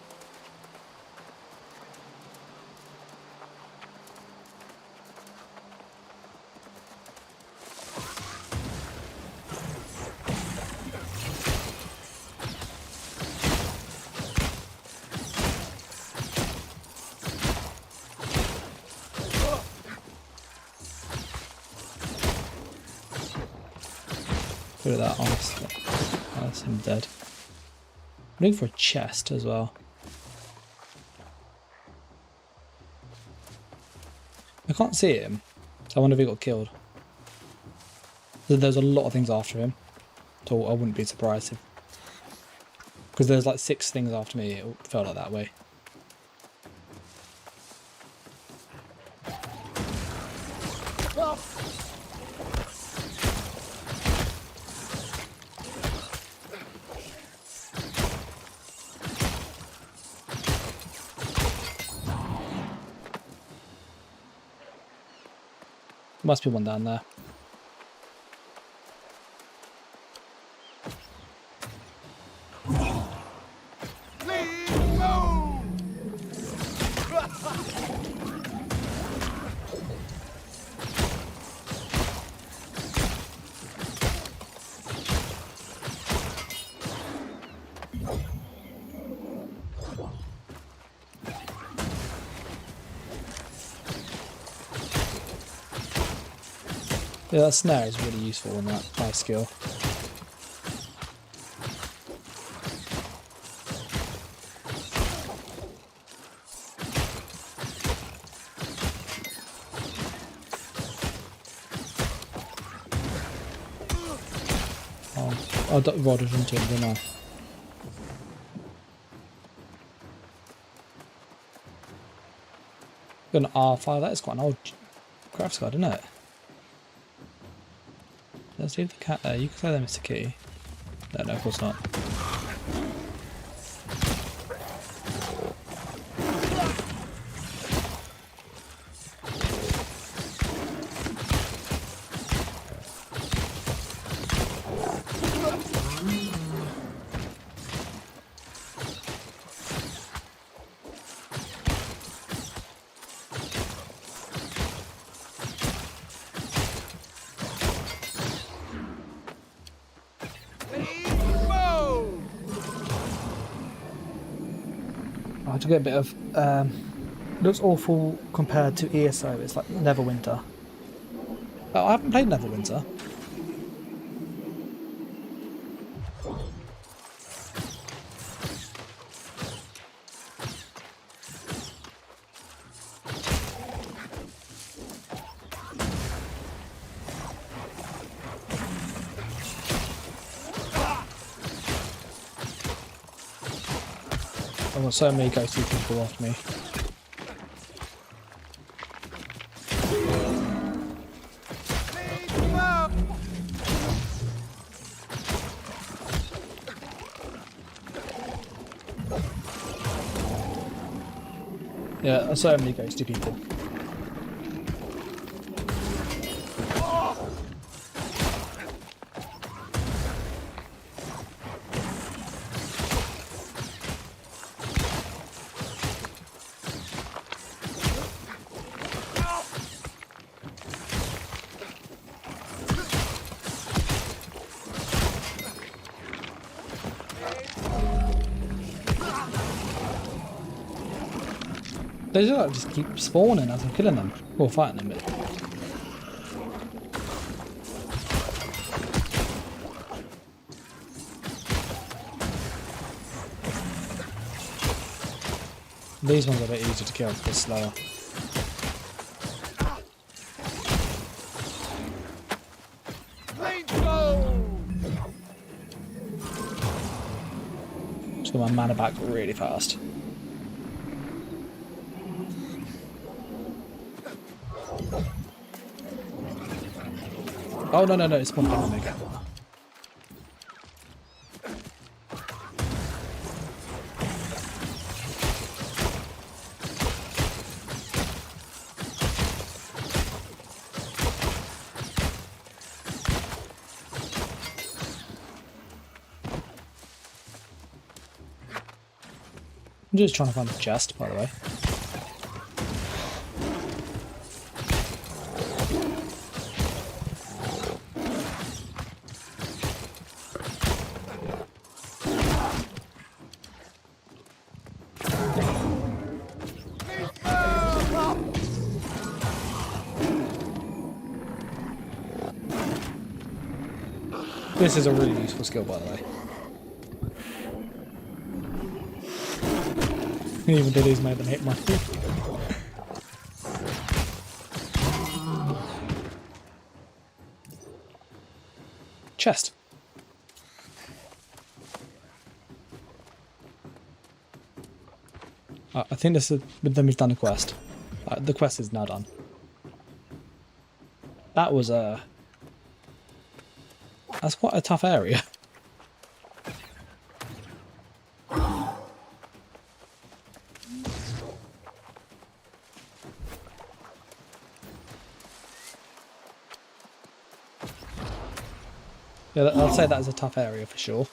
Look at that, honestly. That's him dead. I'm looking for a chest as well. I can't see him. I wonder if he got killed. There's a lot of things after him. So I wouldn't be surprised if... Because there's like 6 things after me, it felt like that way. Must be one down there. Yeah, that snare is really useful in that high skill. Oh, I rodded into him, didn't I? Got an R5, that is quite an old graphics card, isn't it? Let's leave the cat there. You can throw them, Mr. Kitty. No, of course not. I had to get a bit of looks awful compared to ESO. It's like Neverwinter. Oh, I haven't played Neverwinter. I've got so many ghostly people after me. Yeah, so many ghosty people. They just keep spawning as I'm killing them. Or fighting them. But... these ones are a bit easier to kill, they're slower. Just got my mana back really fast. Oh no, it's one thing to make. I'm just trying to find a chest, by the way. This is a really useful skill, by the way. Even though these made them hit my feet. chest. I think this is with them. We've done a quest. The quest is now done. That was that's quite a tough area. Yeah, I'd say that is a tough area for sure.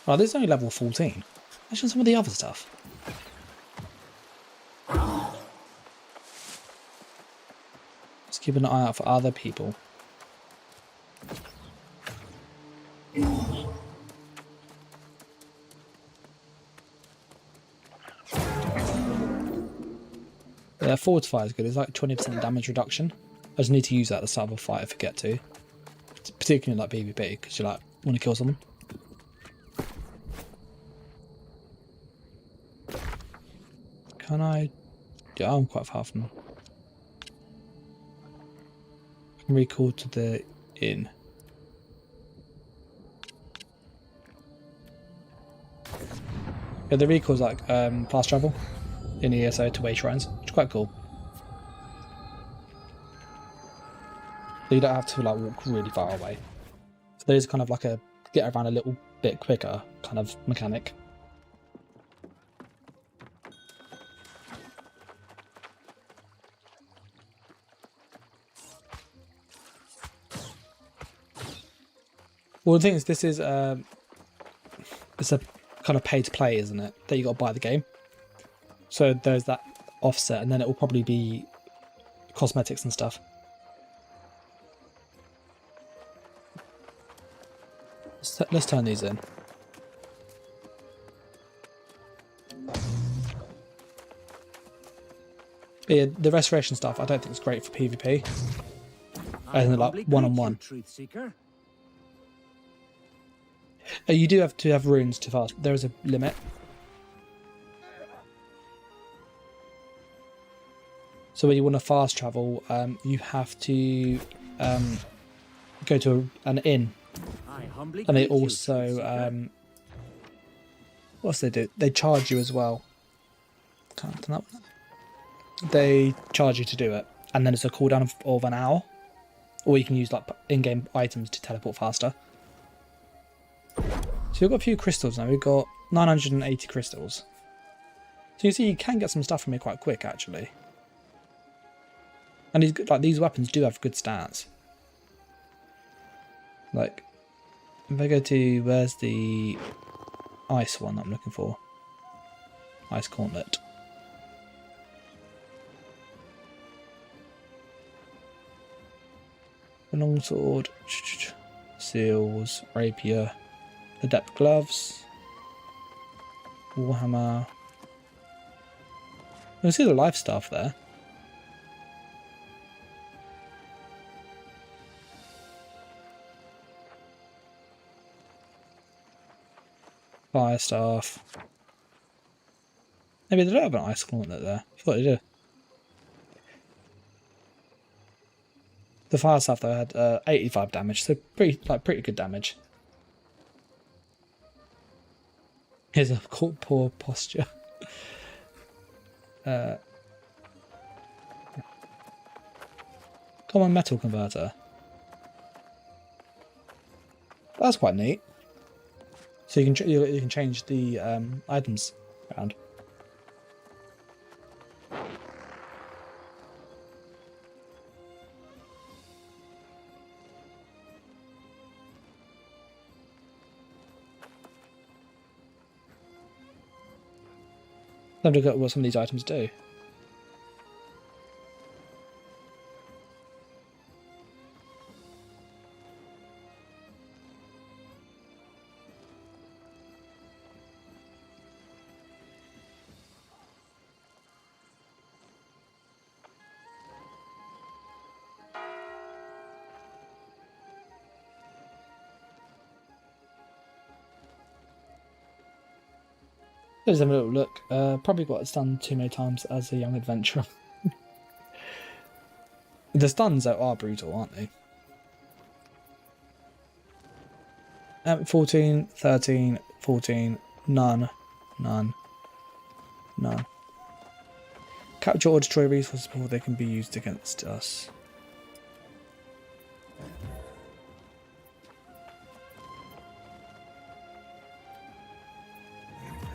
Oh, this is only level 14. Imagine some of the other stuff. Just keep an eye out for other people. Yeah, fortify is good. It's like 20% damage reduction. I just need to use that at the start of a fight if I get to. Particularly like PvP, because you like want to kill someone. Can I? Yeah, I'm quite far from them. I can recall to the inn. Yeah, the recall's like fast travel in ESO to way shrines, which is quite cool. So you don't have to like walk really far away. So there's kind of like a get around a little bit quicker kind of mechanic. Well, the thing is, this is it's a kind of pay to play, isn't it? That you got to buy the game. So there's that offset, and then it will probably be cosmetics and stuff. Let's turn these in. But yeah, the restoration stuff I don't think is great for PvP. As in like one-on-one. You do have to have runes to fast. There is a limit. So when you want to fast travel, you have to go to an inn. And they also, what else they do? They charge you as well. Can't turn that one. They charge you to do it, and then it's a cooldown of an hour, or you can use like in-game items to teleport faster. So we've got a few crystals now. We've got 980 crystals. So you see, you can get some stuff from here quite quick, actually. And these weapons do have good stats. Like, if I go to, where's the ice one that I'm looking for? Ice gauntlet. The longsword, seals, rapier, adept gloves, warhammer. You can see the life stuff there. Fire staff. Maybe they don't have an ice gauntlet there. I thought they did. The fire staff though had 85 damage, so pretty good damage. Here's a poor posture. Common metal converter. That's quite neat. So you can change the items around. Let's look at what some of these items do. Let's have a little look. Probably got stunned too many times as a young adventurer. The stuns though are brutal, aren't they? 14, 13, 14, none, none, none. Capture or destroy resources before they can be used against us.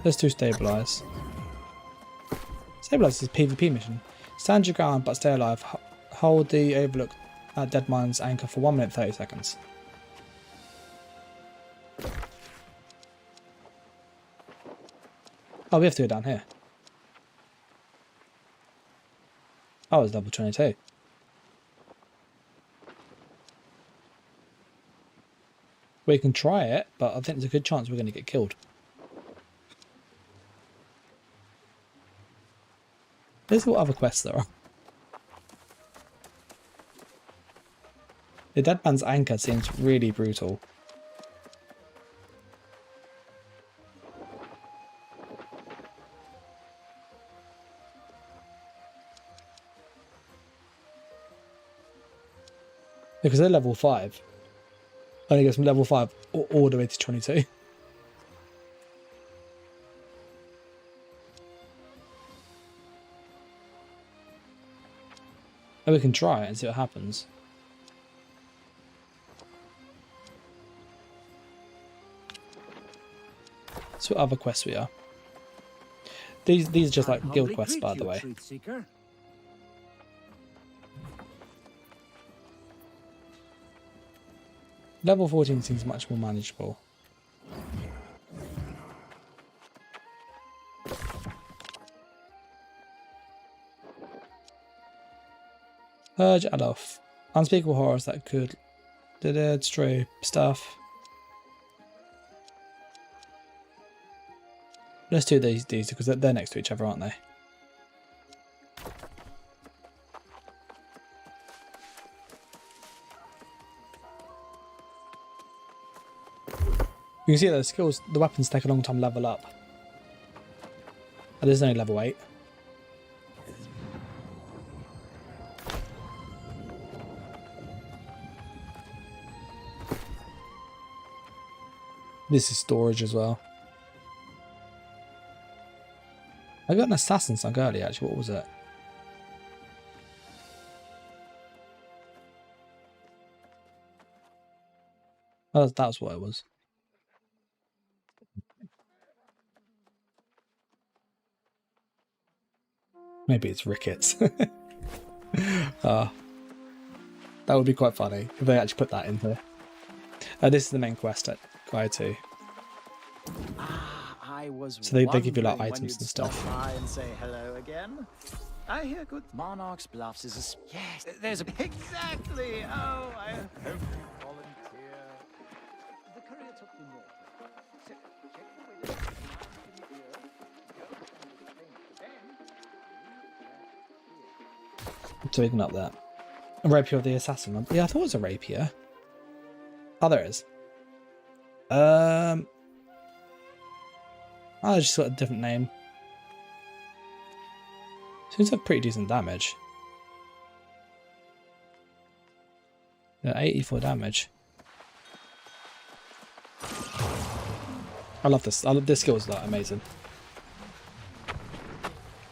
Let's do stabilize. Stabilize is a PvP mission. Stand your ground but stay alive. Hold the overlook at dead mines anchor for 1 minute 30 seconds. Oh, we have to go down here. Oh, it's level 22. We can try it, but I think there's a good chance we're going to get killed. Let's see what other quests there are. The Dead Man's Anchor seems really brutal. Because they're level 5. I think it's from level 5 all the way to 22. And we can try it and see what happens. So what other quests we are. These are just like guild quests, by the way. Level 14 seems much more manageable. Purge Adolf. Unspeakable horrors that could destroy stuff. Let's do these because they're next to each other, aren't they? You can see that the skills, the weapons take a long time to level up. And this is only level 8. This is storage as well. I got an assassin sunk earlier actually, what was it? Oh, that's what it was. Maybe it's Ricketts. That would be quite funny if they actually put that in there. This is the main quest at Guy 2. So they give you like items and stuff. And say hello again. I hear good Monarch's Bluffs is a yes. There's a exactly. Oh, I hope you volunteer. The courier took me north. Check the window. So we can up that. A rapier of the assassin. Yeah, I thought it was a rapier. Oh, there it is. I just got a different name. Seems to have pretty decent damage. Yeah, 84 damage. I love this. I love this skill is like amazing.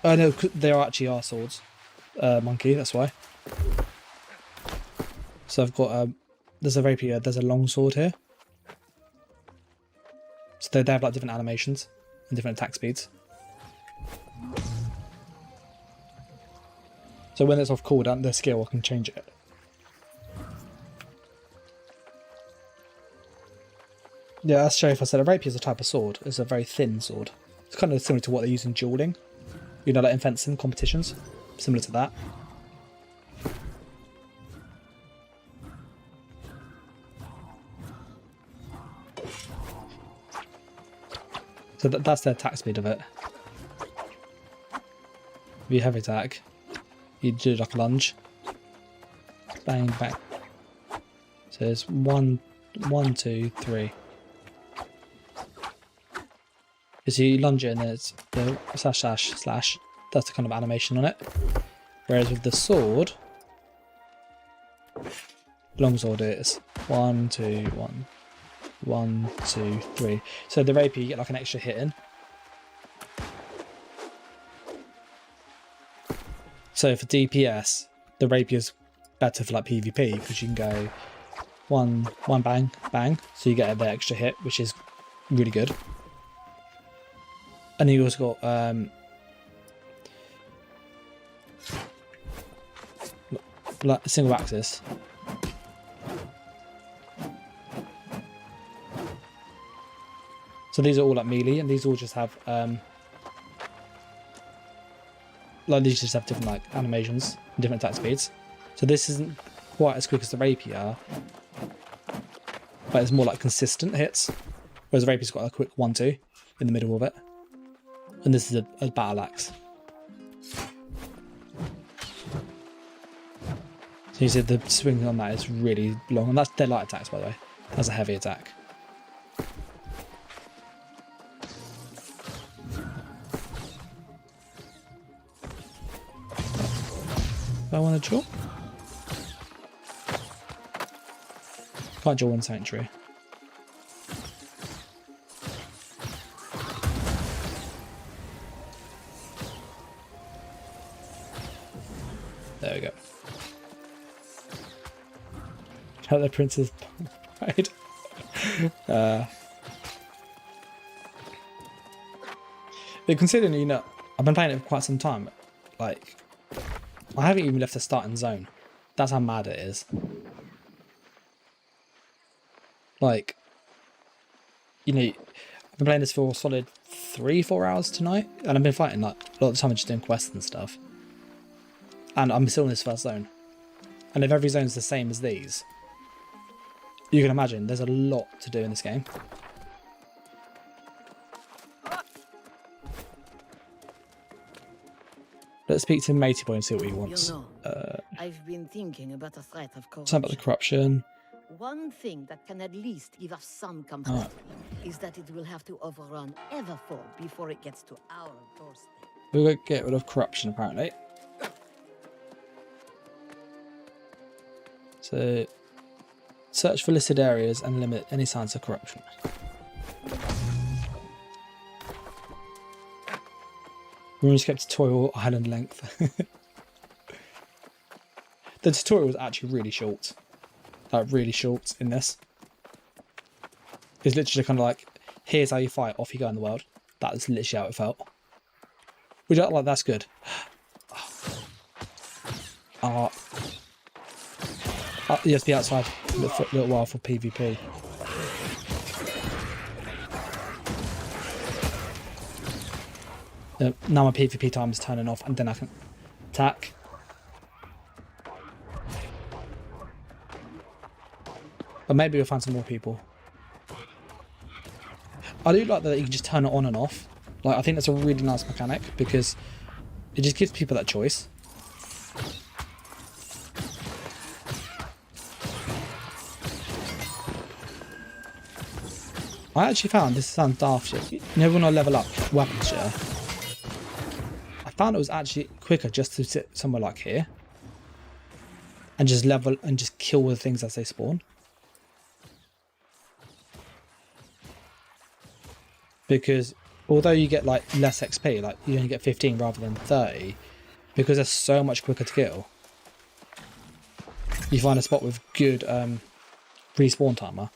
Oh no, they are actually our swords. Monkey, that's why. So I've got there's a rapier, there's a long sword here. So they have like different animations and different attack speeds. So when it's off cooldown, the skill I can change it. Yeah, that's Sheriff. I said a rapier is a type of sword. It's a very thin sword. It's kind of similar to what they use in dueling. You know, like in fencing competitions. Similar to that. So that's the attack speed of it. If you heavy attack, you do like a lunge. Bang, bang. So it's 1, 2, 3. So you lunge it and then it's the slash, slash, slash. That's the kind of animation on it. Whereas with the sword, long sword is 1, 2, 1, 1, 2, 3. So the rapier, you get like an extra hit in. So for DPS, the rapier's better for like PvP because you can go one bang, bang. So you get a bit extra hit, which is really good. And then you also got like single axis. So these are all like melee, and these all just have like these just have different like animations and different attack speeds. So this isn't quite as quick as the rapier, but it's more like consistent hits. Whereas the rapier's got a quick 1-2 in the middle of it, and this is a battle axe. So you see the swing on that is really long, and that's dead light attacks, by the way. That's a heavy attack. Do I want to draw? Can't draw in Sanctuary. There we go. How the Princess Bride. But considering, you know, I've been playing it for quite some time, like, I haven't even left the starting zone. That's how mad it is. Like, you know, I've been playing this for a solid 3-4 hours tonight, and I've been fighting like a lot of the time, just doing quests and stuff. And I'm still in this first zone. And if every zone's the same as these, you can imagine there's a lot to do in this game. Let's speak to Matey Boy and see what he wants. You know, I've been thinking about a threat of corruption. Something about the corruption. One thing that can at least give us some comfort is that it will have to overrun Everfall before it gets to our doorstep. We're going to get rid of corruption, apparently. So, search for listed areas and limit any signs of corruption. RuneScape tutorial island length. The tutorial was actually really short. Like, really short in this. It's literally kind of like, here's how you fight, off you go in the world. That is literally how it felt. Which I like, that's good. You have to be outside a little while for PvP. Now my PvP time is turning off, and then I can attack. But maybe we'll find some more people. I do like that you can just turn it on and off. Like, I think that's a really nice mechanic because it just gives people that choice. I actually found, this sounds daft shit, you know when I level up weapons, yeah? I found it was actually quicker just to sit somewhere like here and just level and just kill the things as they spawn. Because although you get like less XP, like you only get 15 rather than 30, because they're so much quicker to kill, you find a spot with good respawn timer.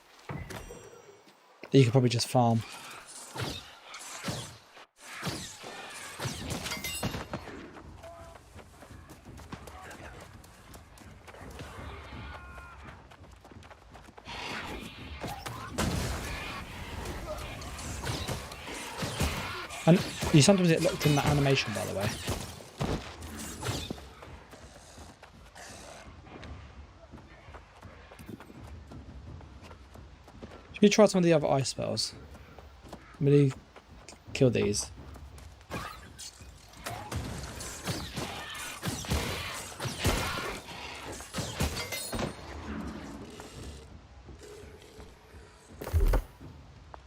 You could probably just farm. And you sometimes get locked in that animation, by the way. Should we try some of the other ice spells? Really kill these.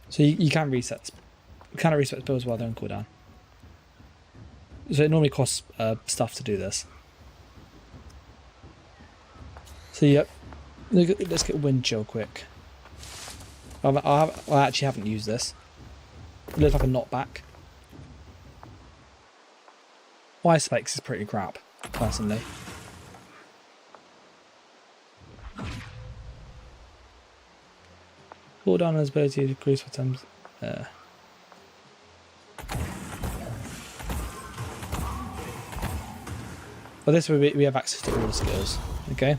So you can reset. Kind of reset spells while they're on cooldown. So it normally costs stuff to do this. So yep, let's get wind chill quick. I actually haven't used this. It looks like a knockback. Ice Flakes is pretty crap, personally. Cool down on his ability to decrease for times. Well, this we have access to all the skills. Okay.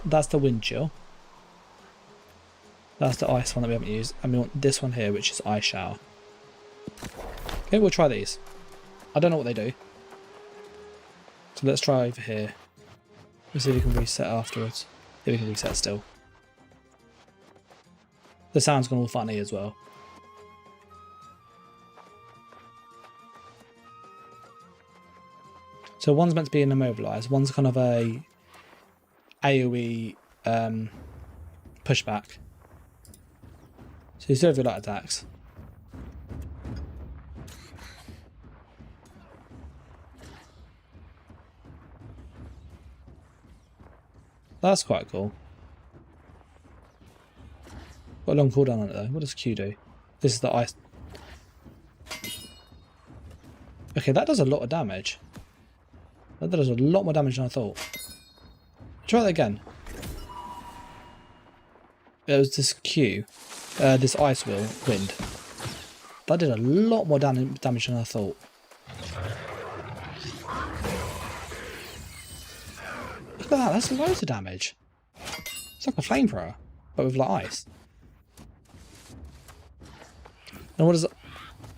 That's the wind chill. That's the ice one that we haven't used. And we want this one here, which is ice shower. Okay, we'll try these. I don't know what they do. So let's try over here. Let's see if we can reset afterwards. If we can reset still. The sound's gone all funny as well. So one's meant to be an immobilise, one's kind of a AoE pushback. So you still have your light attacks. That's quite cool. Got a long cooldown on it though. What does Q do? This is the ice. Okay, that does a lot of damage. That does a lot more damage than I thought. Try that again. It was this Q, this ice wind. That did a lot more damage than I thought. Look at that, that's loads of damage. It's like a flamethrower, but with like ice. And what does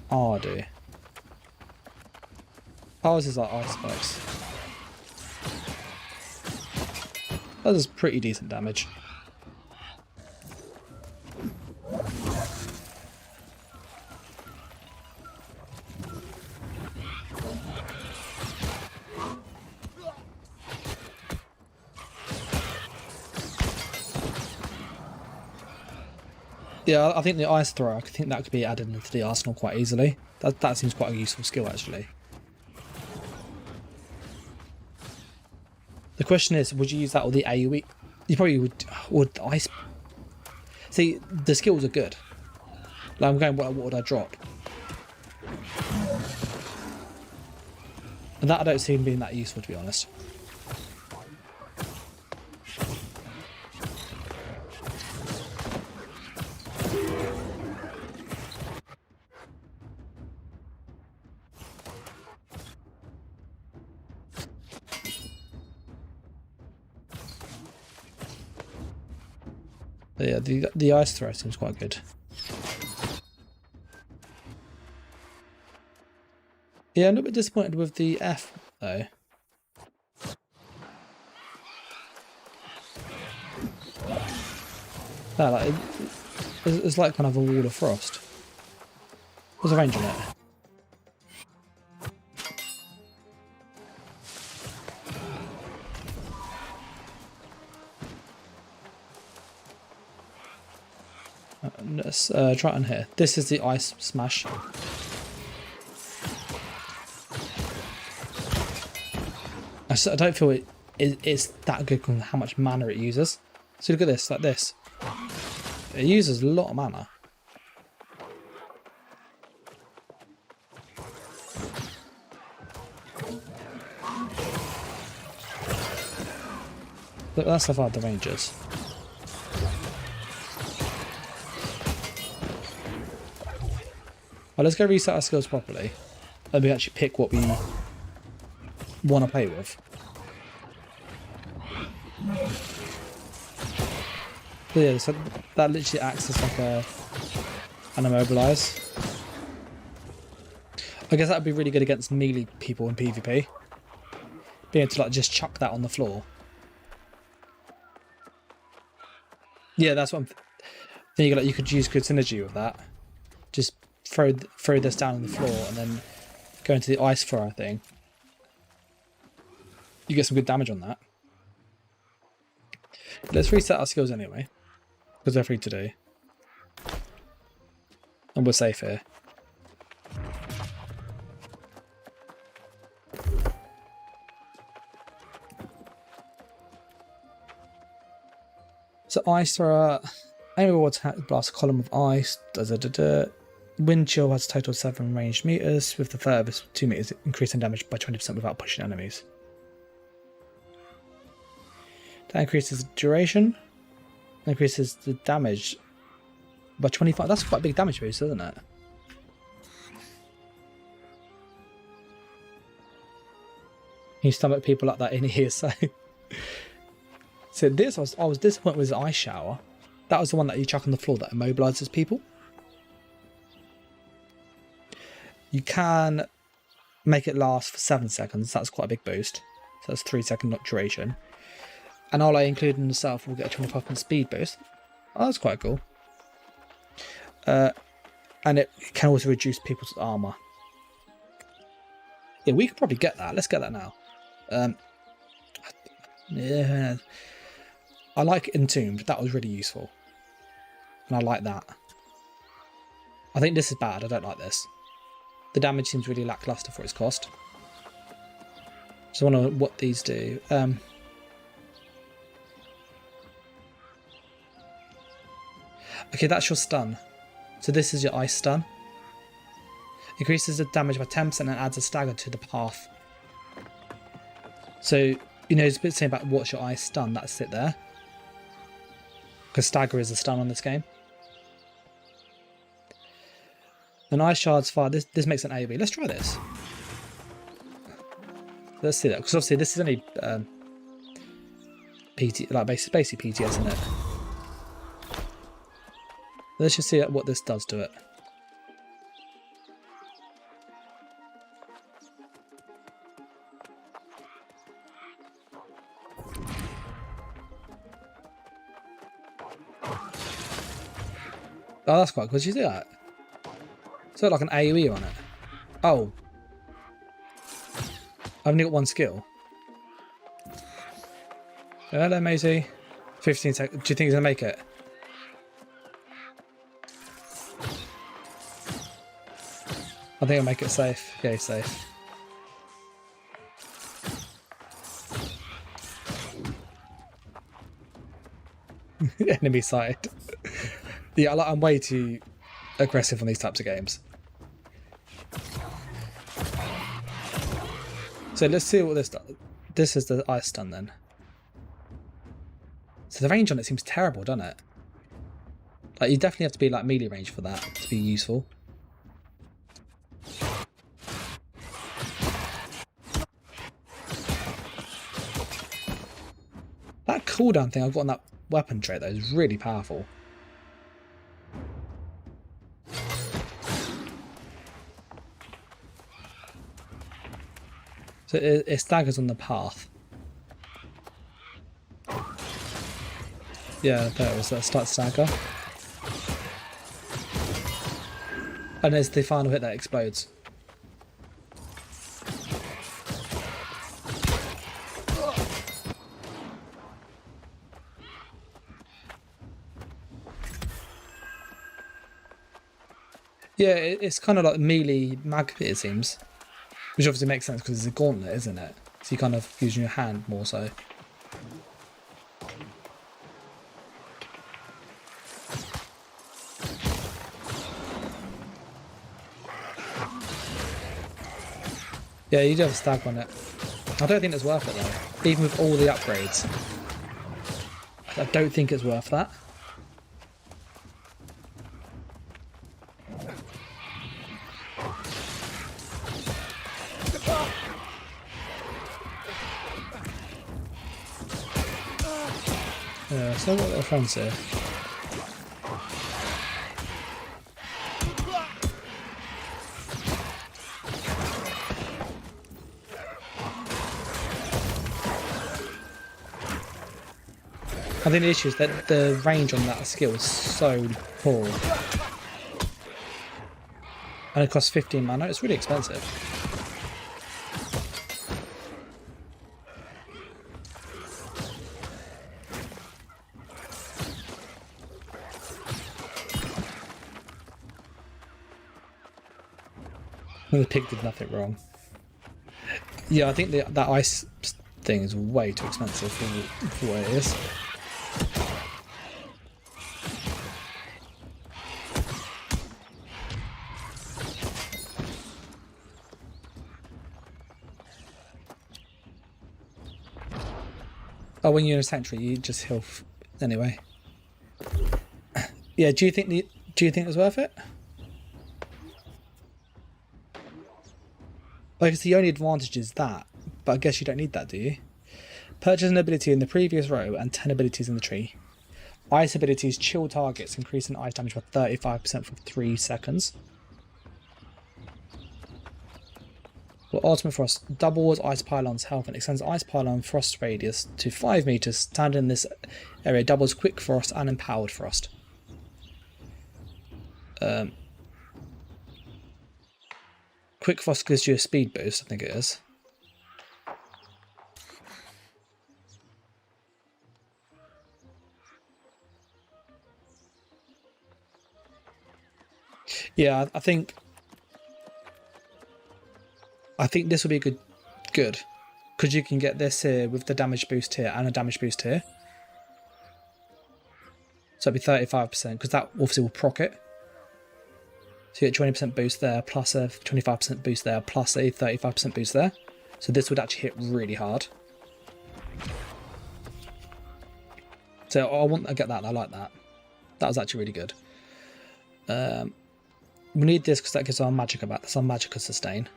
R do? Ours is like ice spikes. That does pretty decent damage. Yeah, I think the ice thrower, I think that could be added into the arsenal quite easily. That seems quite a useful skill actually. The question is, would you use that or the AoE? You probably would ice. See, the skills are good. Like I'm going, what would I drop? And that I don't see being that useful, to be honest. But yeah, the ice throw seems quite good. Yeah, I'm a little bit disappointed with the F though. No, like it's like kind of a wall of frost. What's the range on it? Let's try it on here. This is the ice smash. I don't feel it's that good on how much mana it uses. So look at this, like this. It uses a lot of mana. Look, that's how far the range is. Well, let's go reset our skills properly. And we actually pick what we want to play with. But yeah, so that literally acts as like an immobilise. I guess that would be really good against melee people in PvP. Being able to like just chuck that on the floor. Yeah, that's what I'm thinking. Like you could use good synergy with that. Just throw this down on the floor and then go into the ice thrower thing. You get some good damage on that. Let's reset our skills anyway, because they're free to do. And we're safe here. So ice thrower, enemy will attack, blast a column of ice. Wind chill has a total of 7 ranged meters, with the furthest 2 meters increasing damage by 20% without pushing enemies. That increases duration. That increases the damage by 25. That's quite a big damage boost, isn't it? You stomach people like that in here, so. So this, I was disappointed with the ice shower. That was the one that you chuck on the floor that immobilizes people. You can make it last for 7 seconds. That's quite a big boost. So that's 3-second duration. And all I include in itself will get a 25% speed boost. Oh, that's quite cool. And it can also reduce people's armor. Yeah, we could probably get that. Let's get that now. Yeah, I like Entombed. That was really useful, and I like that. I think this is bad. I don't like this. The damage seems really lackluster for its cost. So I wonder what these do. Okay, that's your stun. So this is your ice stun. Increases the damage by 10% and adds a stagger to the path. So, you know, it's a bit saying about what's your ice stun, that's it there. Because stagger is a stun on this game. An ice shard's fire, this makes an AoE. Let's try this. Let's see that, because obviously this is only PT, like basically PTS, isn't it? Let's just see what this does to it. Oh, that's quite good. Did you see that? So like an AoE on it. Oh. I've only got one skill. Hello, Maisie. 15 seconds. Do you think he's going to make it? I think I'll make it safe. Okay, safe. Enemy side. Yeah, I'm way too aggressive on these types of games. So let's see what this does. This is the ice stun then. So the range on it seems terrible, doesn't it? Like you definitely have to be like melee range for that to be useful. That cooldown thing I've got on that weapon trait though is really powerful. So it staggers on the path. Yeah, there it is. That starts stagger. And there's the final hit that explodes. Yeah, it's kind of like melee mag pit, it seems. Which obviously makes sense because it's a gauntlet, isn't it? So you kind of using your hand more so. Yeah, you do have a stag on it. I don't think it's worth it though. Even with all the upgrades. I don't think it's worth that. Yeah, so I've got little friends here. I think the issue is that the range on that skill is so poor. And it costs 15 mana, it's really expensive. The pig did nothing wrong. Yeah, I think that ice thing is way too expensive for what it is. Oh, when you're in a sanctuary, you just heal anyway. Yeah, do you think it was worth it? I guess the only advantage is that, but I guess you don't need that, do you? Purchase an ability in the previous row and 10 abilities in the tree. Ice abilities chill targets, increasing ice damage by 35% for 3 seconds. Well, Ultimate Frost doubles Ice Pylon's health and extends Ice Pylon Frost radius to 5 meters. Standing in this area doubles Quick Frost and Empowered Frost. Quick Frost gives you a speed boost, I think it is. Yeah, I think this will be good, because you can get this here with the damage boost here and a damage boost here. So it'll be 35%, because that obviously will proc it. So you get 20% boost there, plus a 25% boost there, plus a 35% boost there. So this would actually hit really hard. So I get that, I like that. That was actually really good. We need this because that gives our Magicka back. That's our Magicka sustain.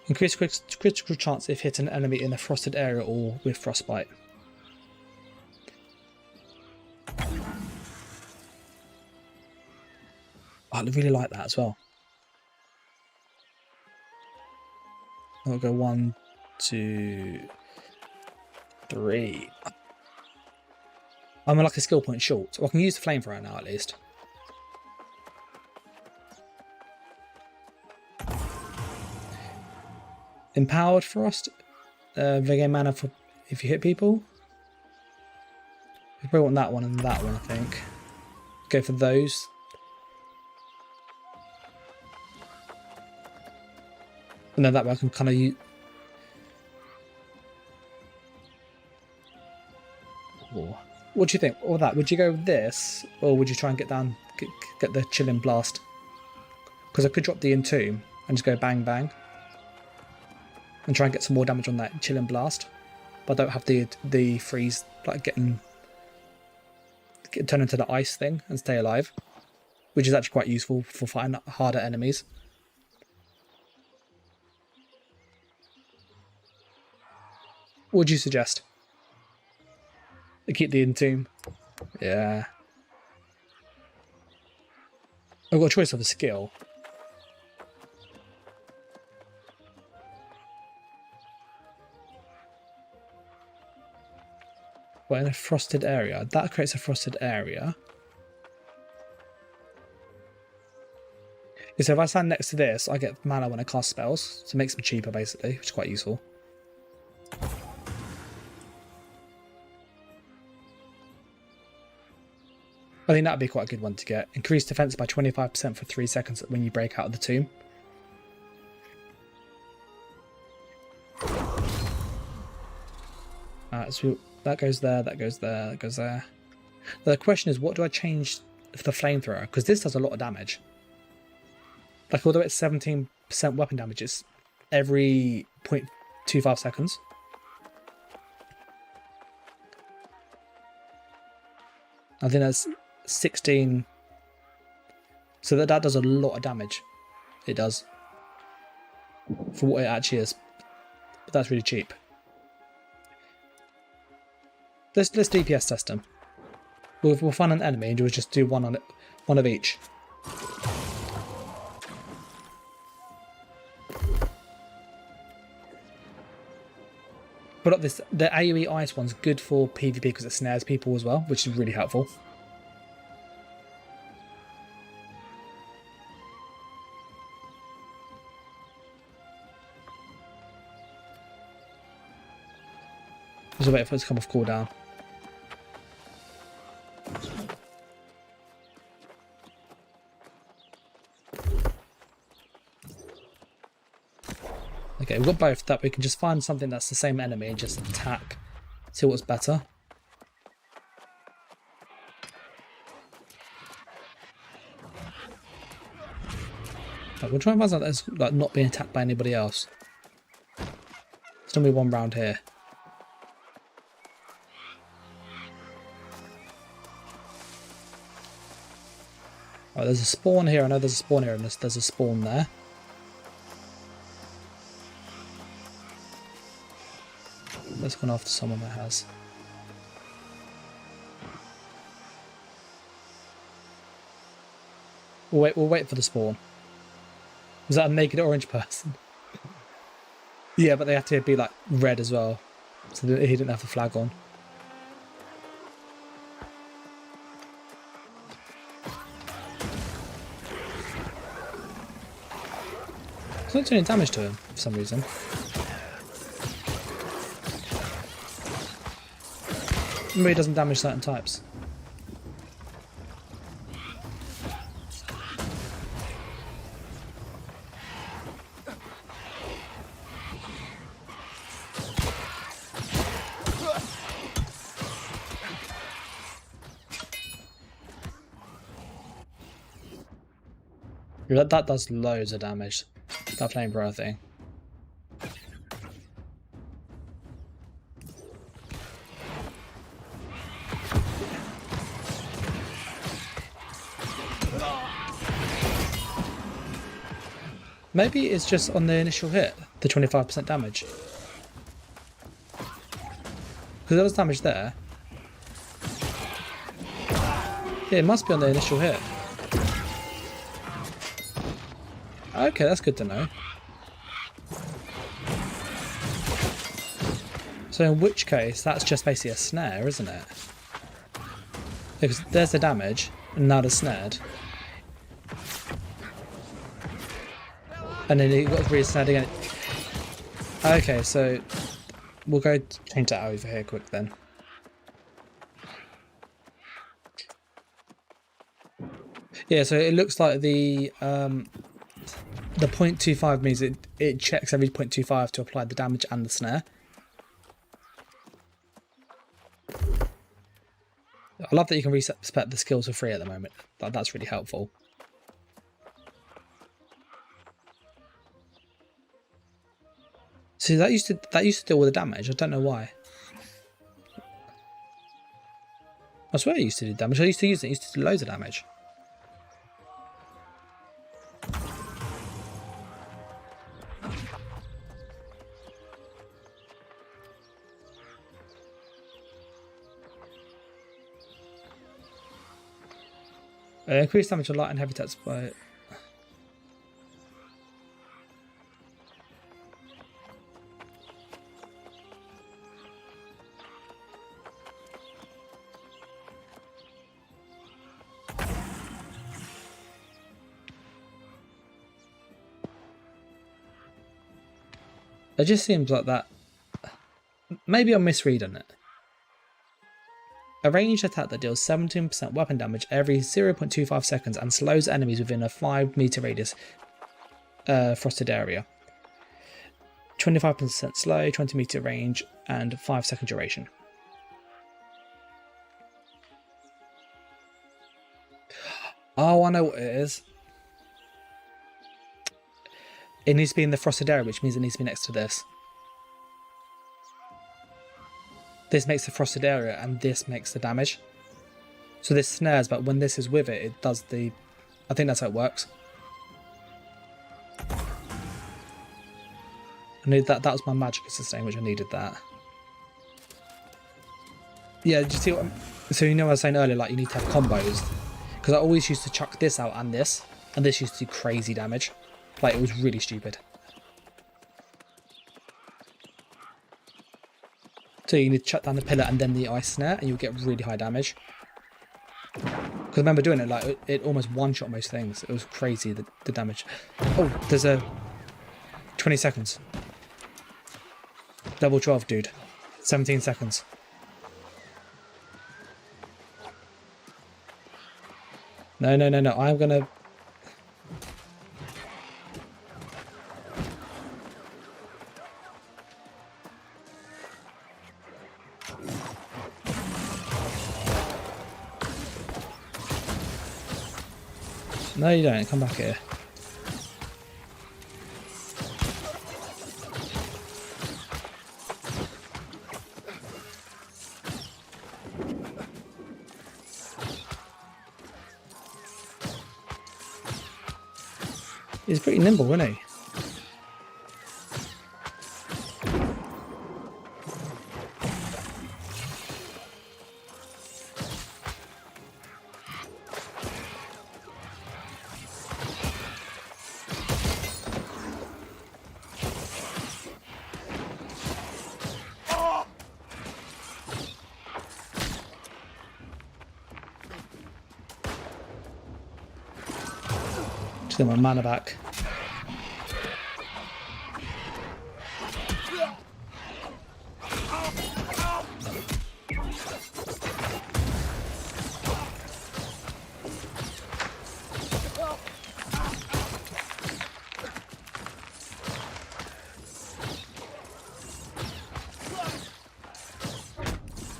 Increase critical chance if hit an enemy in a frosted area or with frostbite. I really like that as well. I'll go 1, 2, 3. I'm like a skill point short, so I can use the flamethrower now at least. Empowered Frost. Regain mana for if you hit people. You probably want that one and that one, I think. Go for those. And then that way I can kind of use. What do you think? Or that? Would you go with this, or would you try and get the chilling blast? Because I could drop the entomb and just go bang bang, and try and get some more damage on that chilling blast. But I don't have the freeze, like turn into the ice thing and stay alive, which is actually quite useful for fighting harder enemies. What would you suggest? Keep the entomb. Yeah. I've got a choice of a skill. Well, in a frosted area. That creates a frosted area. So if I stand next to this, I get mana when I cast spells. So it makes them cheaper, basically, which is quite useful. I think that would be quite a good one to get. Increase defense by 25% for 3 seconds when you break out of the tomb. So that goes there, that goes there, that goes there. The question is, what do I change for the flamethrower? Because this does a lot of damage. Like, although it's 17% weapon damage, it's every 0.25 seconds. I think that's 16. So that does a lot of damage. It does. For what it actually is. But that's really cheap. Let's DPS test them. We'll find an enemy and we'll just do one of each. But up this, the AoE ice one's good for PvP because it snares people as well, which is really helpful. Just wait for it to come off cooldown. Okay, we've got both that we can just find something that's the same enemy and just attack. See what's better. Right, we'll try and find something that's like not being attacked by anybody else. There's only one round here. Oh, there's a spawn here. I know there's a spawn here, and there's a spawn there. Let's go after someone that has. We'll wait for the spawn. Was that a naked orange person? Yeah, but they have to be like red as well, so that he didn't have the flag on. It's not doing any damage to him for some reason. Maybe it doesn't damage certain types. That does loads of damage. That flamethrower thing. Maybe it's just on the initial hit, the 25% damage. Because there was damage there. Yeah, it must be on the initial hit. Okay, that's good to know. So in which case, that's just basically a snare, isn't it? Because there's the damage, and now they're snared. And then he got re-snared again. Okay, so we'll go change that over here quick then. Yeah, so it looks like the 0.25 means it checks every 0.25 to apply the damage and the snare. I love that you can reset the skills for free at the moment. That's really helpful. See, that used to deal with the damage. I don't know why. I swear it used to do damage. I used to use it. It used to do loads of damage. Increased damage on light and heavy attacks by... It just seems like that. Maybe I'm misreading it. A ranged attack that deals 17% weapon damage every 0.25 seconds and slows enemies within a 5 meter radius frosted area. 25% slow, 20 meter range, and 5-second duration. Oh, I know what it is. It needs to be in the frosted area, which means it needs to be next to this. This makes the frosted area, and this makes the damage. So this snares, but when this is with it, it does the... I think that's how it works. I need that. That was my magic sustain, which I needed that. Yeah, did you see what so you know what I was saying earlier, like you need to have combos. Because I always used to chuck this out and this used to do crazy damage. Like, it was really stupid. So you need to chuck down the pillar and then the ice snare, and you'll get really high damage. Because I remember doing it, like, it almost one-shot most things. It was crazy, the damage. Oh, there's a... 20 seconds. Level 12, dude. 17 seconds. No, I'm gonna... No, you don't. Come back here. He's pretty nimble, isn't he? Just get my mana back.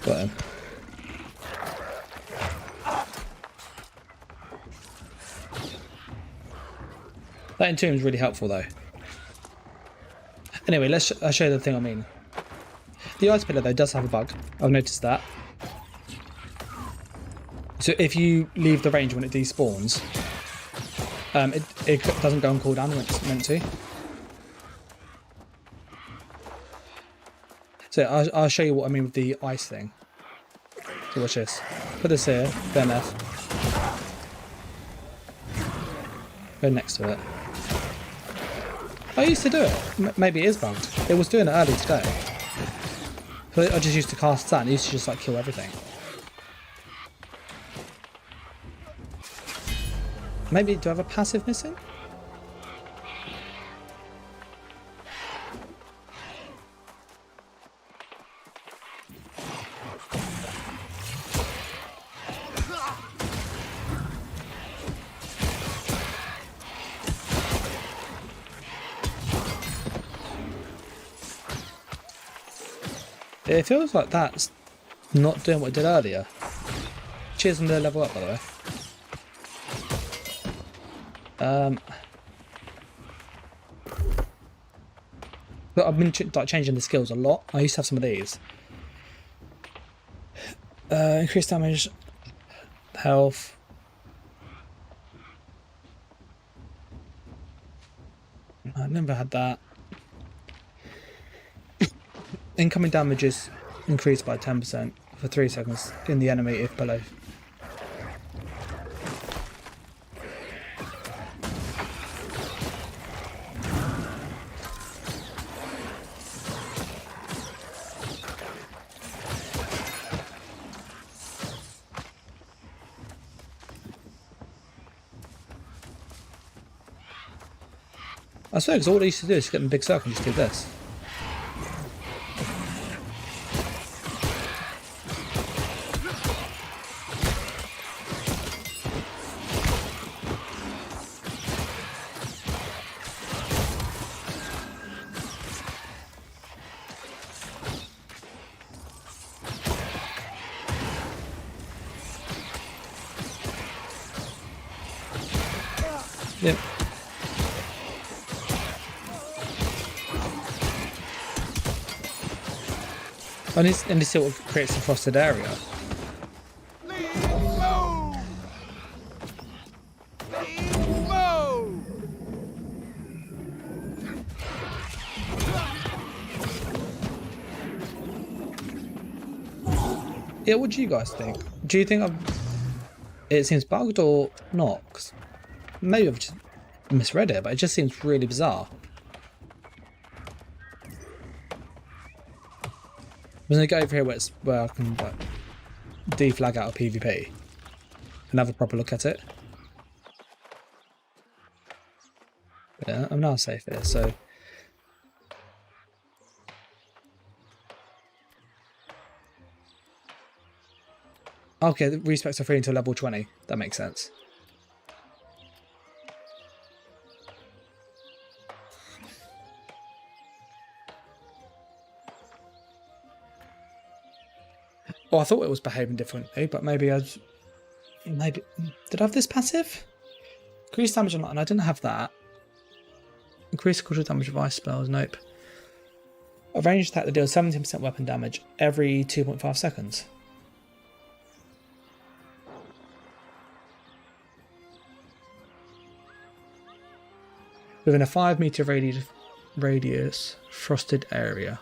Got him. That entomb is really helpful though. Anyway, I'll show you the thing I mean. The ice pillar though does have a bug. I've noticed that. So if you leave the range when it despawns, it doesn't go on cooldown when it's meant to. So I'll show you what I mean with the ice thing. So watch this. Put this here, then F. Go next to it. I used to do it. Maybe it is bugged. It was doing it early today. But I just used to cast that and it used to just like kill everything. Maybe do I have a passive missing? It feels like that's not doing what it did earlier. Cheers on the level up, by the way. But I've been like changing the skills a lot. I used to have some of these. Increased damage, health. I never had that. Incoming damage is increased by 10% for 3 seconds in the enemy if below. I swear, because all I used to do is get in a big circle and just do this. Yep. And this sort of creates a frosted area. Yeah, what do you guys think? Do you think it seems bugged or not? 'Cause maybe I've just misread it, but it just seems really bizarre. I'm gonna go over here where I can like deflag out a PvP and have a proper look at it. Yeah, I'm now safe here, so. Okay, the respecs are free until level 20. That makes sense. Oh, I thought it was behaving differently, but maybe did I have this passive? Increased damage or not? And I didn't have that. Increased critical damage of ice spells, nope. A ranged attack that deals 17% weapon damage every 2.5 seconds. Within a 5-meter radius, frosted area.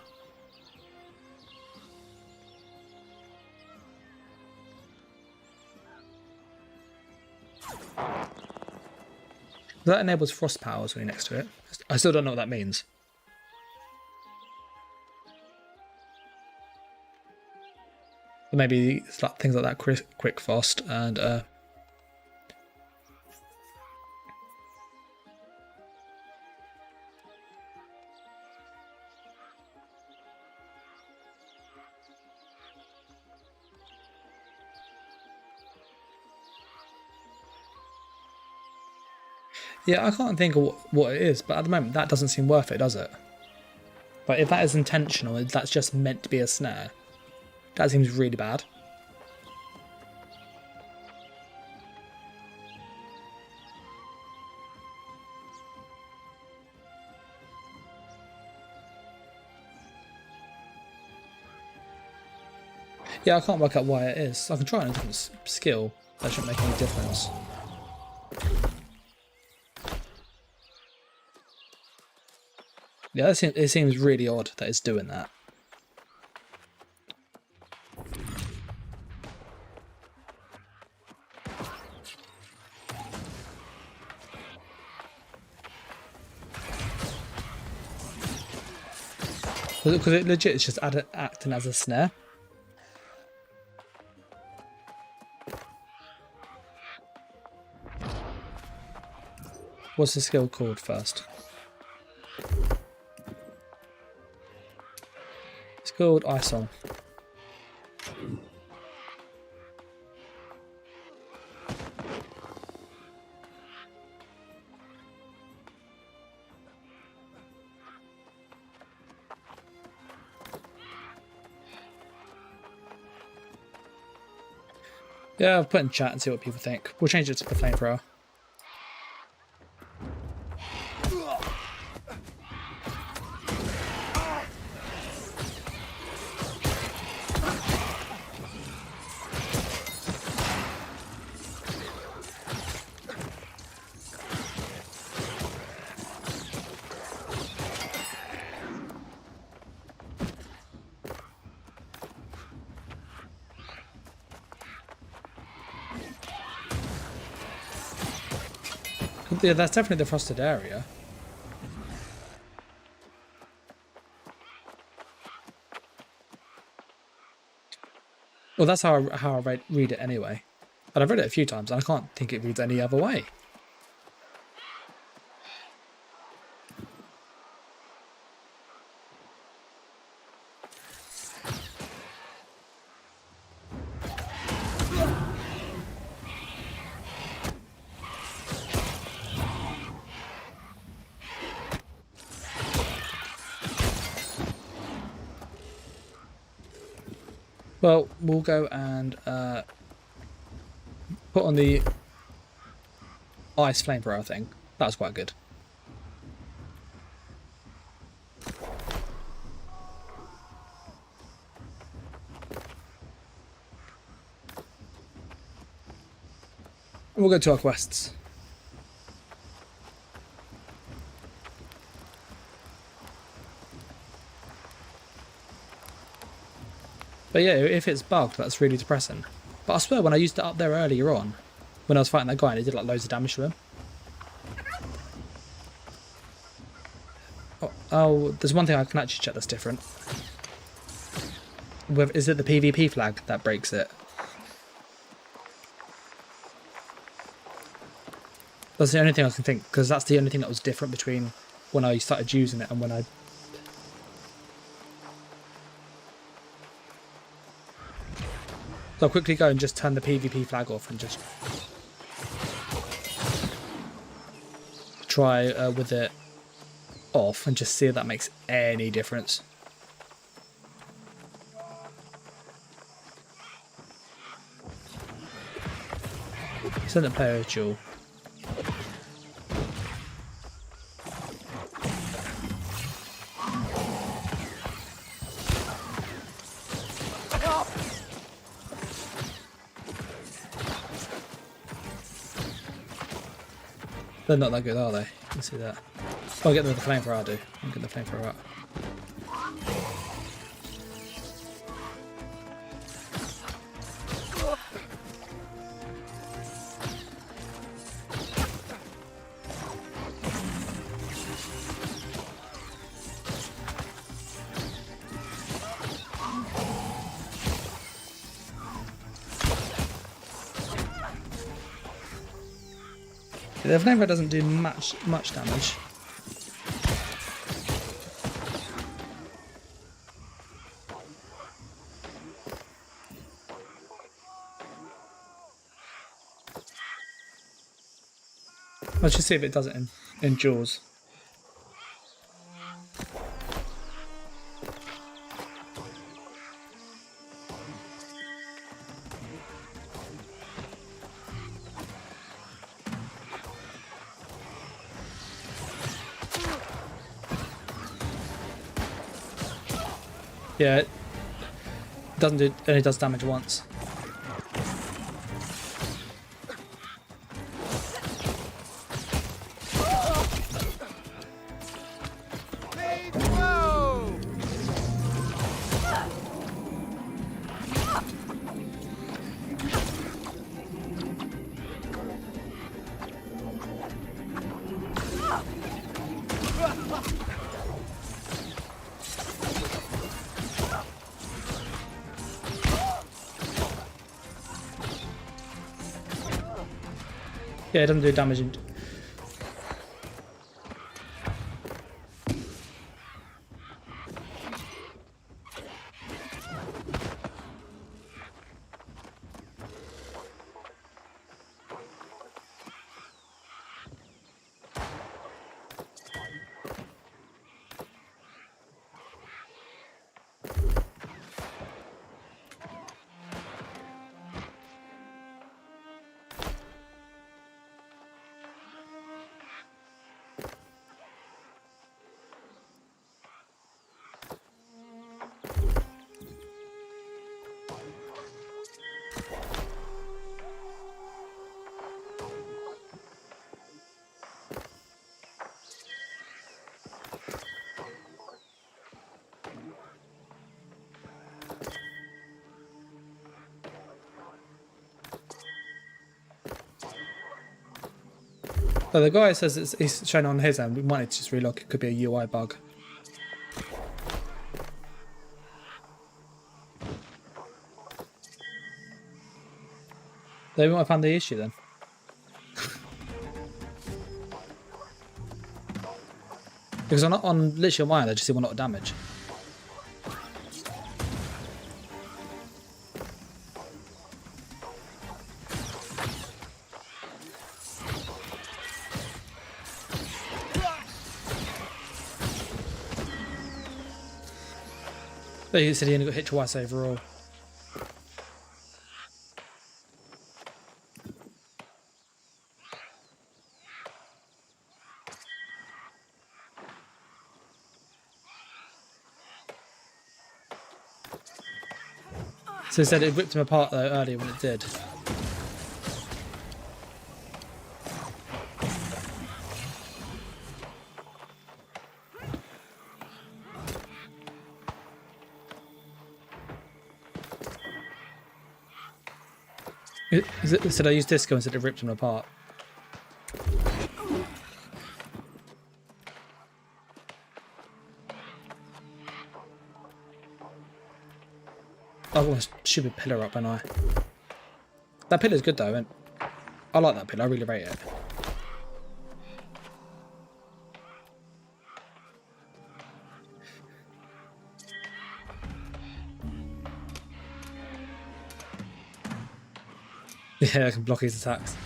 That enables frost powers when you're next to it. I still don't know what that means. But maybe it's like things like that, quick frost and yeah, I can't think of what it is, but at the moment that doesn't seem worth it, does it? But if that is intentional, if that's just meant to be a snare, that seems really bad. Yeah, I can't work out why it is. I can try on a different skill. That shouldn't make any difference. Yeah, it seems really odd that it's doing that. Because it legit is just acting as a snare. What's the skill called first? It's called ice-on. Yeah, I'll put in chat and see what people think. We'll change it to the flamethrower. Yeah, that's definitely the frosted area. Well, that's how I read it anyway. But I've read it a few times and I can't think it reads any other way. Well, we'll go and put on the ice flamethrower thing. That was quite good. We'll go to our quests. But yeah, if it's bugged, that's really depressing. But I swear when I used it up there earlier on, when I was fighting that guy and it did like loads of damage to him. Oh, there's one thing I can actually check that's different. Is it the PvP flag that breaks it? That's the only thing I can think, because that's the only thing that was different between when I started using it and when I... So I'll quickly go and just turn the PvP flag off and just try with it off and just see if that makes any difference. Send a player duel. They're not that good, are they? You can see that. I'll get the flamethrower. I do. I'll get the flamethrower out. The flamethrower doesn't do much damage. Let's just see if it does it in Jaws. Yeah, it doesn't do, only does damage once. Yeah, it doesn't do damage. So the guy says he's shown on his end. We might need to just relog. It could be a UI bug. They might have found the issue then. Because on literally on mine, they just do a lot of damage. But he said he only got hit twice overall. So he said it ripped him apart though earlier when it did. So I used disco instead of ripped him apart. I've got a stupid pillar up, and that pillar's good though, and I like that pillar. I really rate it. Yeah, I can block his attacks.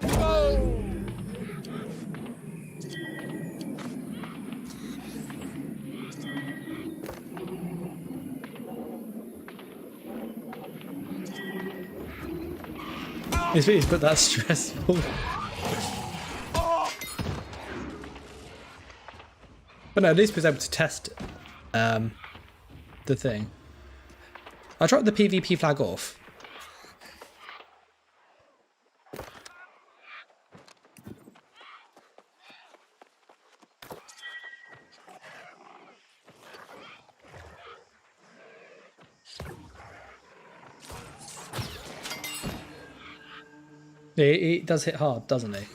rainbow! It's but that's stressful. But no, at least we was able to test the thing. I dropped the PvP flag off. He does hit hard, doesn't he?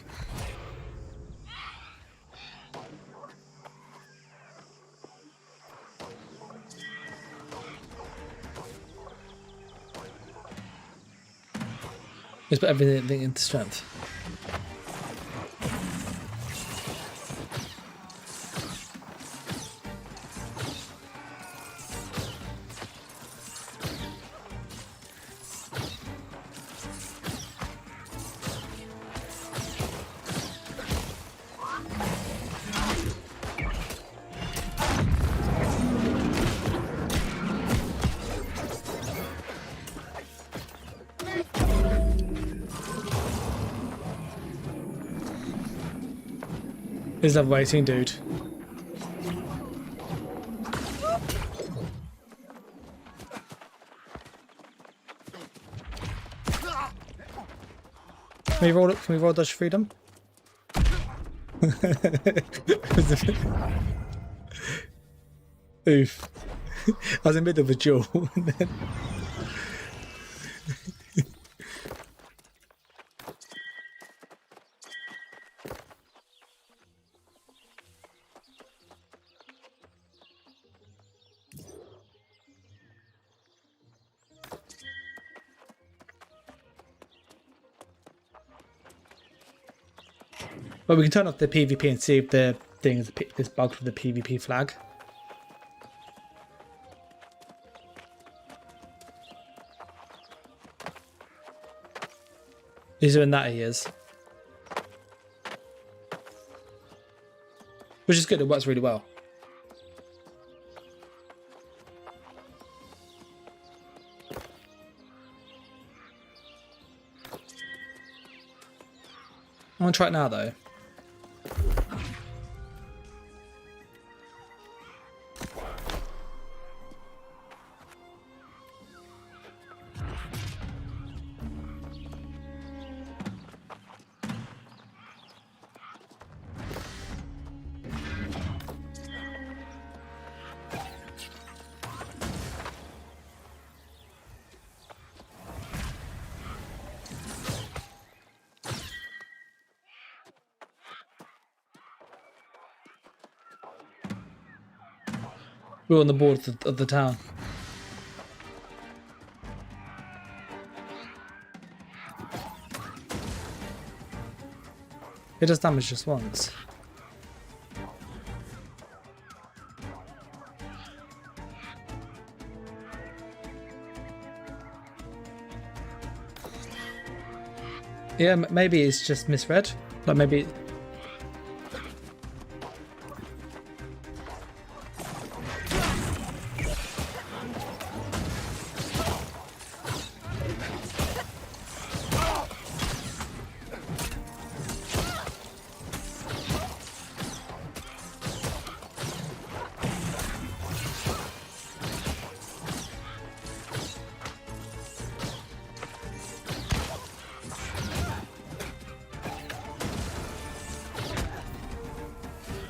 Just put everything into strength. He's level 18, dude. Can we roll it? Can we roll dodge freedom? Oof. I was in the middle of a duel. And then... But we can turn off the PvP and see if the thing is bugged with the PvP flag. He's doing that, he is. Which is good, it works really well. I want to try it now though. We're on the border of the town. It does damage just once. Yeah, maybe it's just misread. Like maybe...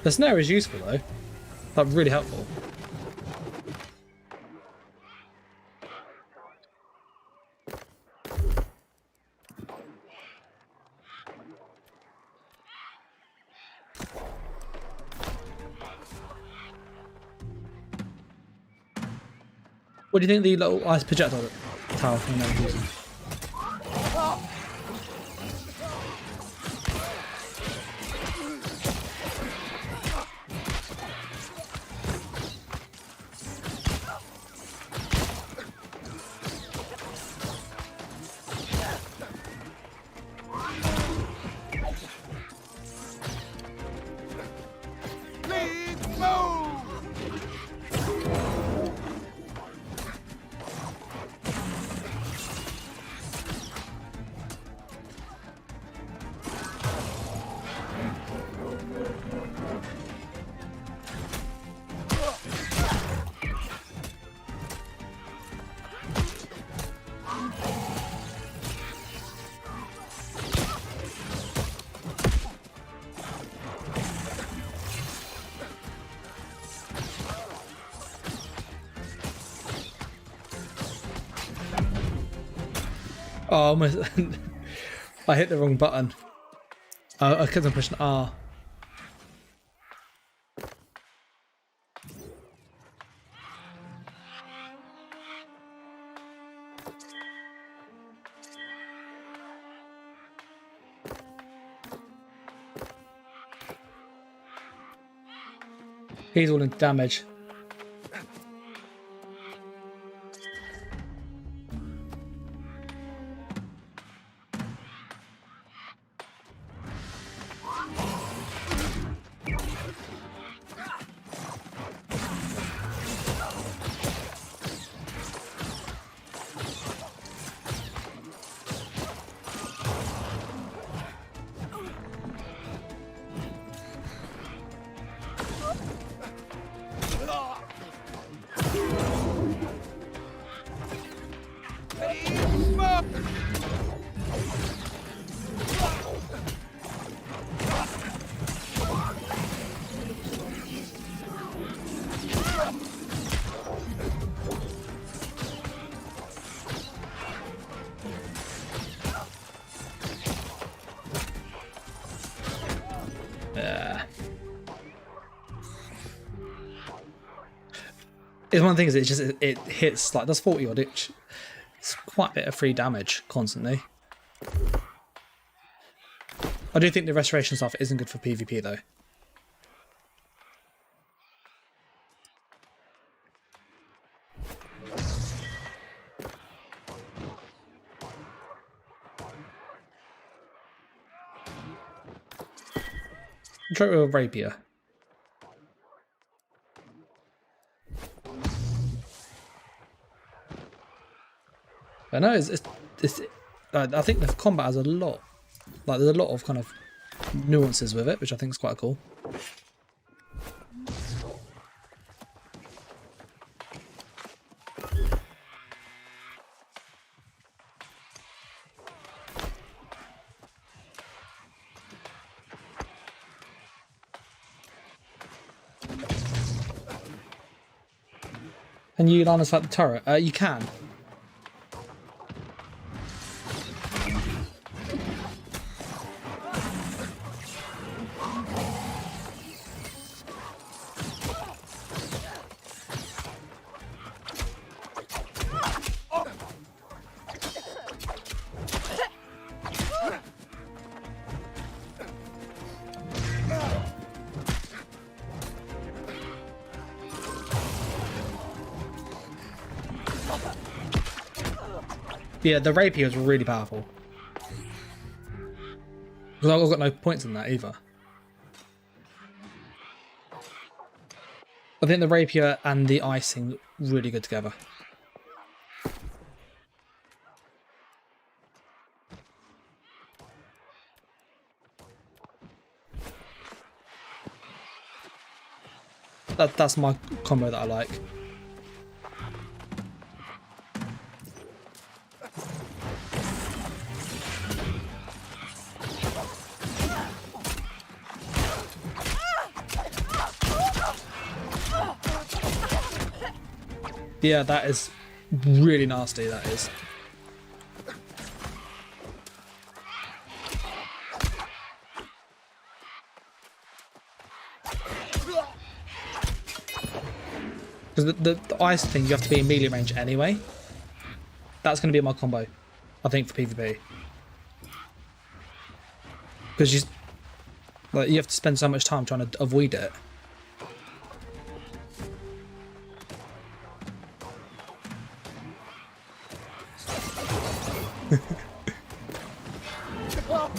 The snare is useful though. Like really helpful. What do you think the little ice projectile tower thing they're using? Oh, almost. I hit the wrong button. I kept on pushing R. He's all in damage. It's one of the things. It hits like that's 40 odd. It's quite a bit of free damage constantly. I do think the restoration stuff isn't good for PvP though. Try with a rapier. I know it's I think the combat has a lot, like there's a lot of kind of nuances with it, which I think is quite cool. Can you line us like the turret? You can. Yeah, the rapier is really powerful. Because I've got no points in that either. I think the rapier and the icing really good together. That's my combo that I like. Yeah, that is really nasty, that is. Because the ice thing, you have to be in melee range anyway. That's going to be my combo, I think, for PvP. Because you have to spend so much time trying to avoid it.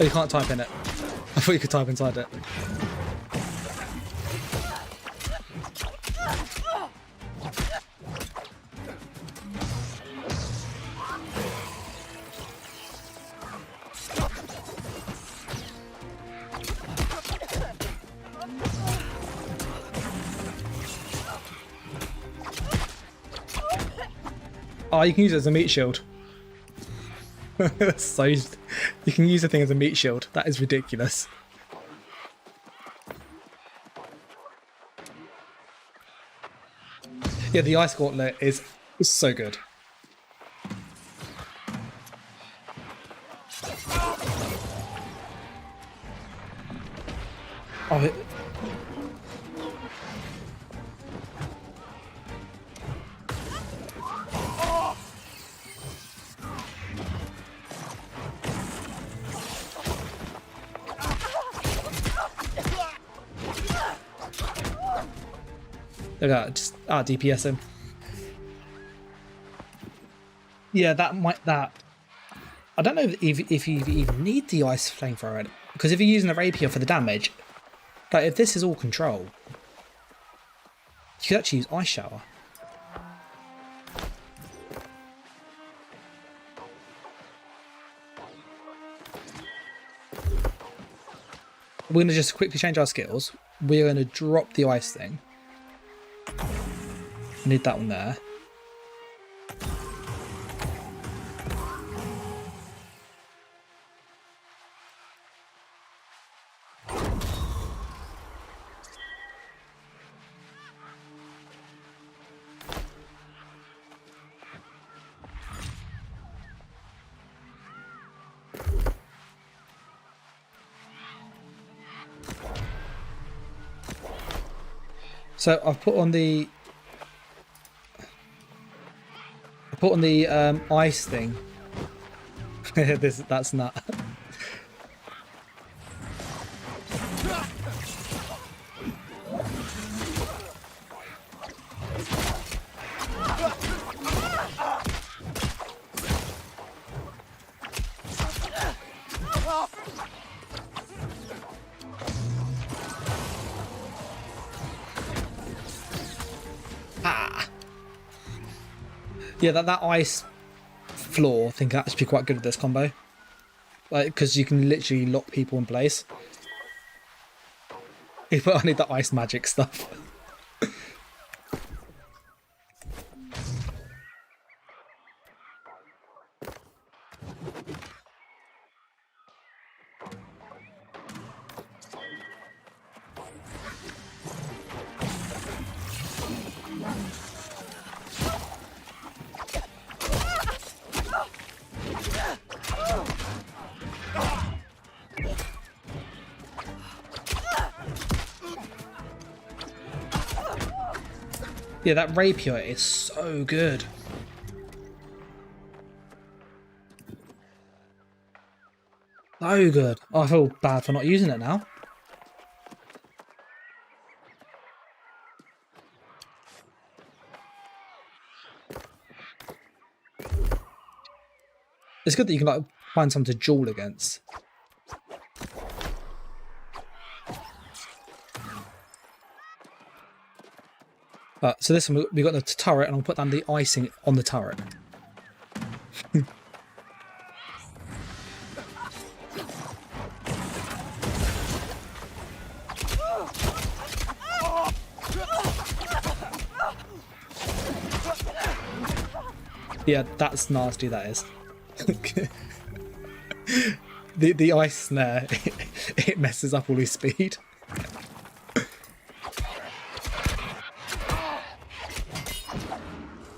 Oh, you can't type in it. I thought you could type inside it. Oh, you can use it as a meat shield. So you can use the thing as a meat shield. That is ridiculous. Yeah, the ice gauntlet is so good. Oh, look at that, just DPS him. Yeah, that might I don't know if you even need the ice flamethrower, because if you're using a rapier for the damage, like if this is all control, you could actually use ice shower. We're going to just quickly change our skills. We're going to drop the ice thing. Need that one there. So I've put on the ice thing. That's not. Yeah, that ice floor I think actually be quite good at this combo, like because you can literally lock people in place. But I need the ice magic stuff. Yeah, that rapier is so good. So good. Oh, I feel bad for not using it now. It's good that you can like find something to duel against. So this one we got the turret, and I'll put down the icing on the turret. Yeah, that's nasty. That is. the ice snare, it messes up all his speed.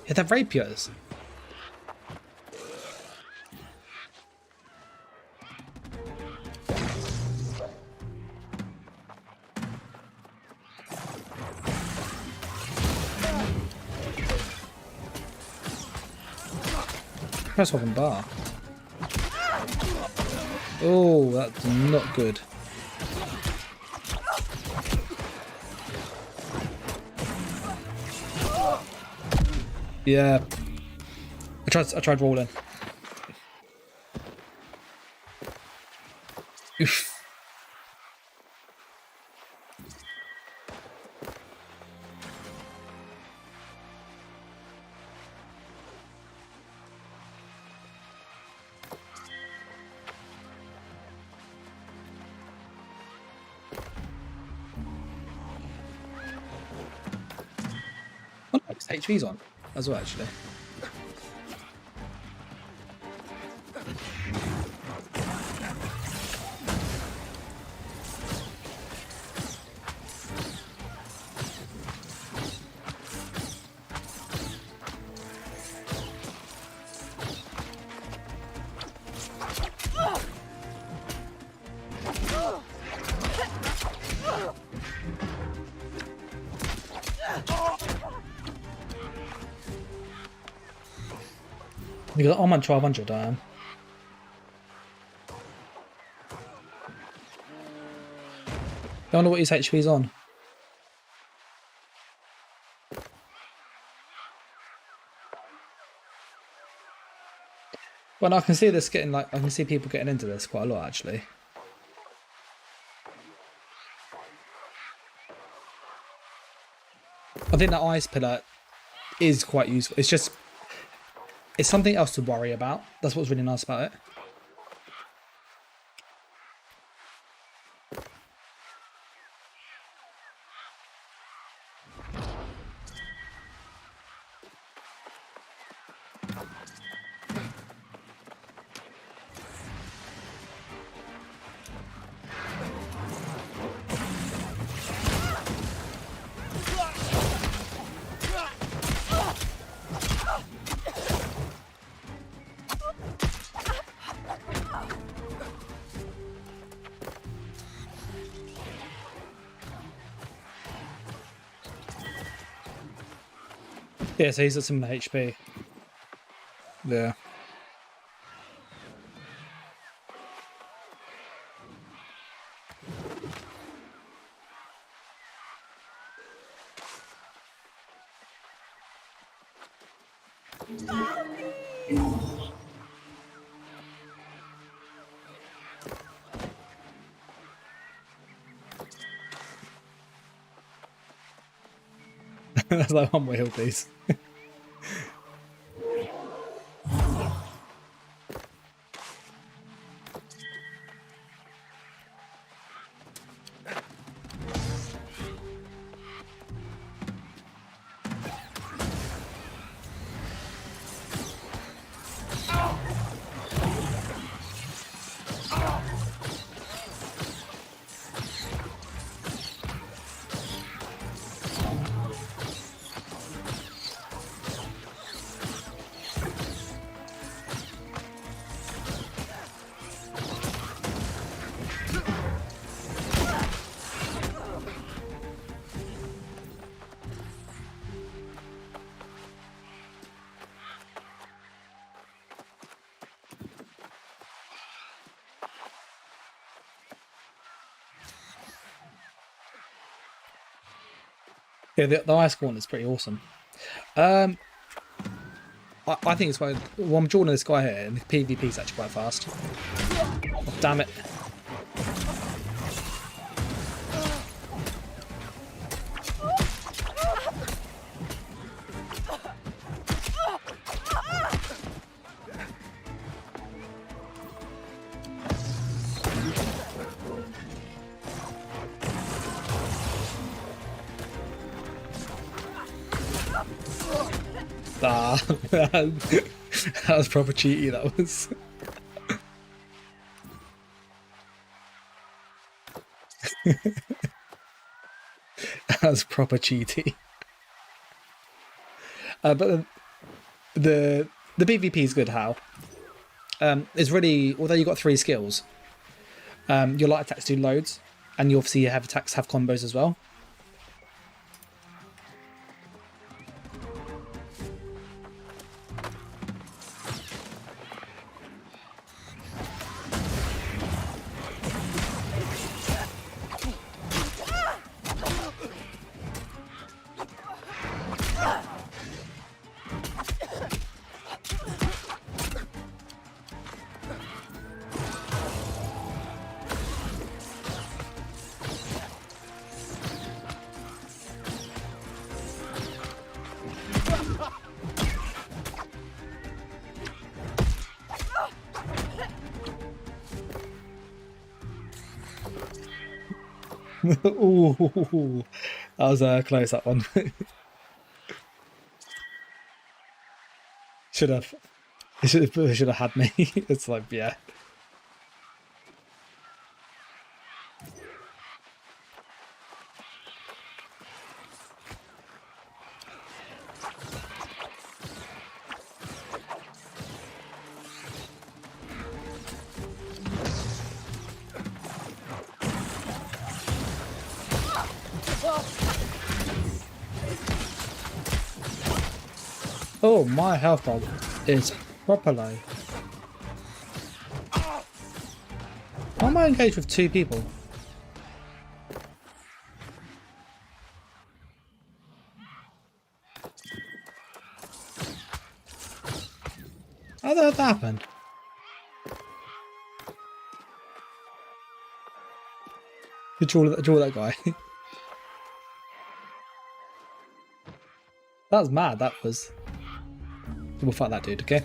Yeah, they're rapiers. Press open bar. Oh, that's not good. Yeah, I tried rolling. Oof. Oh, no, it's HV's on as well, actually. You got, I'm on 1200, I am. I wonder what his HP's on. Well, I can see this getting like, I can see people getting into this quite a lot actually. I think that ice pillar is quite useful. It's just, it's something else to worry about. That's what's really nice about it. Yeah, so he's at similar HP. Yeah. That's like one way he'll please. Yeah, the ice gauntlet is pretty awesome. I think it's quite. Well, I'm drawing this guy here, and the PvP is actually quite fast. Oh, damn it! Ah, that was proper cheaty. That was. That was proper cheaty. But the PvP is good. How? It's really, although you got 3 skills, your light attacks do loads, and you obviously have attacks have combos as well. Ooh, that was close, that one. should have had me. It's like, yeah. Oh, my health bar is Properly. Why am I engaged with 2 people? How the hell that happened? Draw that guy. That was mad, that was. We'll fight that dude, okay?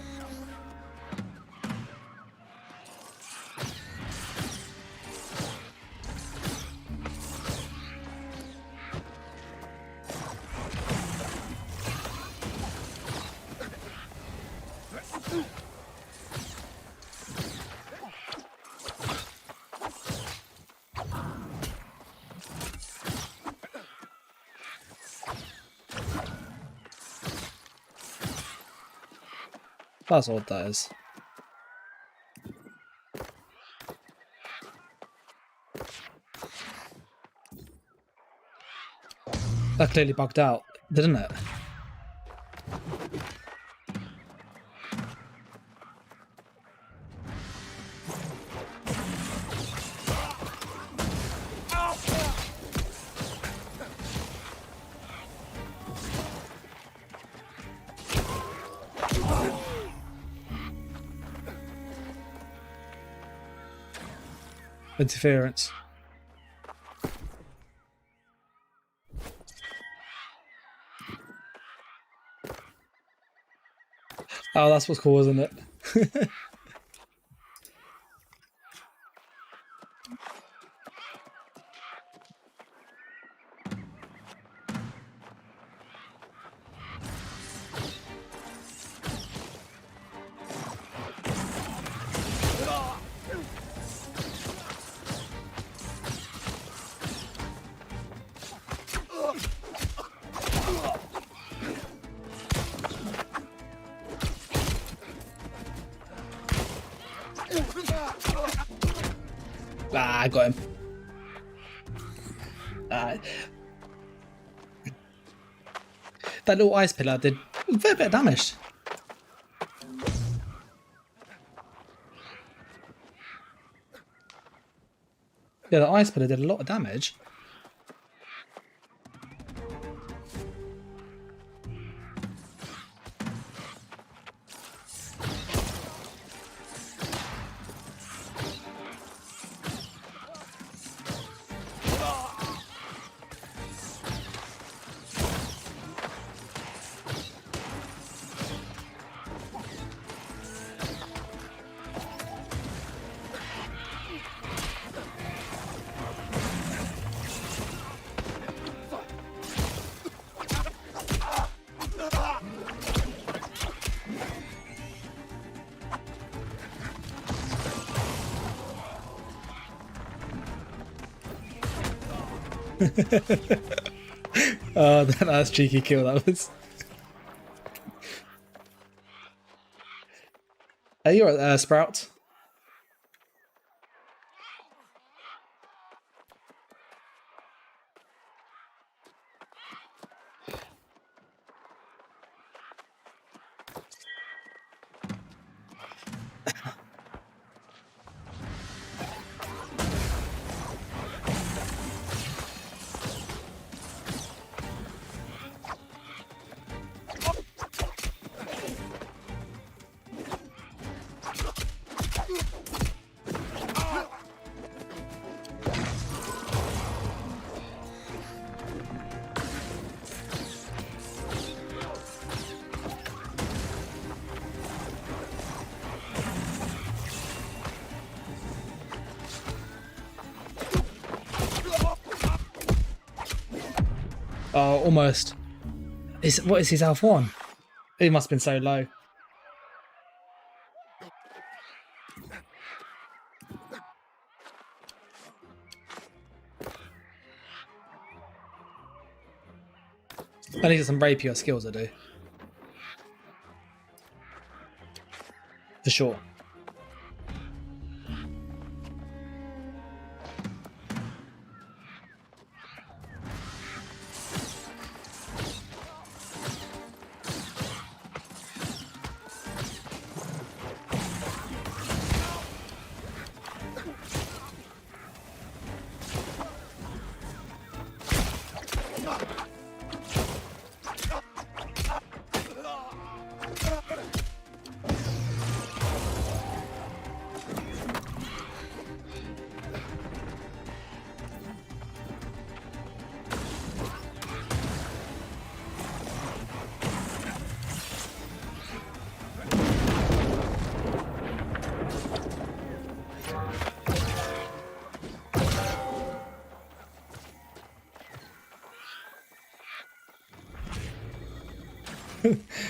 That's odd, that is. That clearly bugged out, didn't it? Interference. Oh, that's what's cool, isn't it? Ah, I got him. That little ice pillar did a fair bit of damage. Yeah, the ice pillar did a lot of damage. Oh, that's cheeky kill, that was. Hey, you're right, Sprout. Oh, almost. What is his health on? It must have been so low. I need some rapier skills, I do. For sure.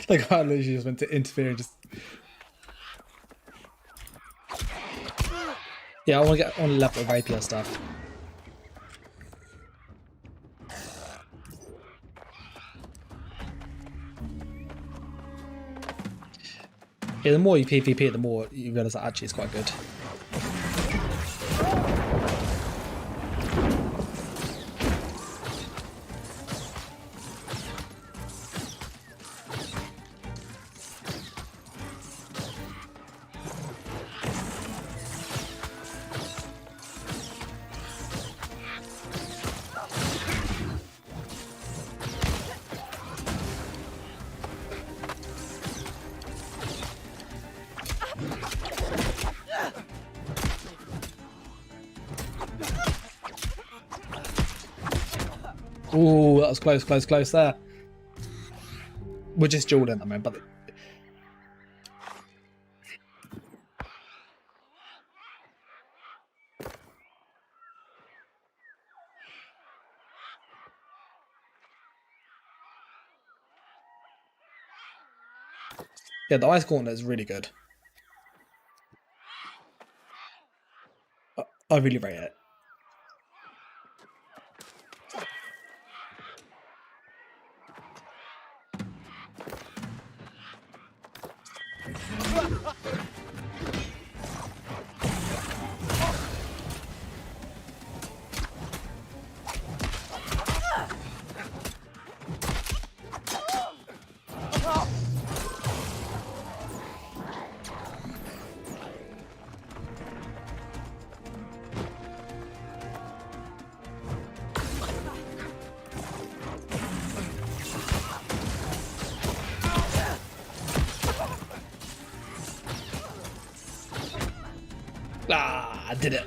Like I literally just went to interfere and just. Yeah, I want to get on level of rapier stuff. Yeah, the more you PvP, the more you realise that actually it's quite good. Ooh, that was close there. We're just dueled in at the moment, but yeah, the ice gauntlet is really good. I really rate it. Ah, I did it.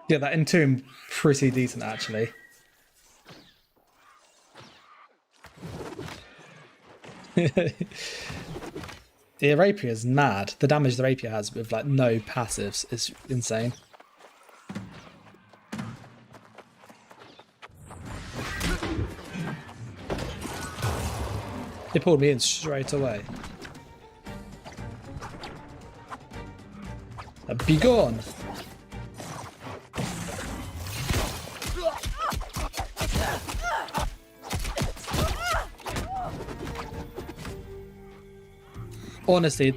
Yeah, that entomb pretty decent actually. The rapier is mad. The damage the rapier has with like no passives is insane. They pulled me in straight away. Be gone! Honestly,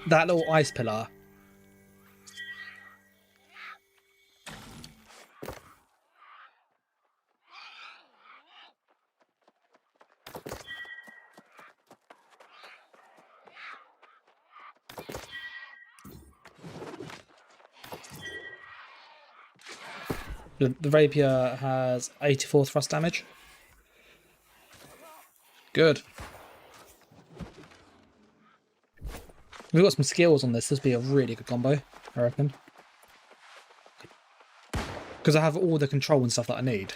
that little ice pillar. The rapier has 84 thrust damage. Good. We've got some skills on this. This would be a really good combo, I reckon. Because I have all the control and stuff that I need.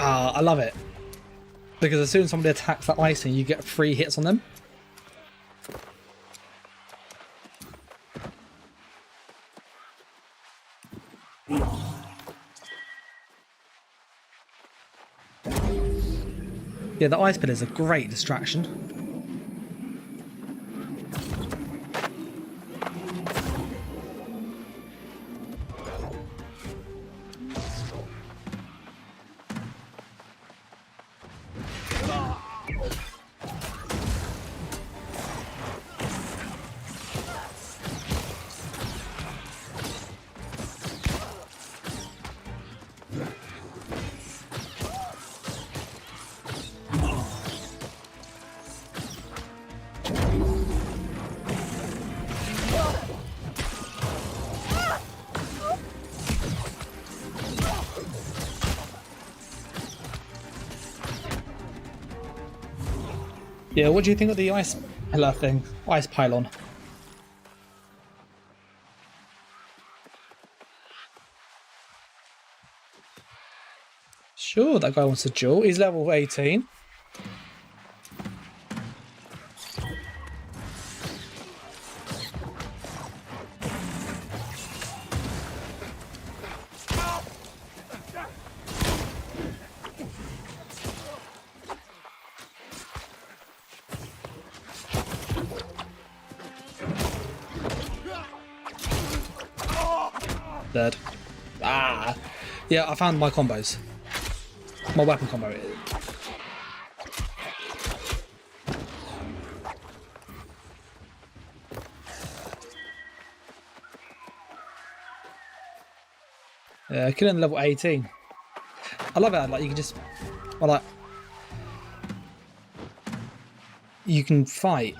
Ah, I love it. Because as soon as somebody attacks that icing, you get 3 hits on them. Yeah, the ice pit is a great distraction. Yeah, what do you think of the ice pillar thing? Ice pylon. Sure, that guy wants a duel. He's level 18. Dead. Ah. Yeah, I found my combos. My weapon combo. Yeah, killing level 18. I love it. Like you can just, well, like, you can fight.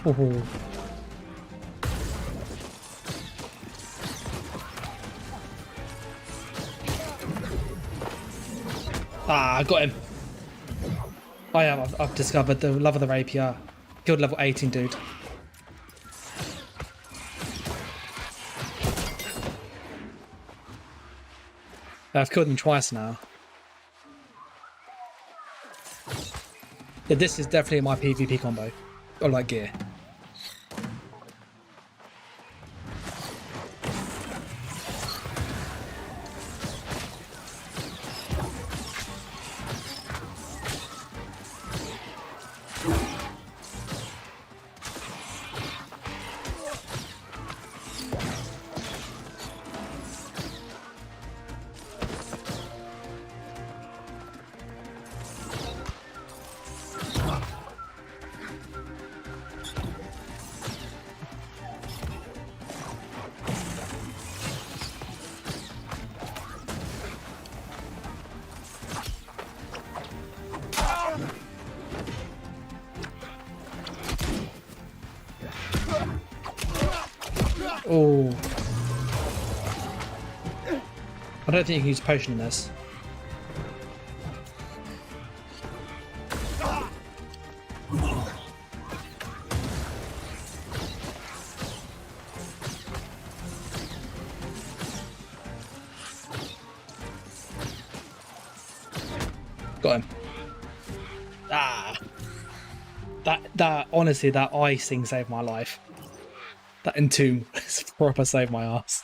Ooh. Ah, I got him. I am. I've discovered the love of the rapier. Killed level 18 dude. I've killed him twice now. Yeah, this is definitely my PvP combo. Or like gear. Oh. I don't think you can use potion in this. Got him. Ah. That honestly, that icing saved my life. That entomb proper saved my ass.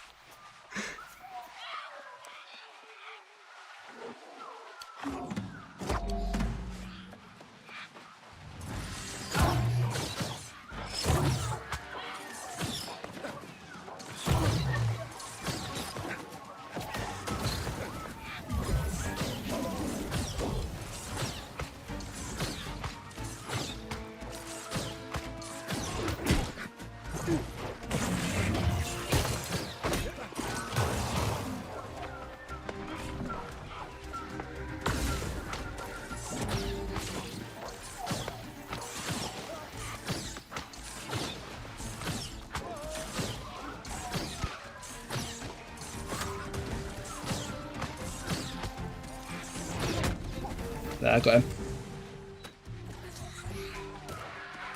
There, I got him.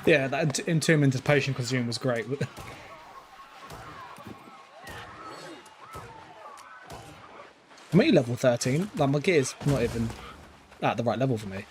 Yeah, that entomb into potion consume was great. I'm only level 13. Like, my gear's not even at the right level for me.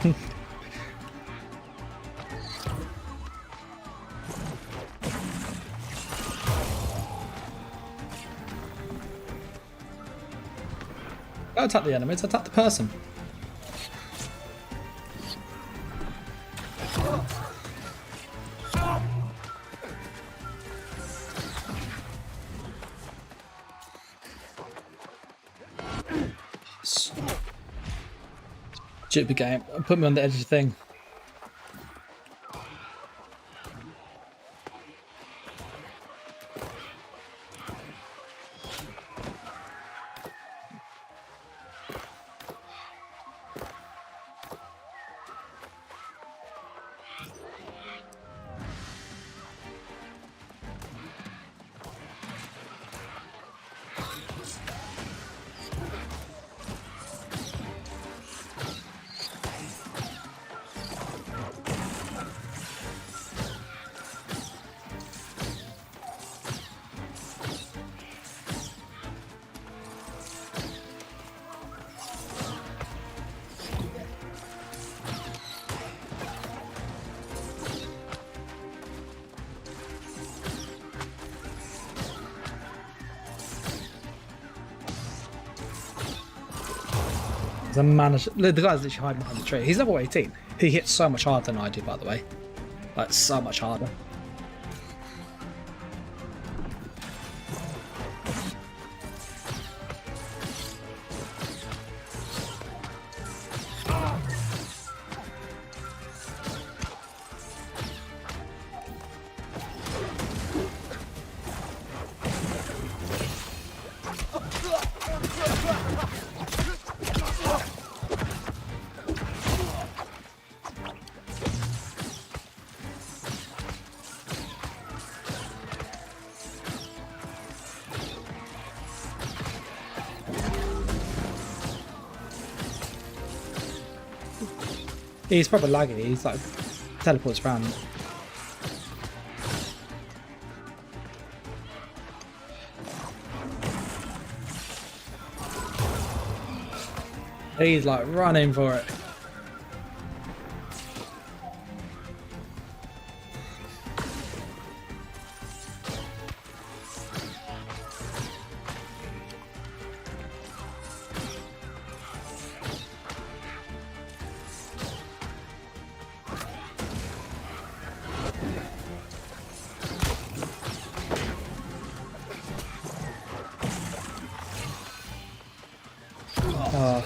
Don't attack the enemies, attack the person. Stupid game. Put me on the edge of the thing. The guy's literally hiding behind the tree. He's level 18. He hits so much harder than I do, by the way. Like, so much harder. He's probably laggy. He's like teleports around. He's like running for it. Oh.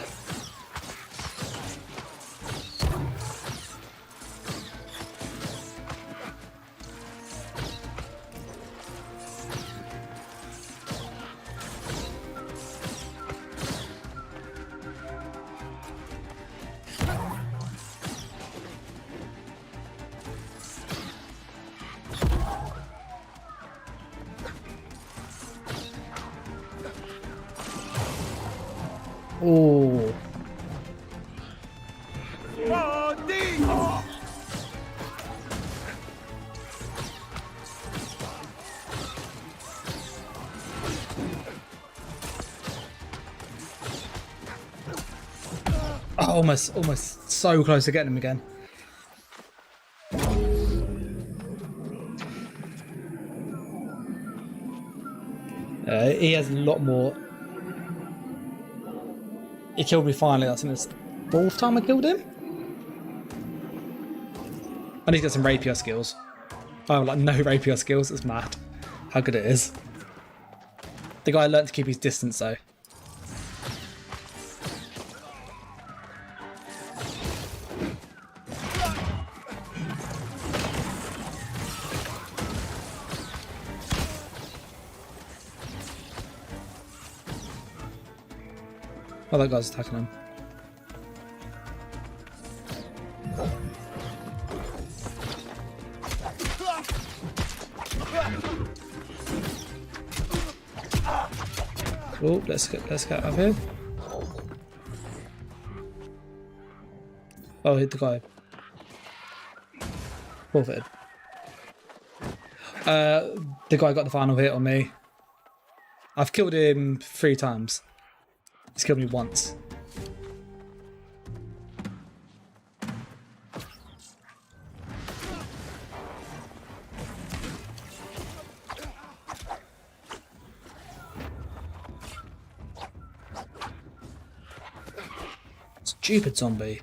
Oh, almost so close to getting him again. He has a lot more. He killed me finally. I think it's the 4th time I killed him. I need to get some rapier skills. Oh, like no rapier skills. It's mad how good it is. The guy learned to keep his distance though. Oh, that guy's attacking him. Oh, let's get out of here. Oh, hit the guy. Forfeited. The guy got the final hit on me. I've killed him 3 times. He's killed me once. Stupid zombie.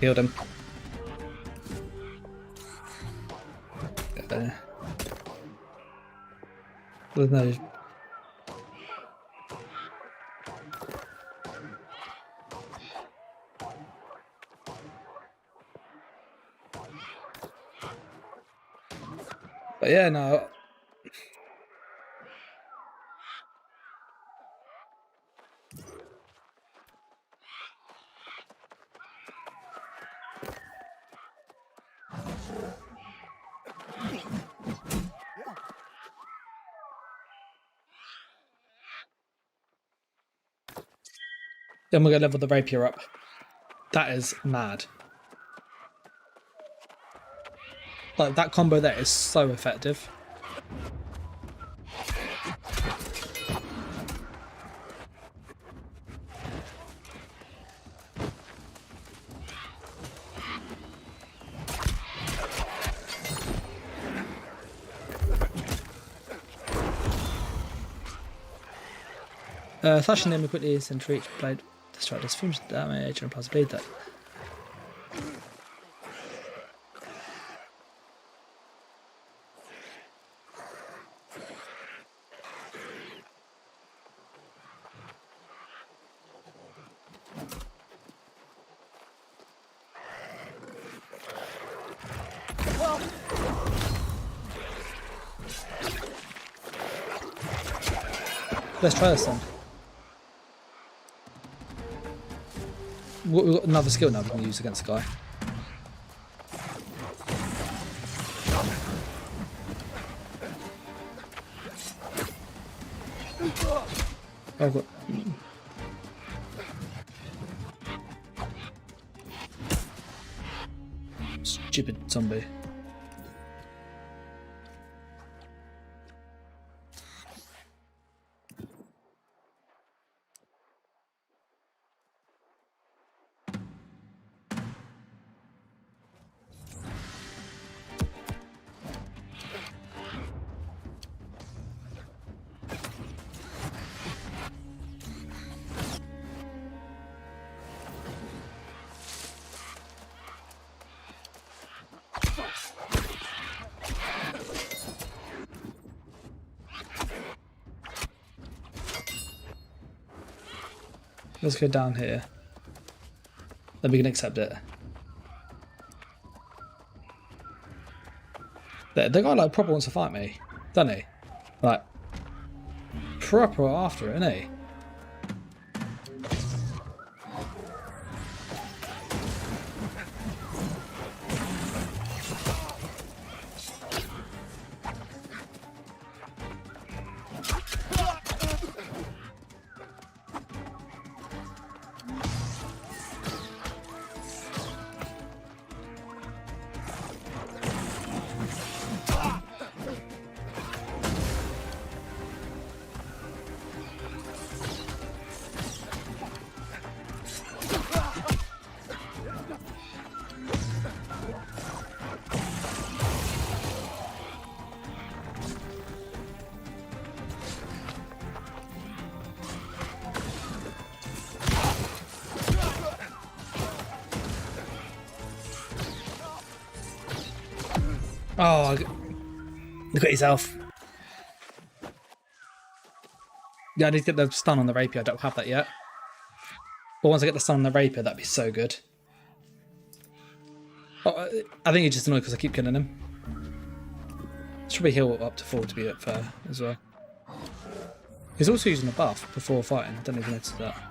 Killed him. There's no... But yeah, no. Then we're going to level the rapier up. That is mad. Like, that combo there is so effective. Slashing them quickly is into each blade. Destroy this fumes damage and plus bleed that. Let's try this then. We've got another skill now we can use against the guy. Oh, God. Stupid zombie. Let's go down here. Then we can accept it. The guy like proper wants to fight me, doesn't he? Like proper after it, isn't he? Oh, look at his health. Yeah, I need to get the stun on the rapier. I don't have that yet. But once I get the stun on the rapier, that'd be so good. Oh, I think he's just annoyed because I keep killing him. Should be heal up to 4 to be fair as well. He's also using a buff before fighting. I don't even notice that.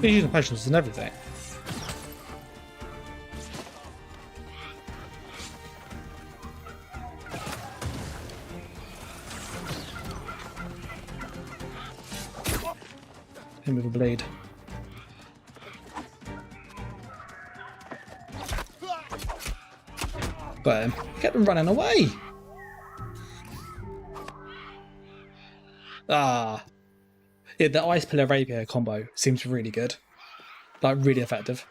He's using potions and everything. Him with a blade. Got him. Get them running away. Ah. Yeah, the ice pillar rapier combo seems really good. Like, really effective.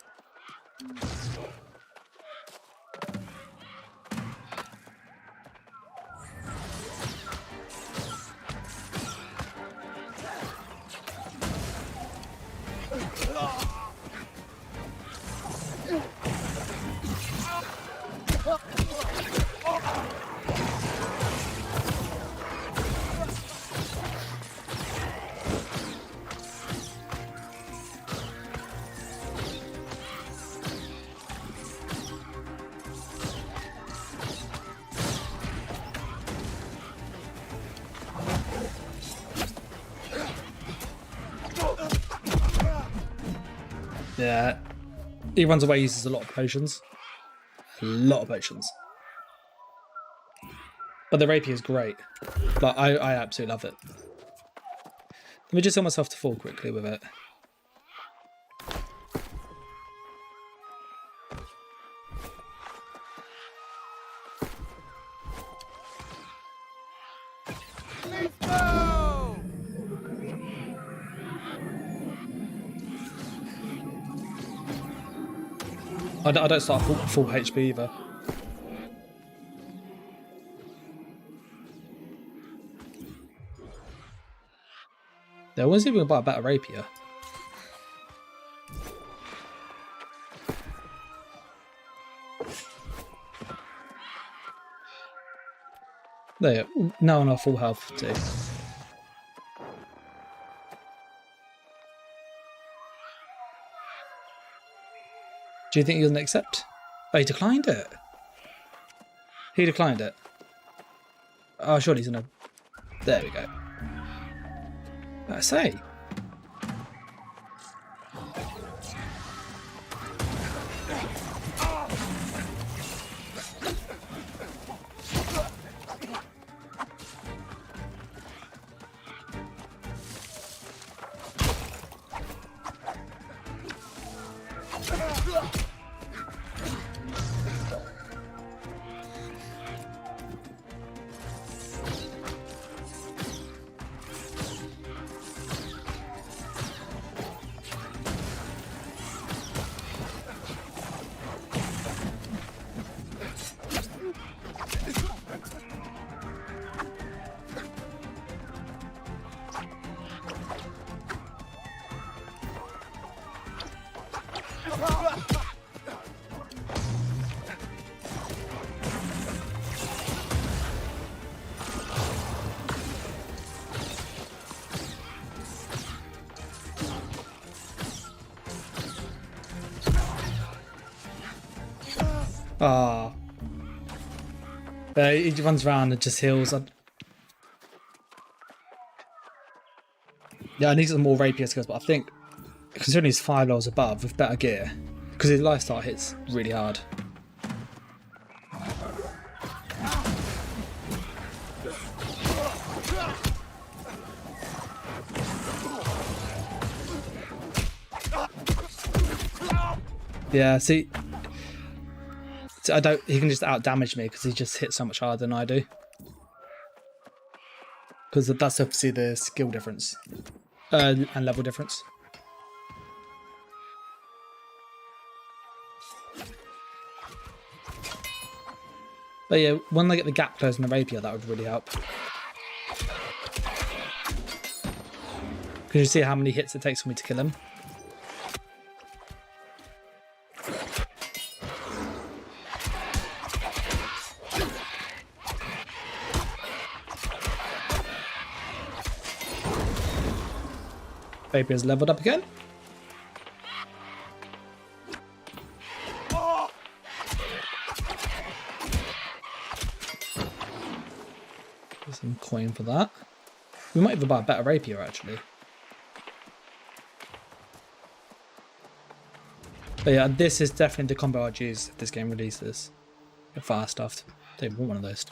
Yeah, he runs away, uses a lot of potions. A lot of potions. But the rapier is great. Like, I absolutely love it. Let me just tell myself to fall quickly with it. I don't start full HP either. There was even about a better rapier. There, now on our full health too. Do you think he doesn't accept? Oh, he declined it. He declined it. Oh, surely he's gonna. There we go. I say. Ah. He runs around and just heals. Yeah, I need some more rapier skills, but I think considering he's 5 levels above with better gear, because his lifestyle hits really hard. Yeah, see, I don't. He can just out damage me because he just hits so much harder than I do. Because that's obviously the skill difference and level difference. But yeah, when they get the gap closed in the rapier, that would really help. Can you see how many hits it takes for me to kill him? Rapier's leveled up again. There's some coin for that. We might even buy a better rapier actually. But yeah, this is definitely the combo I'd use if this game releases. Get fire stuffed. Don't want one of those.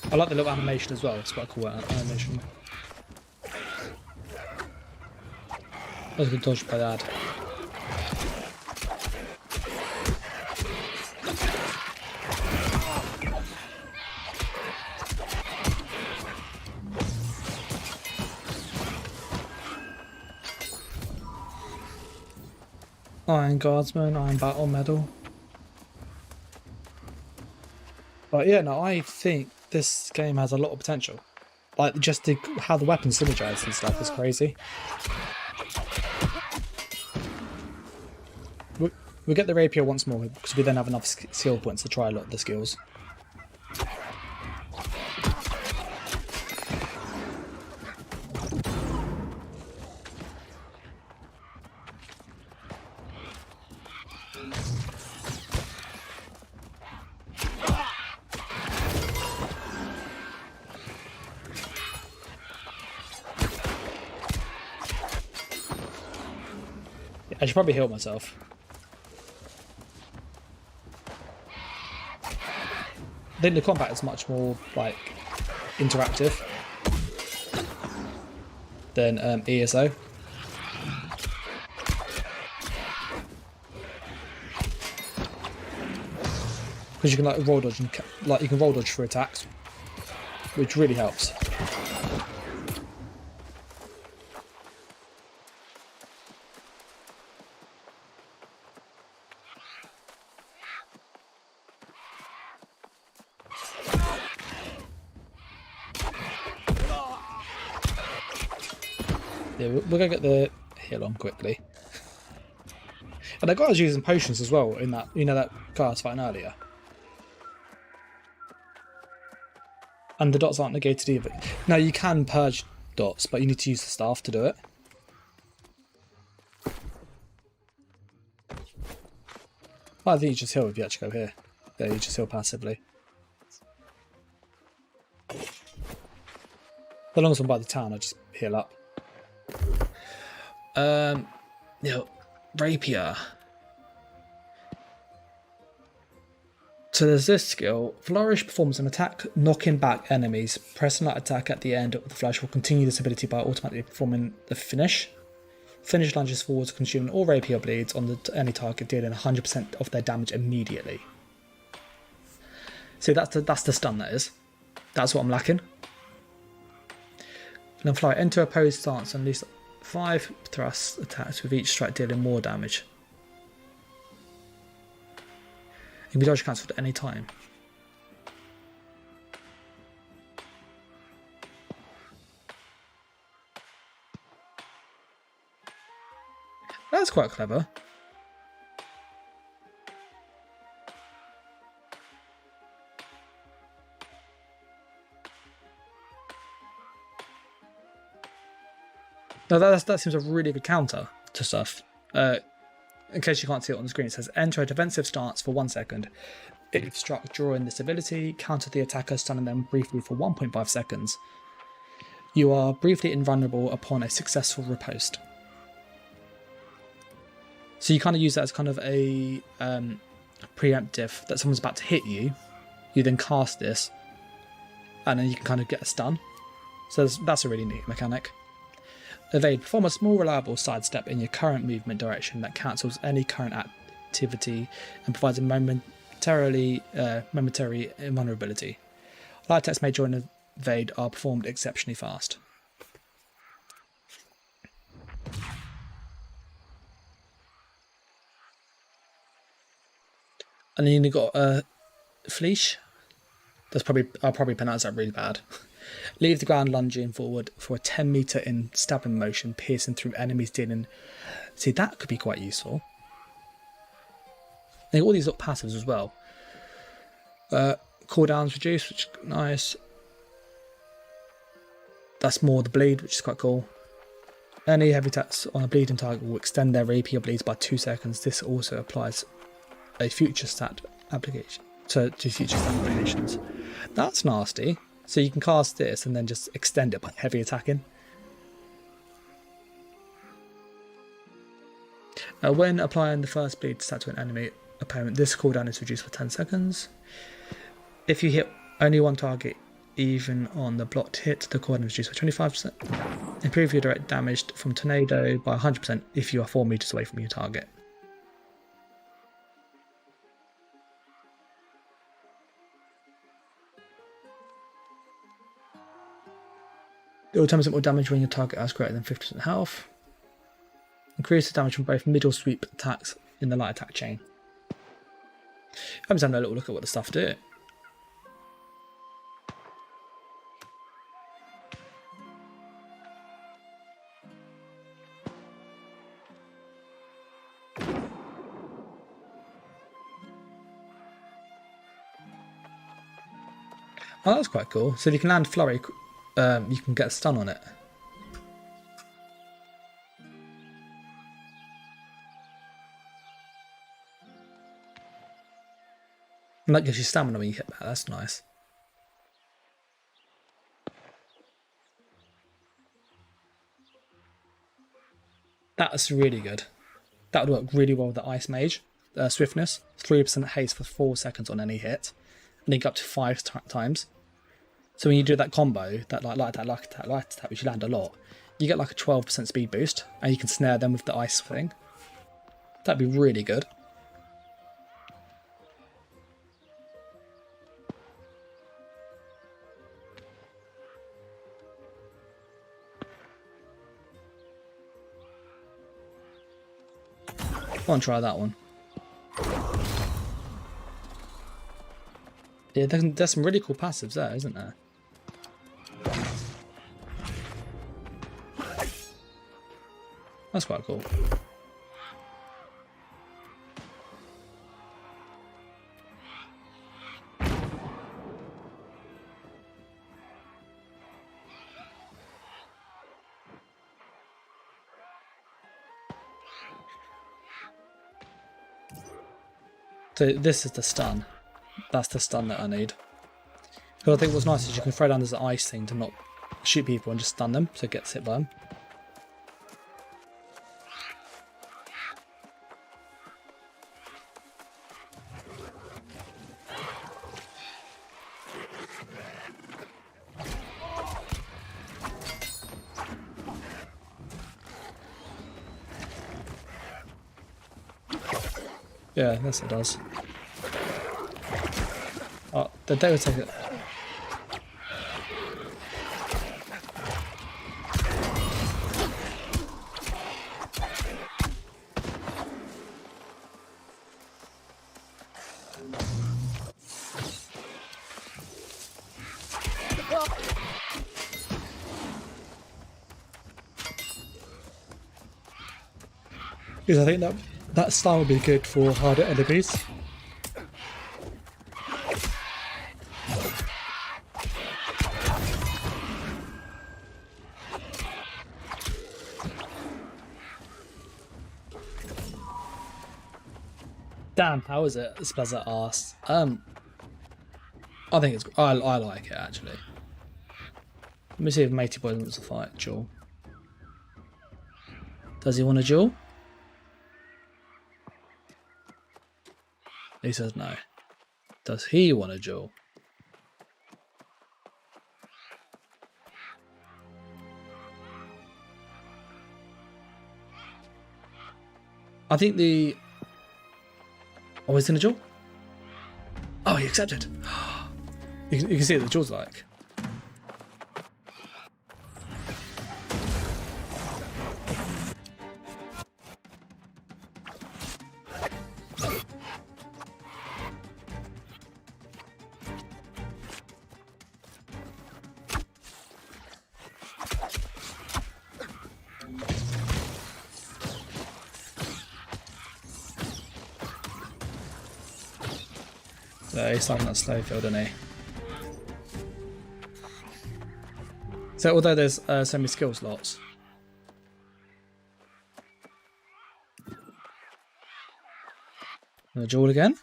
I like the little animation as well. It's quite a cool animation. That was a good dodge by that. Iron Guardsman, Iron Battle Medal. But yeah, no, I think this game has a lot of potential. Like, just how the weapons synergize and stuff is crazy. We'll get the rapier once more, because we then have enough skill points to try a lot of the skills. I should probably heal myself. I think the combat is much more like interactive than ESO. Because you can like roll dodge and you can roll dodge for attacks, which really helps. Yeah, we're gonna get the heal on quickly. And that guy was using potions as well in that, that guy I was fighting earlier. And the dots aren't negated either. Now you can purge dots, but you need to use the staff to do it. Well, I think you just heal if you actually go here. Yeah, you just heal passively. The longest one by the town, I just heal up. Rapier. So there's this skill. Flourish performs an attack knocking back enemies. Pressing that attack at the end of the flourish will continue this ability by automatically performing the finish. Finish lunges forwards, consuming all rapier bleeds on any target, dealing 100% of their damage immediately. See, that's the stun, that is. That's what I'm lacking. And then fly. Enter opposed stance and release 5 thrust attacks with each strike dealing more damage. It can be dodge cancelled at any time. That's quite clever. No, that seems a really good counter to stuff. In case you can't see it on the screen, it says enter a defensive stance for 1 second. If struck during this ability, counter the attacker, stunning them briefly for 1.5 seconds. You are briefly invulnerable upon a successful riposte. So you kind of use that as kind of a preemptive that someone's about to hit you. You then cast this, and then you can kind of get a stun. So that's a really neat mechanic. Evade. Perform a small reliable sidestep in your current movement direction that cancels any current activity and provides a momentary invulnerability. Light attacks made during evade are performed exceptionally fast. And then you've got a fleece. I'll probably pronounce that really bad. Leave the ground lunging forward for a 10 meter in stabbing motion, piercing through enemies dealing. See, that could be quite useful. They got all these little passives as well. Cooldowns reduced, which is nice. That's more the bleed, which is quite cool. Any heavy attacks on a bleeding target will extend their rapier bleeds by 2 seconds. This also applies a future stat application to future stat applications. That's nasty. So you can cast this and then just extend it by heavy attacking. When applying the first bleed stat to an enemy opponent, this cooldown is reduced for 10 seconds. If you hit only one target, even on the blocked hit, the cooldown is reduced by 25%. Improve your direct damage from tornado by 100% if you are 4 meters away from your target. It will 10% more damage when your target has greater than 50% health. Increase the damage from both middle sweep attacks in the light attack chain. I'm just having a little look at what the stuff do. Oh, that's quite cool. So if you can land flurry, you can get a stun on it. And that gives you stamina when you hit that. That's nice. That's really good. That would work really well with the Ice Mage. Swiftness, 3% haste for 4 seconds on any hit. And then go up to 5 times. So when you do that combo, that light attack, which you land a lot, you get like a 12% speed boost, and you can snare them with the ice thing. That'd be really good. I want to try that one. Yeah, there's some really cool passives there, isn't there? That's quite cool. So this is the stun. That's the stun that I need. Because I think what's nice is you can throw down this ice thing to not shoot people and just stun them, so it gets hit by them. Yeah, yes it does. Oh, the day will take it. Because I think that style would be good for harder enemies. Damn, how is it? This Blizzard arse. I think it's. I like it actually. Let me see if Matey Boy wants to fight Jewel. Does he want a duel? He says no. Does he want a duel? I think the... Oh, he's in a duel? Oh, he accepted. You can see what the duel's like. He's starting that slow field, isn't he? So although there's so many skill slots, the duel again.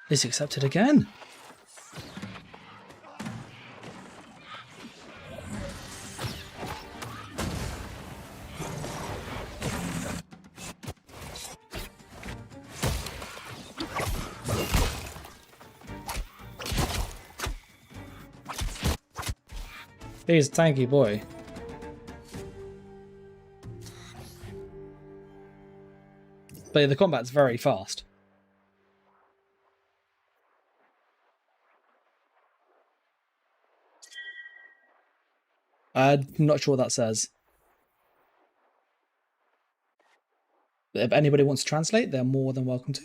He's accepted again. He's a tanky boy. But the combat's very fast. I'm not sure what that says. If anybody wants to translate, they're more than welcome to.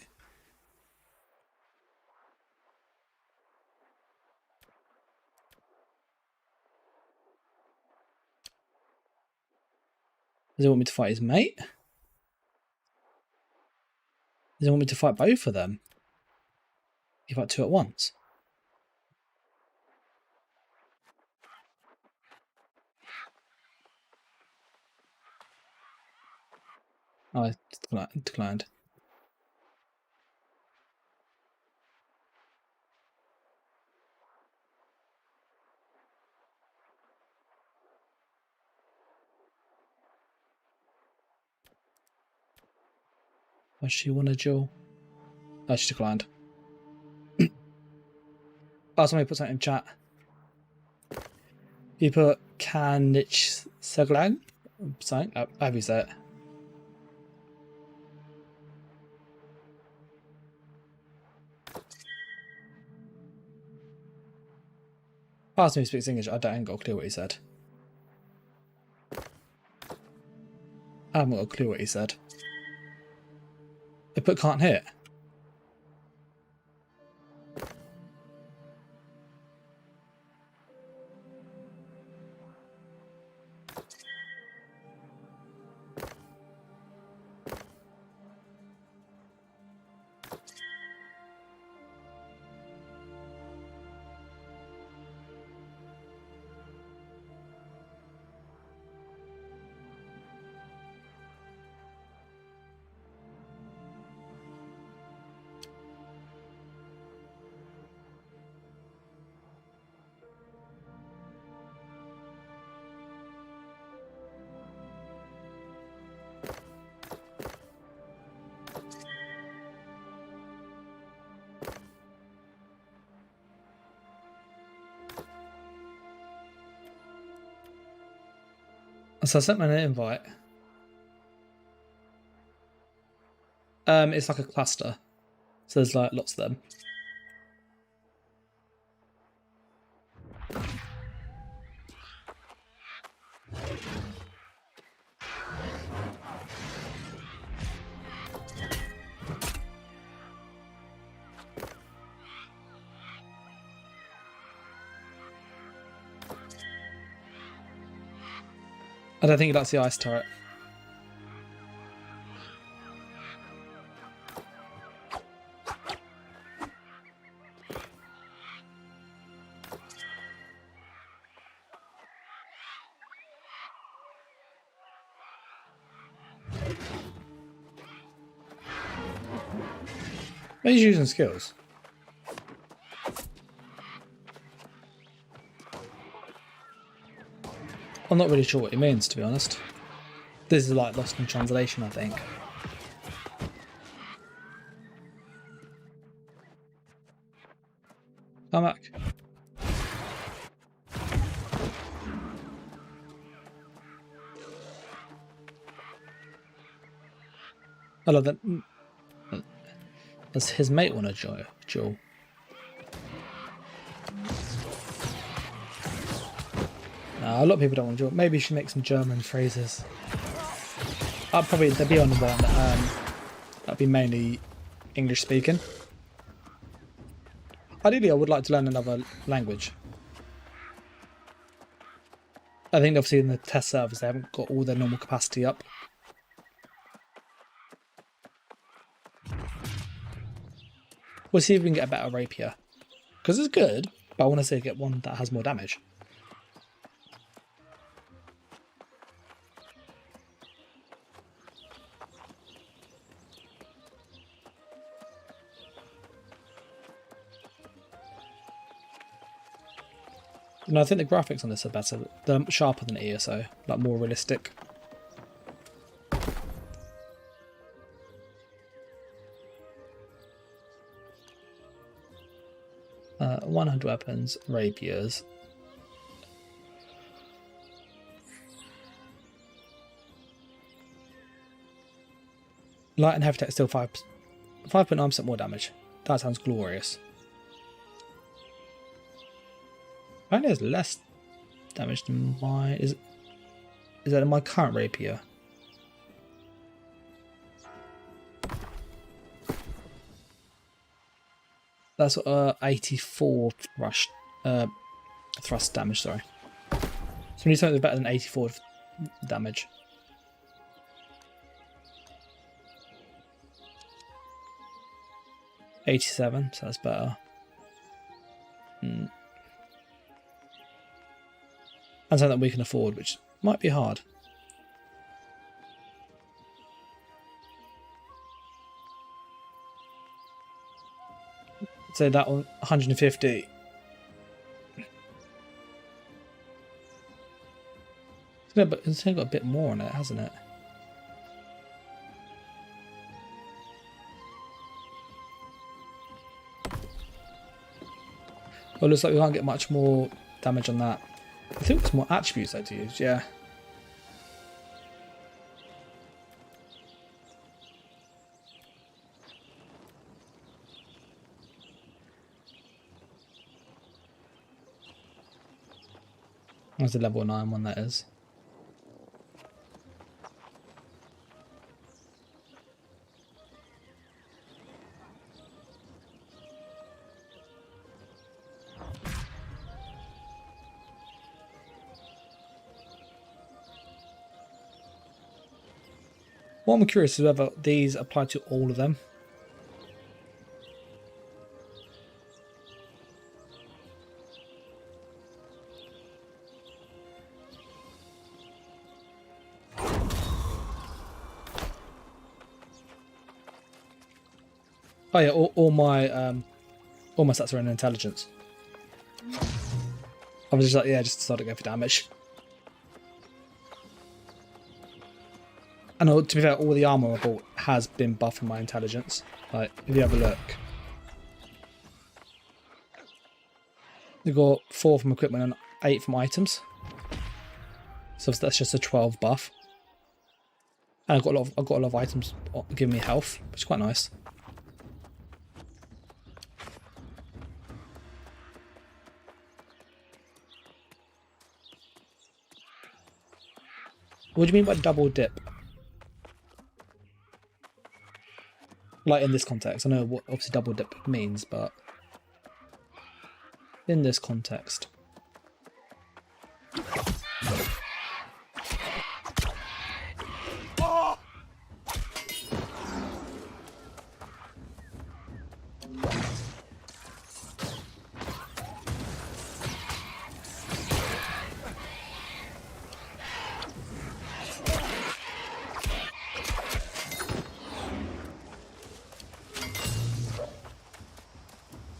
Does he want me to fight his mate? Does he want me to fight both of them? You fight two at once? Oh, I declined. Does she want a duel? Oh, she declined. Oh, somebody put something in chat. You put Kanich Seglag? Something? How do you say it? Asked me if he speaks English. I ain't got a clue what he said. I haven't got a clue what he said. They put can't hit. So I sent me an invite. It's like a cluster. So there's like lots of them. I don't think he likes the ice turret. He's using skills. I'm not really sure what he means, to be honest. This is like lost in translation, I think. Come back. I love that. Does his mate want to duel? A lot of people don't want to duel. Maybe you should make some German phrases. I'll probably there'll be on one that'll be mainly English speaking. Ideally, I would like to learn another language. I think obviously in the test servers they haven't got all their normal capacity up. We'll see if we can get a better rapier. Because it's good, but I want to see get one that has more damage. No, I think the graphics on this are better. They're sharper than ESO, like more realistic. 100 weapons, rapiers. Light and heavy attack still 5.9% more damage. That sounds glorious. Apparently there's less damage than my... Is that in my current rapier? That's 84 thrust damage, sorry. So we need something better than 84 damage. $87, so that's better. And something that we can afford, which might be hard. So that one, 150. It's got a bit more on it, hasn't it? Well, it looks like we can't get much more damage on that. I think there's more attributes though to use, yeah. That's the level 9 one, that is. What I'm curious is whether these apply to all of them. Oh yeah, all my stats are in intelligence. I was just like, yeah, just decided to go for damage. And to be fair, all the armor I bought has been buffing my intelligence. Like, if you have a look, you got 4 from equipment and 8 from items. So that's just a 12 buff. And I've got a lot of items giving me health, which is quite nice. What do you mean by double dip? Like in this context, I know what obviously double dip means, but in this context.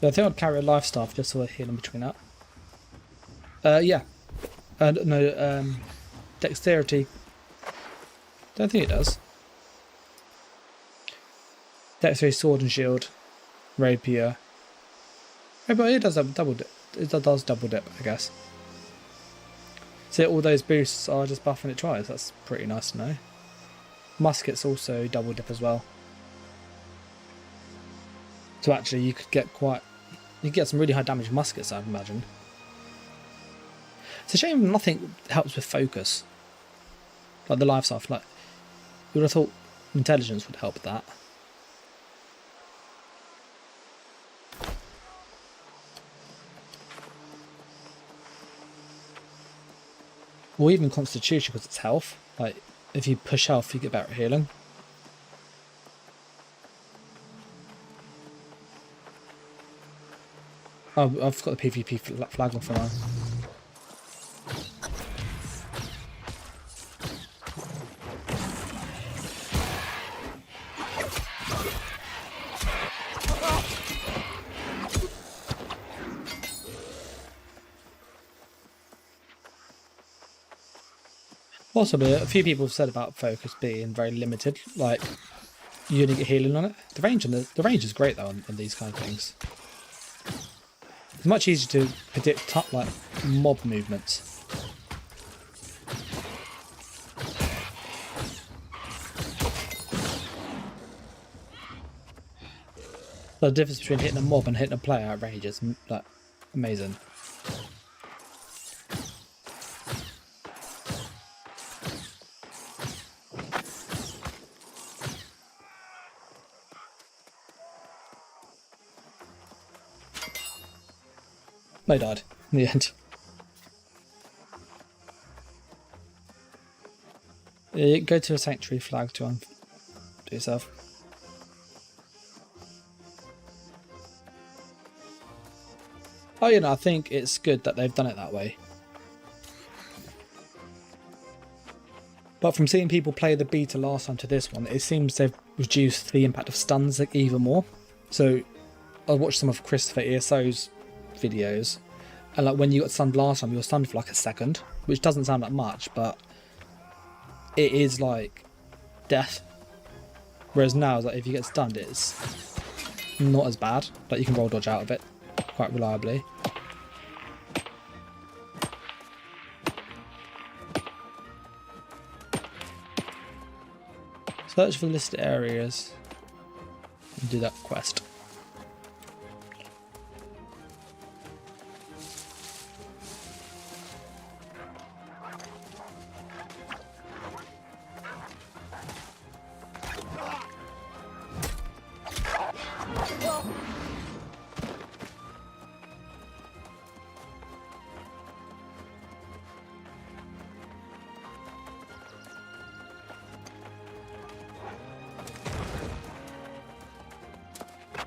I think I'd carry a life staff just so I heal in between that. Yeah. No, dexterity. Don't think it does. Dexterity, sword and shield, rapier. Oh, but it does have double dip. It does double dip, I guess. So all those boosts are just buffing it twice. That's pretty nice to know. Musket's also double dip as well. So actually, you could get some really high damage muskets, I've imagined. It's a shame nothing helps with focus. Like the life stuff, like you would have thought intelligence would help that. Or even constitution because it's health. Like if you push health, you get better at healing. Oh, I've got the PvP flag off now. Possibly, a few people have said about focus being very limited. Like, you only get healing on it. The range is great though on these kind of things. It's much easier to predict like mob movements. The difference between hitting a mob and hitting a player at range is like amazing. They died in the end. Yeah, go to a sanctuary flag to do yourself. Oh, you know, I think it's good that they've done it that way. But from seeing people play the beta last time to this one, it seems they've reduced the impact of stuns even more. So I watched some of Christopher ESO's videos, and like when you got stunned last time, you were stunned for like a second, which doesn't sound like much, but it is like death. Whereas now, like if you get stunned, it's not as bad. Like you can roll dodge out of it quite reliably. Search for listed areas and do that quest.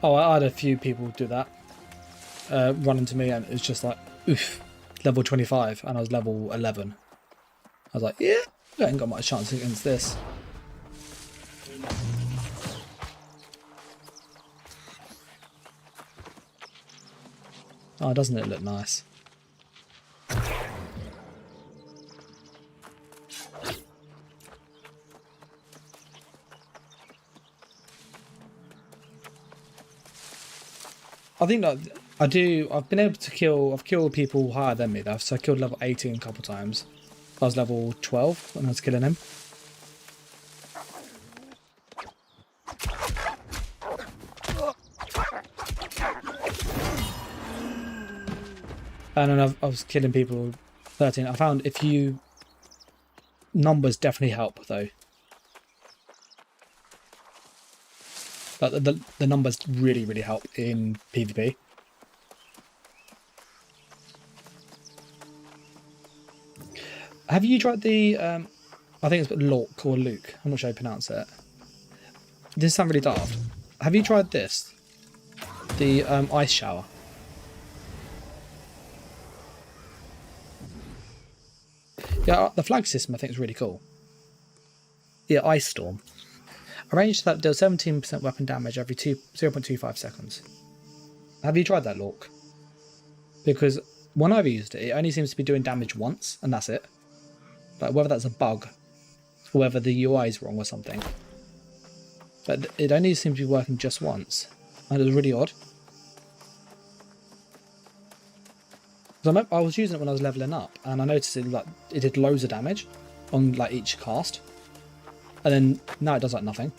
Oh, I had a few people do that, run into me, and it was just like, oof, level 25, and I was level 11. I was like, yeah, I ain't got much chance against this. Oh, doesn't it look nice? I think that I've been able to I've killed people higher than me though, so I killed level 18 a couple times. I was level 12 when I was killing him. And then I was killing people 13. I found numbers definitely help though. But the numbers really, really help in PvP. Have you tried the, I think it's Lork or Luke, I'm not sure how you pronounce it. This sounds really daft. Have you tried this? The ice shower. Yeah, the flag system I think is really cool. Yeah, Ice Storm. A range that deals 17% weapon damage every 0.25 seconds. Have you tried that, Lork? Because when I've used it, it only seems to be doing damage once, and that's it. Like whether that's a bug, or whether the UI is wrong or something. But it only seems to be working just once, and it was really odd. I was using it when I was leveling up, and I noticed it did loads of damage on like each cast. And then now it does like nothing.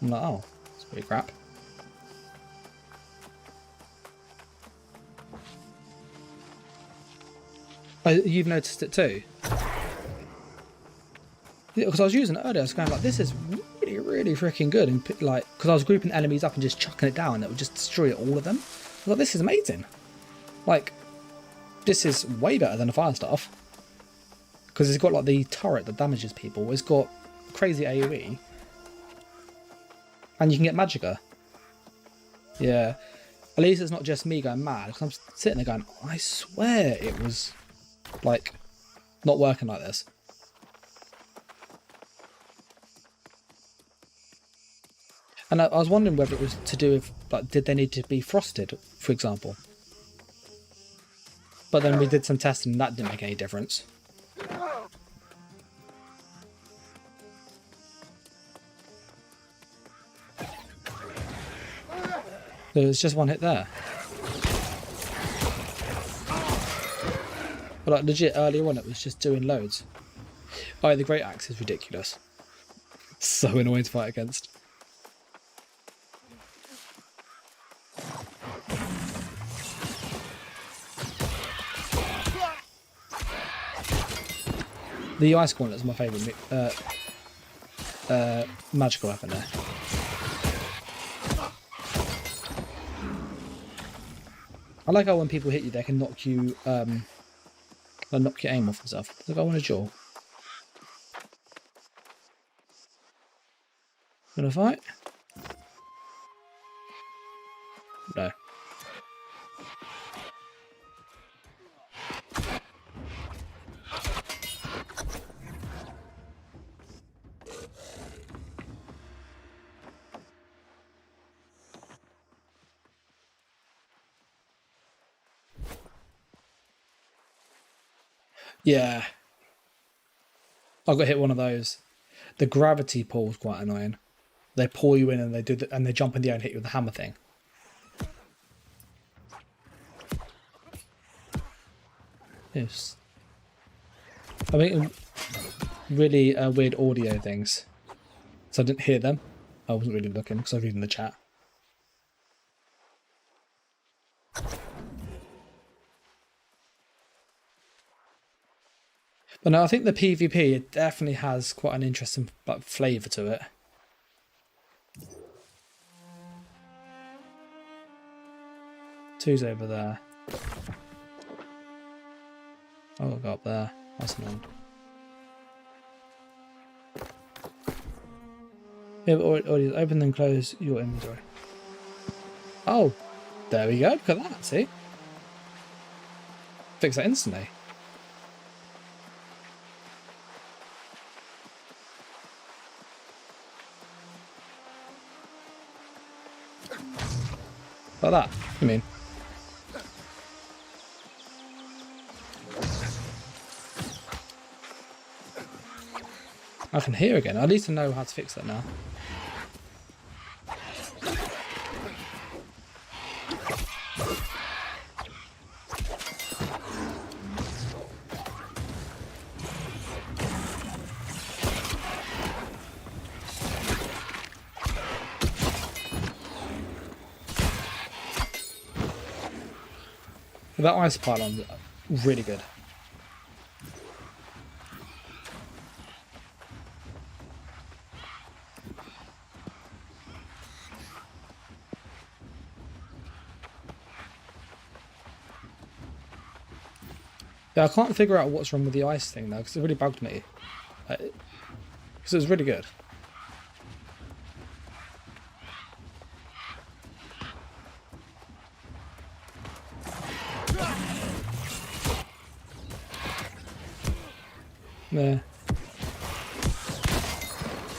I'm like, oh, it's pretty crap. Oh, you've noticed it too? Because I was using it earlier, I was going like, this is really, really freaking good. And like, because I was grouping enemies up and just chucking it down, and it would just destroy all of them. I was like, this is amazing. Like, this is way better than the fire stuff. Because it's got like the turret that damages people. It's got crazy AoE, and you can get magicka. Yeah, At least it's not just me going mad, because I'm sitting there going, I swear it was, like, not working like this. And I was wondering whether it was to do with, like, did they need to be frosted, for example? But then we did some testing and that didn't make any difference. There's just one hit there. But like legit earlier on it was just doing loads. Oh, the great axe is ridiculous. So annoying to fight against. The ice gauntlet is my favourite magical weapon there. I like how when people hit you, they can knock you, knock your aim off and stuff. Look, I want a jaw. Gonna fight? No. Yeah. I got hit one of those. The gravity pull is quite annoying. They pull you in and they do and they jump in the air and hit you with the hammer thing. Yes. I mean, really weird audio things. So I didn't hear them. I wasn't really looking because I was reading the chat. But no, I think the PvP, it definitely has quite an interesting flavour to it. Two's over there. Oh, I'll go up there. That's annoying. Yeah, but open and close your inventory. Oh, there we go. Look at that, see? Fix that instantly. Like that, you mean? I can hear again. At least I know how to fix that now. That ice pylon's really good. Yeah, I can't figure out what's wrong with the ice thing though, because it really bugged me. Because it was really good. Yeah.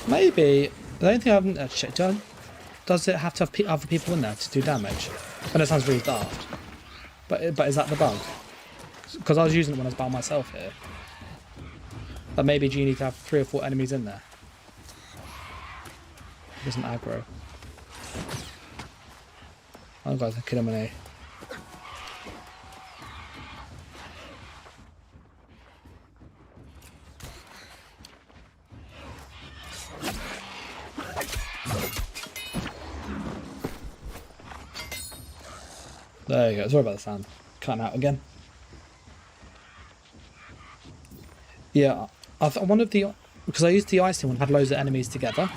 Maybe. The only thing I haven't checked on, does it have to have other people in there to do damage? I know it sounds really daft. But is that the bug? Because I was using it when I was by myself here. But maybe do you need to have 3 or 4 enemies in there? It doesn't aggro. Oh guys, I kill him in A. There you go. Sorry about the sound. Cutting out again. Yeah, I wonder if because I used the ice one, had loads of enemies together,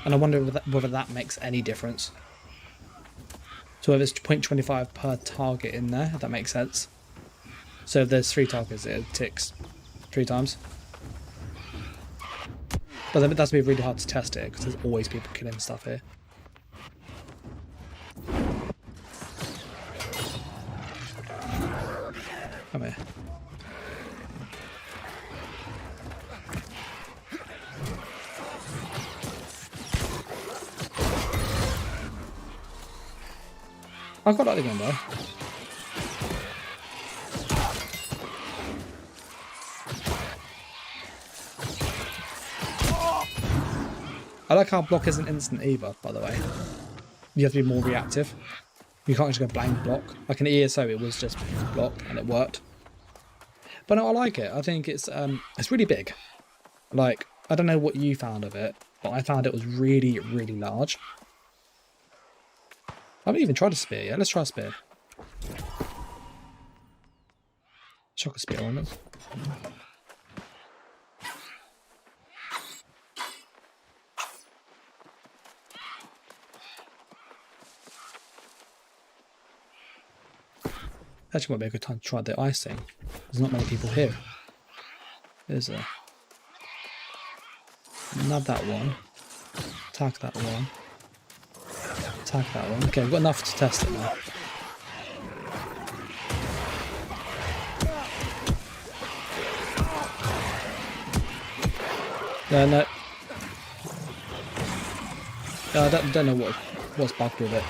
and I wonder whether that makes any difference. So whether it's 0.25 per target in there, if that makes sense. So if there's 3 targets, it ticks 3 times. But then that's gonna be really hard to test it because there's always people killing stuff here. Come here. I quite like the gun though. I like how block isn't instant either, by the way. You have to be more reactive. You can't just go blank block. Like in ESO, it was just block and it worked. But no, I like it. I think it's really big. Like, I don't know what you found of it, but I found it was really, really large. I haven't even tried a spear yet. Let's try a spear. Chuck a spear on it. Actually might be a good time to try the ice thing. There's not many people here. There's a... Nab that one. Attack that one. Attack that one. Okay, I've got enough to test it now. No. I don't know what's bugged with it.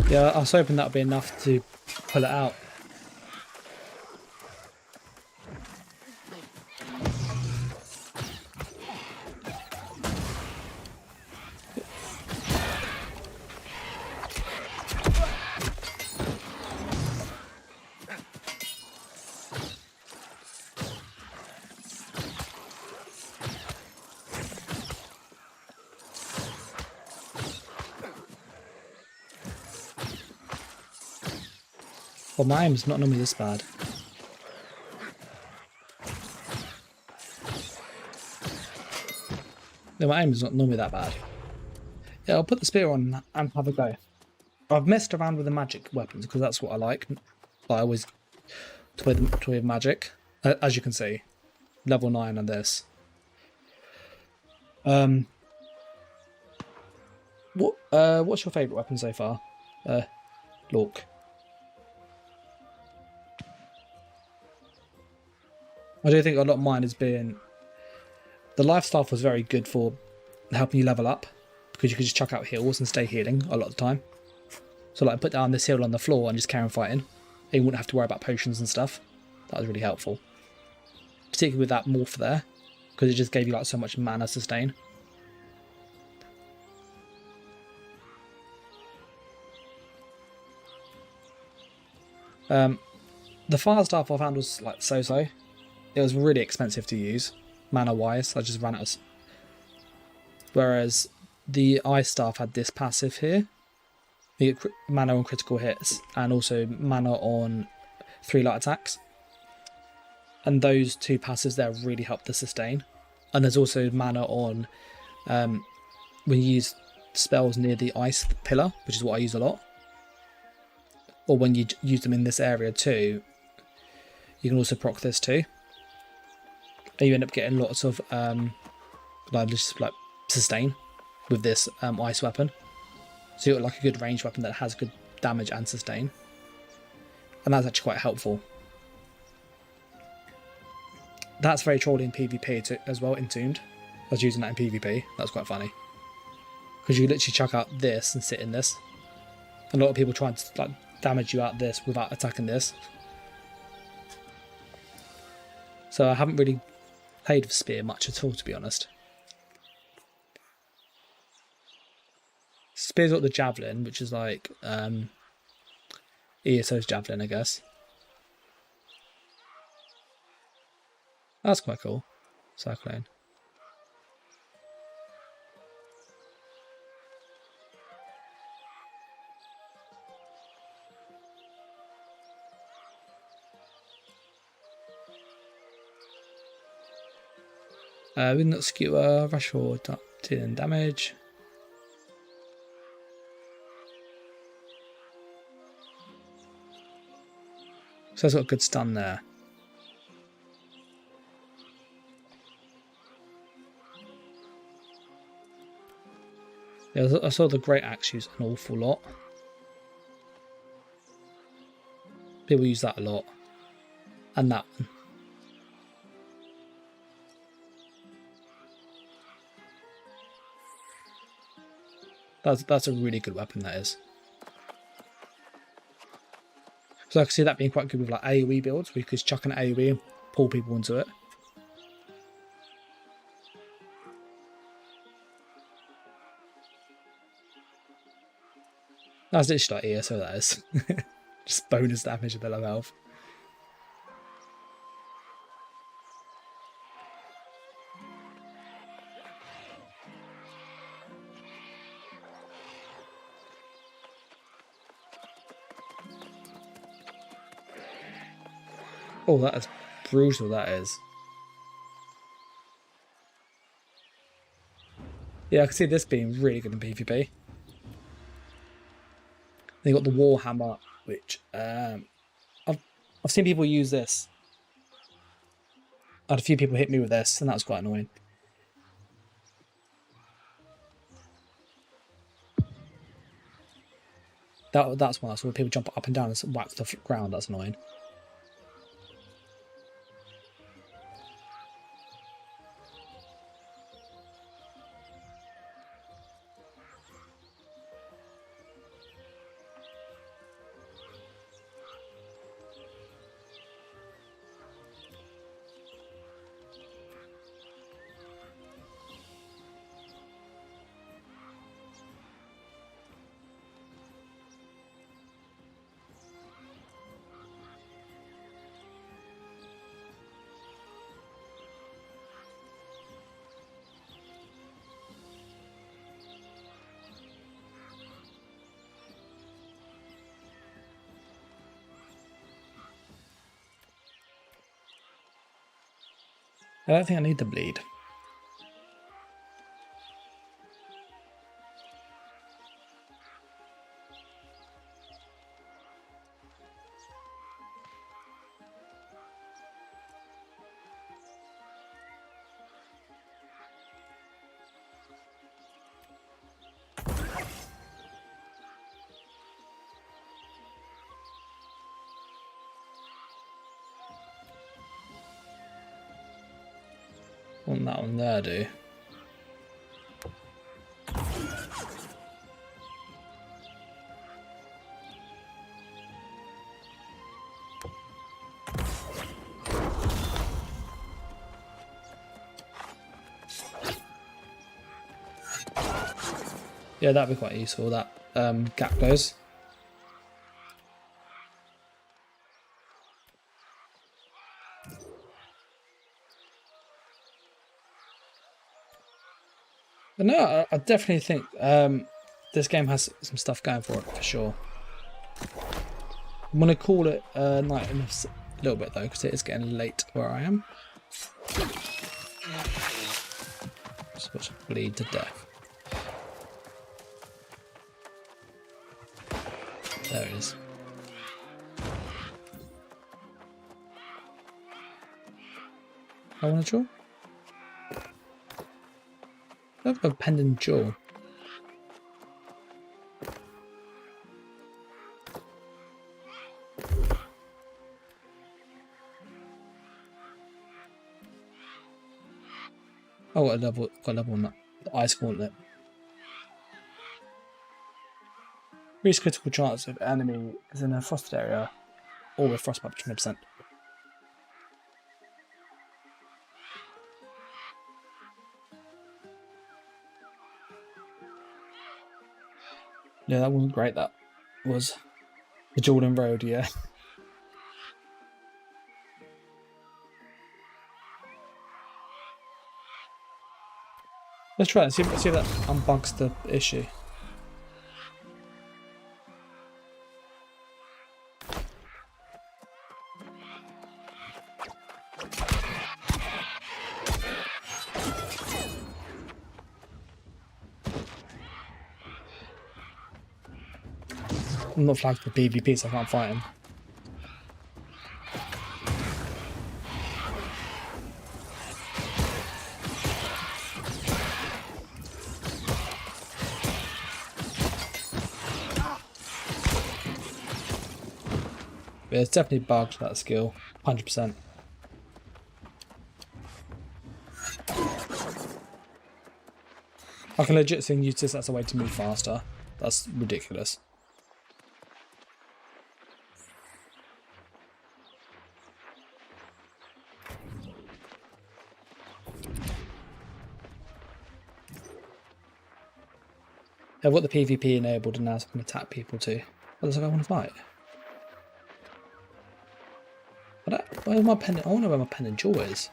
Yeah, I was hoping that would be enough to pull it out. Well, my aim's not normally this bad. No, my aim is not normally that bad. Yeah, I'll put the spear on and have a go. I've messed around with the magic weapons because that's what I like. I always toy with magic, as you can see. Level 9 on this. What's your favourite weapon so far? Lork. I do think a lot of mine has been... The life staff was very good for helping you level up, because you could just chuck out heals and stay healing a lot of the time. So like put down this heal on the floor and just carry on fighting. And you wouldn't have to worry about potions and stuff. That was really helpful. Particularly with that morph there, because it just gave you like so much mana sustain. The fire staff I found was like so-so. It was really expensive to use, mana-wise. I just ran out of... Whereas the ice staff had this passive here. You get mana on critical hits and also mana on 3 light attacks. And those 2 passives there really help the sustain. And there's also mana on when you use spells near the ice pillar, which is what I use a lot. Or when you use them in this area too, you can also proc this too. And you end up getting lots of like sustain with this ice weapon. So you've got like a good range weapon that has good damage and sustain. And that's actually quite helpful. That's very trolly in PvP too, as well, Entombed. I was using that in PvP. That's quite funny. Because you literally chuck out this and sit in this. And a lot of people try to like damage you out this without attacking this. So I haven't really played with spear much at all, to be honest. Spear's got the javelin, which is like ESO's javelin, I guess. That's quite cool. Cyclone. We not skewer, rush for dealing damage. So it's got a good stun there. Yeah, I saw the great axe use an awful lot. People use that a lot. And that one. That's a really good weapon, that is. So I can see that being quite good with like AoE builds, where you could just chuck an AoE and pull people into it. That's literally like ESO, that is. Just bonus damage with the low health. Oh, that is brutal, that is. Yeah, I can see this being really good in PvP. Then you got the Warhammer, which I've seen people use this. I had a few people hit me with this, and that was quite annoying. That's one I saw people jump up and down and whack the ground. That's annoying. I don't think I need the bleed. Want that one there, do? Yeah, that'd be quite useful. That gap goes. But no, I definitely think this game has some stuff going for it, for sure. I'm going to call it night in a little bit, though, because it is getting late where I am. Just watch it bleed to death. There it is. I want to draw? I have a pendant jaw. Oh, got a level on that. The ice gauntlet. Increase critical chance if enemy is in a frosted area or with frostbite 20%. Yeah, that wasn't great. That was the Jordan Road, yeah. Let's try it, see if that unbugs the issue. I'm not flagged for PvP, so I can't fight him. But it's definitely bugged, that skill. 100%. I can legit use this as a way to move faster. That's ridiculous. I've got the PvP enabled and now I can attack people too. What does I want to fight? Where's my pen? I wonder where my pen and jaw is.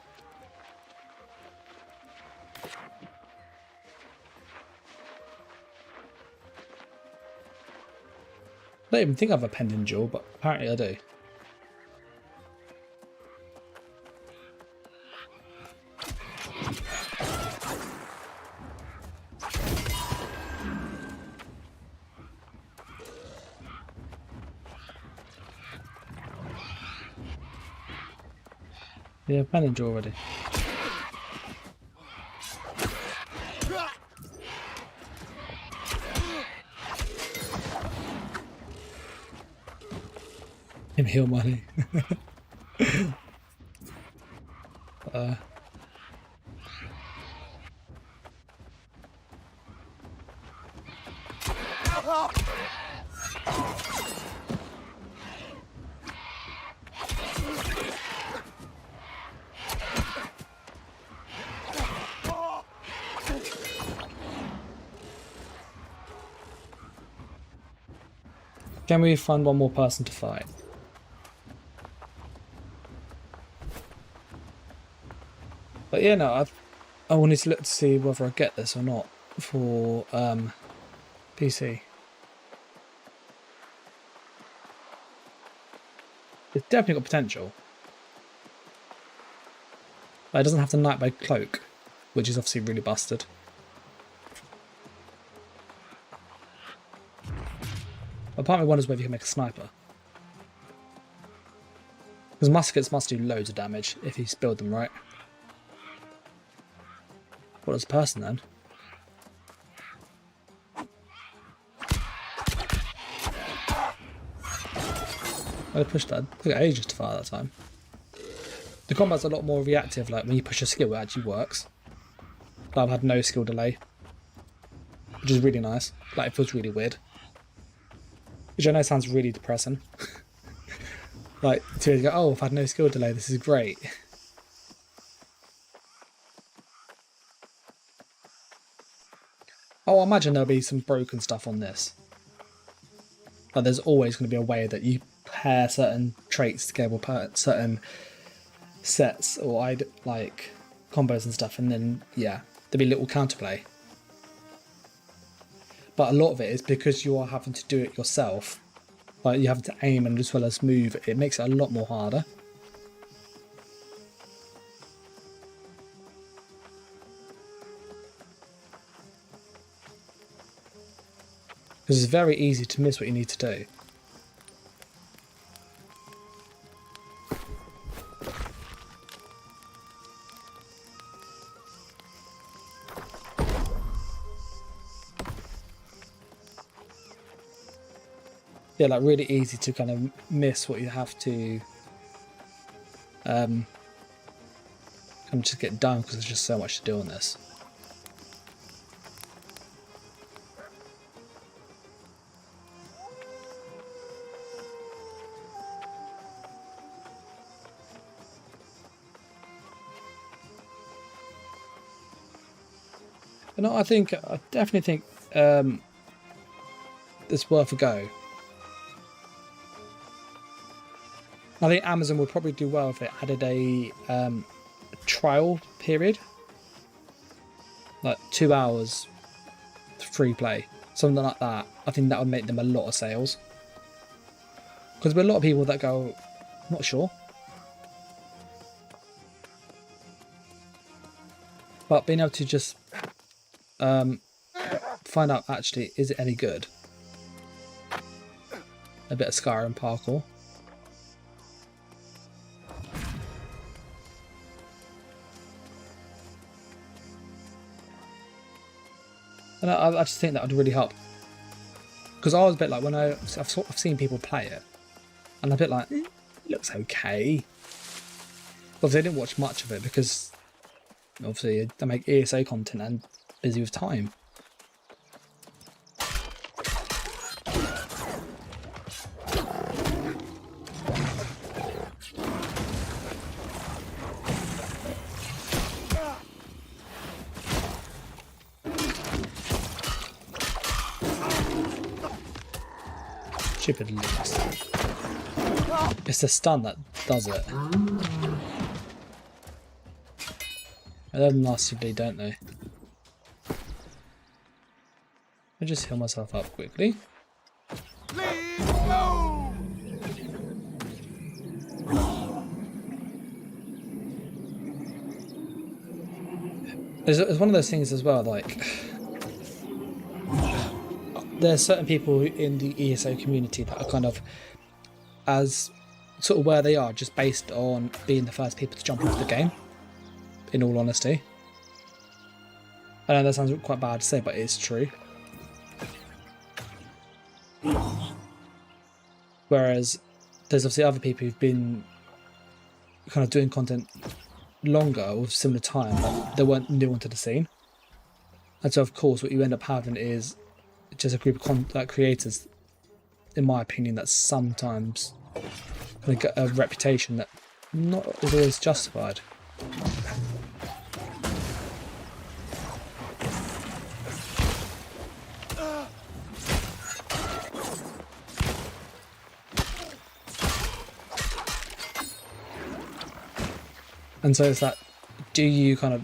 I don't even think I have a pen and jaw, but apparently I do. Yeah, pen and jaw already. Him heal money. Can we find one more person to fight? But yeah, no, I wanted to look to see whether I get this or not for PC. It's definitely got potential. But it doesn't have the Nightblade cloak, which is obviously really busted. But part of me wonders whether you can make a sniper. Because muskets must do loads of damage if you build them right. What is a person then? I pushed that. It took ages to fire that time. The combat's a lot more reactive, like when you push a skill it actually works. But I've had no skill delay. Which is really nice. Like it feels really weird. Which I know sounds really depressing. Like 2 years ago, oh, I've had no skill delay, this is great. Oh, I imagine there'll be some broken stuff on this. Like there's always going to be a way that you pair certain traits together, or certain sets, or like combos and stuff, and then yeah, there'll be little counterplay. But a lot of it is because you are having to do it yourself. Like you have to aim and as well as move, it makes it a lot more harder. Because it's very easy to miss what you need to do. Yeah, like really easy to kind of miss what you have to kind of just get done because there's just so much to do on this. But no, I definitely think it's worth a go. I think Amazon would probably do well if it added a trial period, like 2 hours free play, something like that. I think that would make them a lot of sales. Because there are a lot of people that go, not sure. But being able to just find out actually, is it any good? A bit of Skyrim parkour. And I just think that would really help. Because I was a bit like, when I've seen people play it, and I'm a bit like, it looks okay. Obviously, I didn't watch much of it because obviously they make ESO content and busy with time. Stupid leaks. It's the stun that does it. They love them massively, don't they? I'll just heal myself up quickly. It's one of those things as well, like there's certain people in the ESO community that are kind of as sort of where they are just based on being the first people to jump into the game, in all honesty. I know that sounds quite bad to say, but it's true. Whereas there's obviously other people who've been kind of doing content longer with similar time, but they weren't new onto the scene. And so of course what you end up having is just a group of creators, in my opinion, that sometimes kind of get a reputation that not is always justified. And so it's that, do you kind of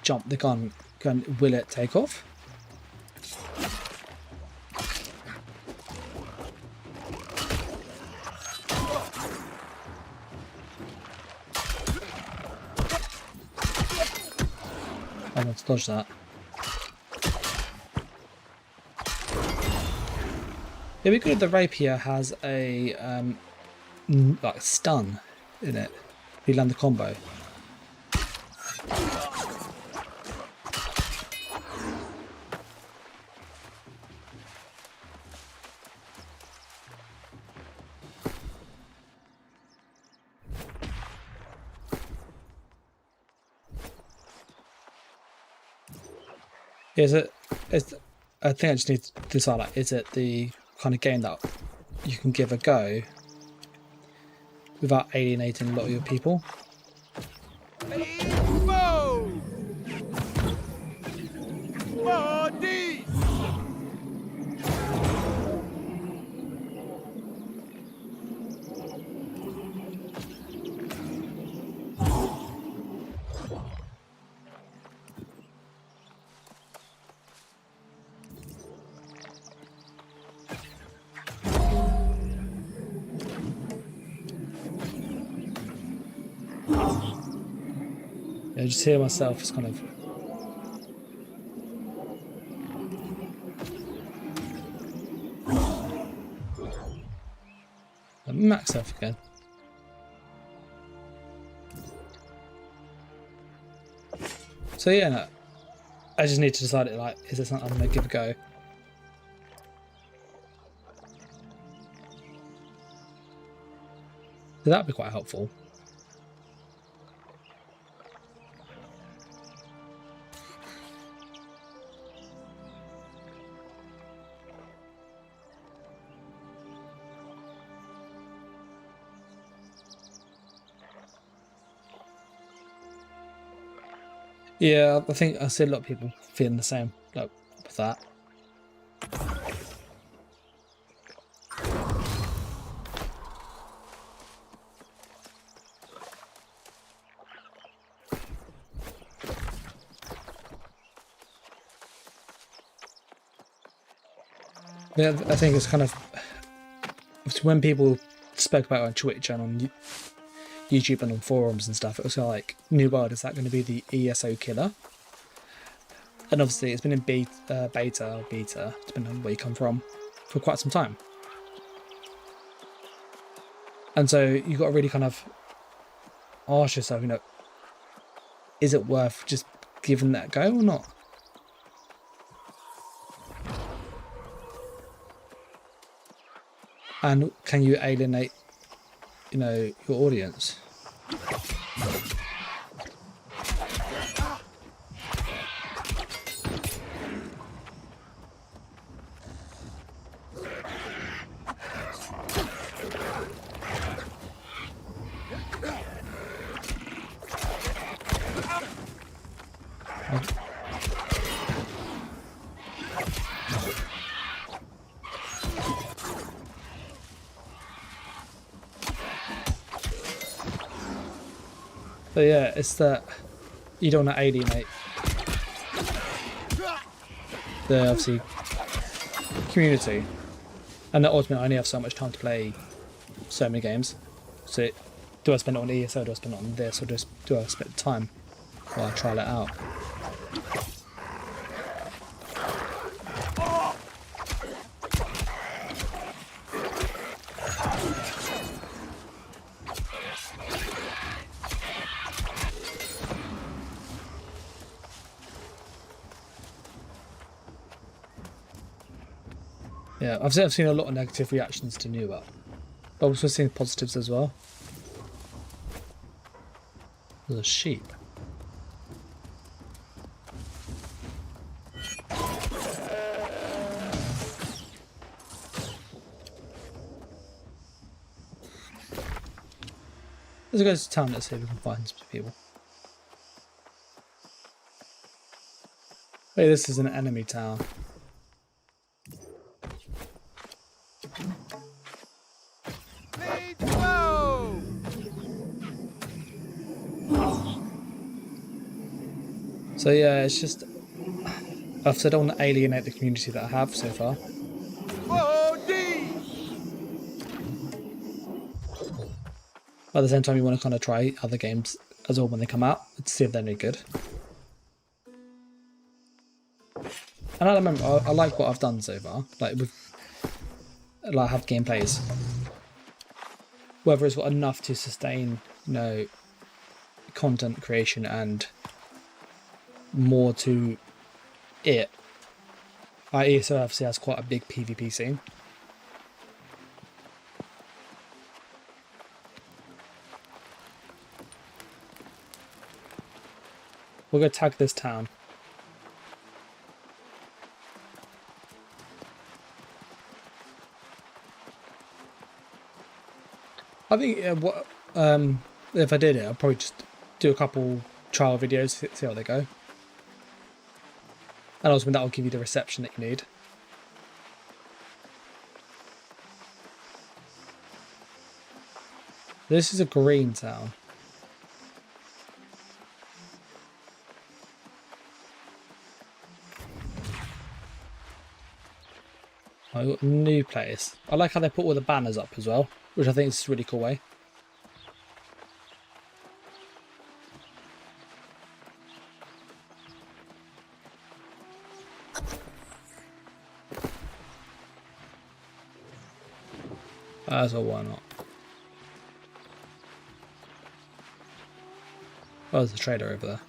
jump the gun, will it take off? I want to dodge that. It'd be good if the rapier has a like stun in it. If you land the combo. I think I just need to decide, like, is it the kind of game that you can give a go without alienating a lot of your people? I just hear myself as kind of max health again. So yeah, no, I just need to decide it, like, is this something I'm gonna give a go? So that'd be quite helpful. Yeah, I think I see a lot of people feeling the same, like, with that. Yeah, I think it's kind of when people spoke about it on Twitch and on YouTube and on forums and stuff, it was like, New World, is that going to be the ESO killer? And obviously it's been in beta, depending on where you come from, for quite some time. And so you've got to really kind of ask yourself, you know, is it worth just giving that a go or not? And can you alienate you know, your audience. But yeah, it's that you don't want to alienate the obviously community, and that ultimately I only have so much time to play so many games. So do I spend it on ESO? Do I spend it on this, or just do I spend time while I trial it out? Yeah, I've seen a lot of negative reactions to New Up, but I've also seen positives as well. There's a sheep. Let's go to town, let's see if we can find some people. Hey, this is an enemy town. So yeah, it's just, I've said I don't want to alienate the community that I have so far. But at the same time, you want to kind of try other games as well when they come out to see if they're any good. And I remember, I like what I've done so far. Like I have gameplays. Whether it's got enough to sustain, you know, content creation and more to it. ESO obviously has quite a big PvP scene. We'll go tag this town. I think if I did it, I'd probably just do a couple trial videos, see how they go. And also that will give you the reception that you need. This is a green town. I got a new place. I like how they put all the banners up as well, which I think is a really cool way. So why not? Oh, there's a trader over there.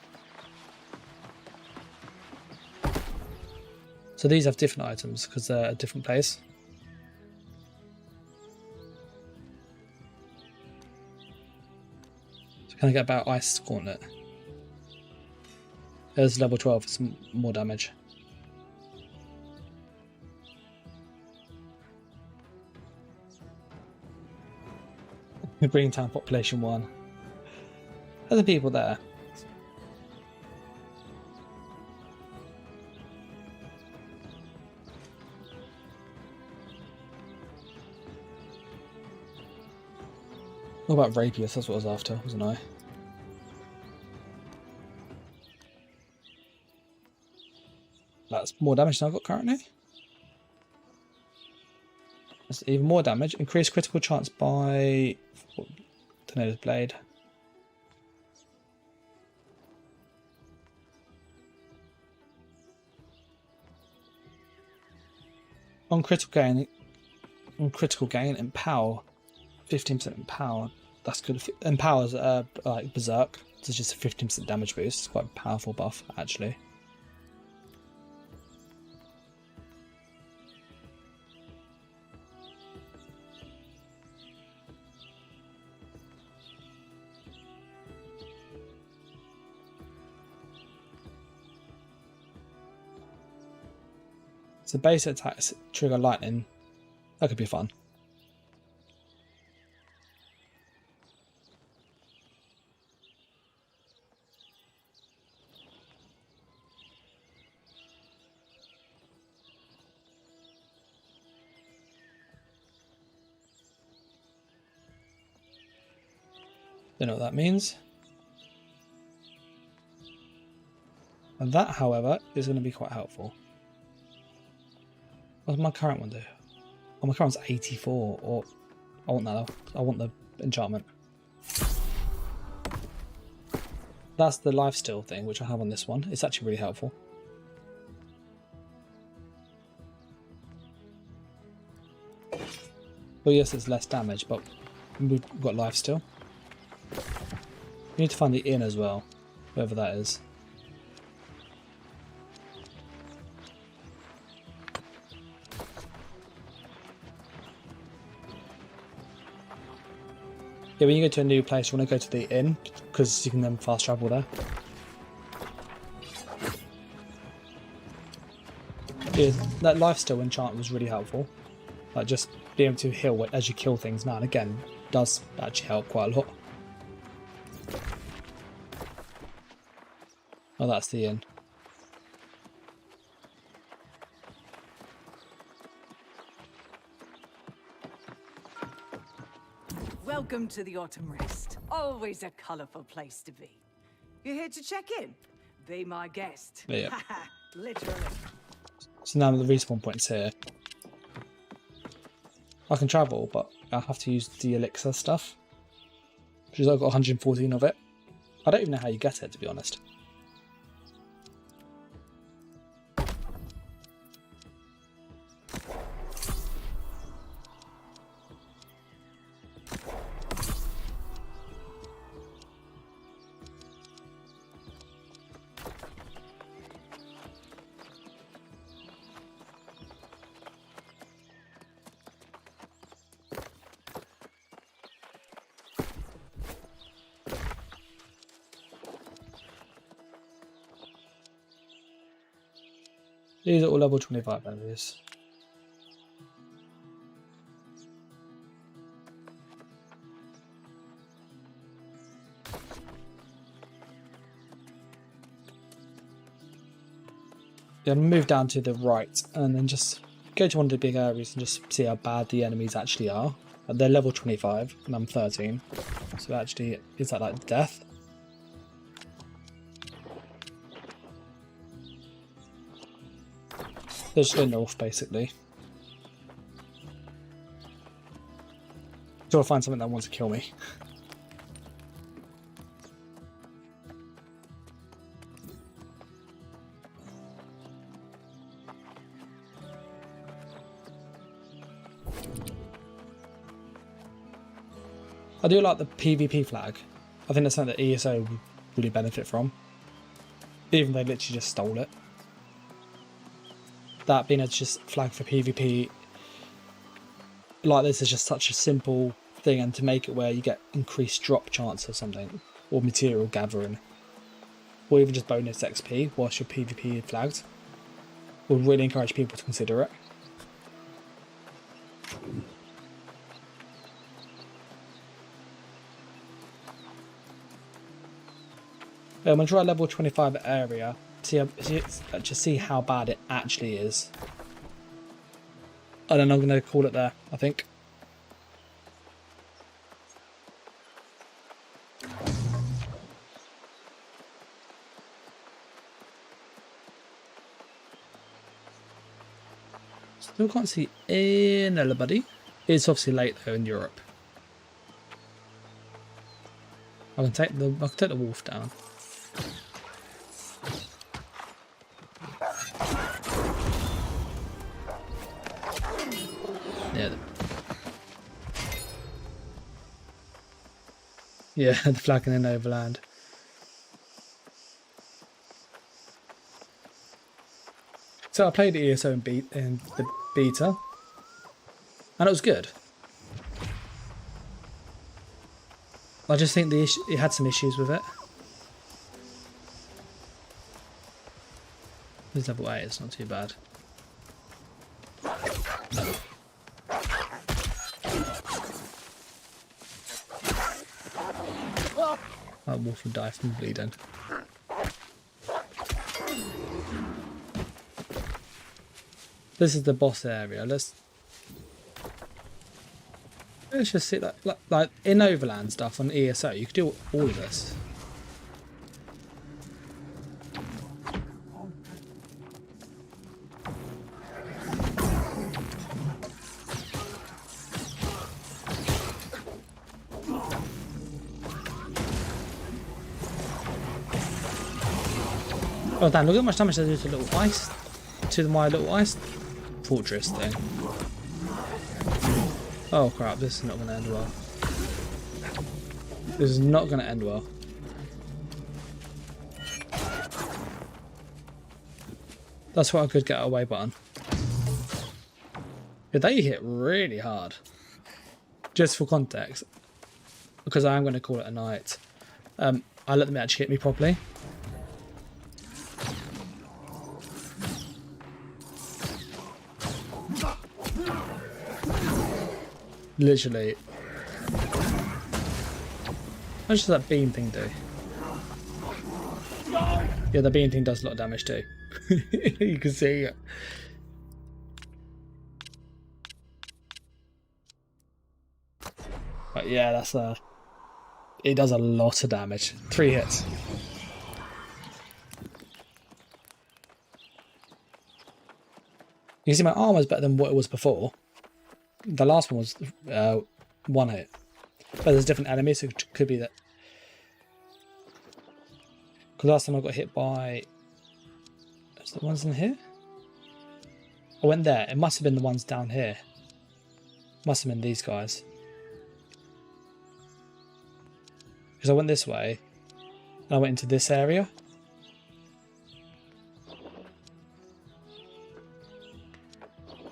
So these have different items because they're a different place. So can I get about ice gauntlet? There's level 12 for some more damage. Green town population 1. There's the people there. What about rapiers? That's what I was after, wasn't I? That's more damage than I've got currently. That's even more damage. Increase critical chance by Tornado's Blade. On critical gain, empower. 15% empower. That's good. Empowers like berserk. So it's just a 15% damage boost. It's quite a powerful buff actually. So basic attacks trigger lightning. That could be fun. Don't know what that means. And that, however, is going to be quite helpful. What does my current one do? Oh, my current one's 84. Or I want that. I want the enchantment. That's the lifesteal thing, which I have on this one. It's actually really helpful. Well, yes, it's less damage, but we've got lifesteal. We need to find the inn as well, wherever that is. Yeah, when you go to a new place, you want to go to the inn, because you can then fast travel there. Yeah, that lifesteal enchant was really helpful. Like, just being able to heal as you kill things now and again does actually help quite a lot. Oh, that's the inn. Welcome to the Autumn Rest. Always a colourful place to be. You're here to check in? Be my guest. Yeah. Literally. So now the respawn point's here. I can travel, but I have to use the elixir stuff. Which is I've got 114 of it. I don't even know how you get it, to be honest. These are all level 25 enemies. Yeah, move down to the right and then just go to one of the big areas and just see how bad the enemies actually are. They're level 25 and I'm 13. So actually, is that like death? There's just go north, basically. Till I find something that wants to kill me. I do like the PvP flag. I think that's something that ESO would really benefit from. Even though they literally just stole it. That being a just flag for PvP like this is just such a simple thing, and to make it where you get increased drop chance or something, or material gathering, or even just bonus XP whilst your PvP flagged, would really encourage people to consider it. I'm going to try a level 25 area to see how bad it actually is. And then I'm going to call it there, I think. Still can't see anybody. It's obviously late though in Europe. I can take the wolf down. Yeah, the flagging in overland. So I played the ESO in the beta, and it was good. I just think it had some issues with it. It's level 8, it's not too bad. That wolf will die from bleeding. This is the boss area. Let's just see that, like in Overland stuff on ESO, you could do all of this. Oh damn, look at how much damage they do to little ice, to my little ice fortress thing. Oh crap, this is not going to end well. This is not going to end well. That's what I could get away button. Yeah, they hit really hard. Just for context, because I am going to call it a night, I let them actually hit me properly. Literally. How much does that beam thing do? Yeah, the beam thing does a lot of damage too. You can see it. But yeah, that's it does a lot of damage. 3 hits. You can see my armor's better than what it was before. The last one was 1 hit. But there's different enemies, so it could be that. Because last time I got hit by... Is the ones in here? I went there. It must have been the ones down here. Must have been these guys. Because I went this way. And I went into this area.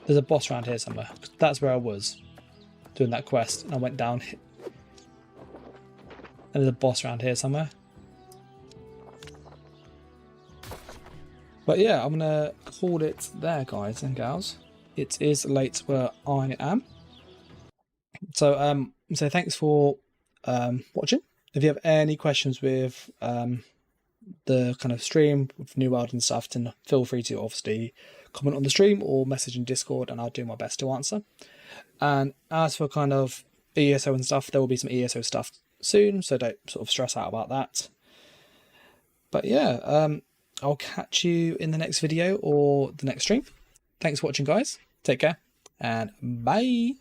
There's a boss around here somewhere. That's where I was doing that quest. And I went down. And there's a boss around here somewhere. But yeah, I'm going to call it there, guys and gals. It is late where I am. So, thanks for watching. If you have any questions with the kind of stream with New World and stuff, then feel free to obviously comment on the stream or message in Discord, and I'll do my best to answer. And as for kind of ESO and stuff, there will be some ESO stuff soon, so don't sort of stress out about that. But yeah, I'll catch you in the next video or the next stream. Thanks for watching, guys. Take care and bye.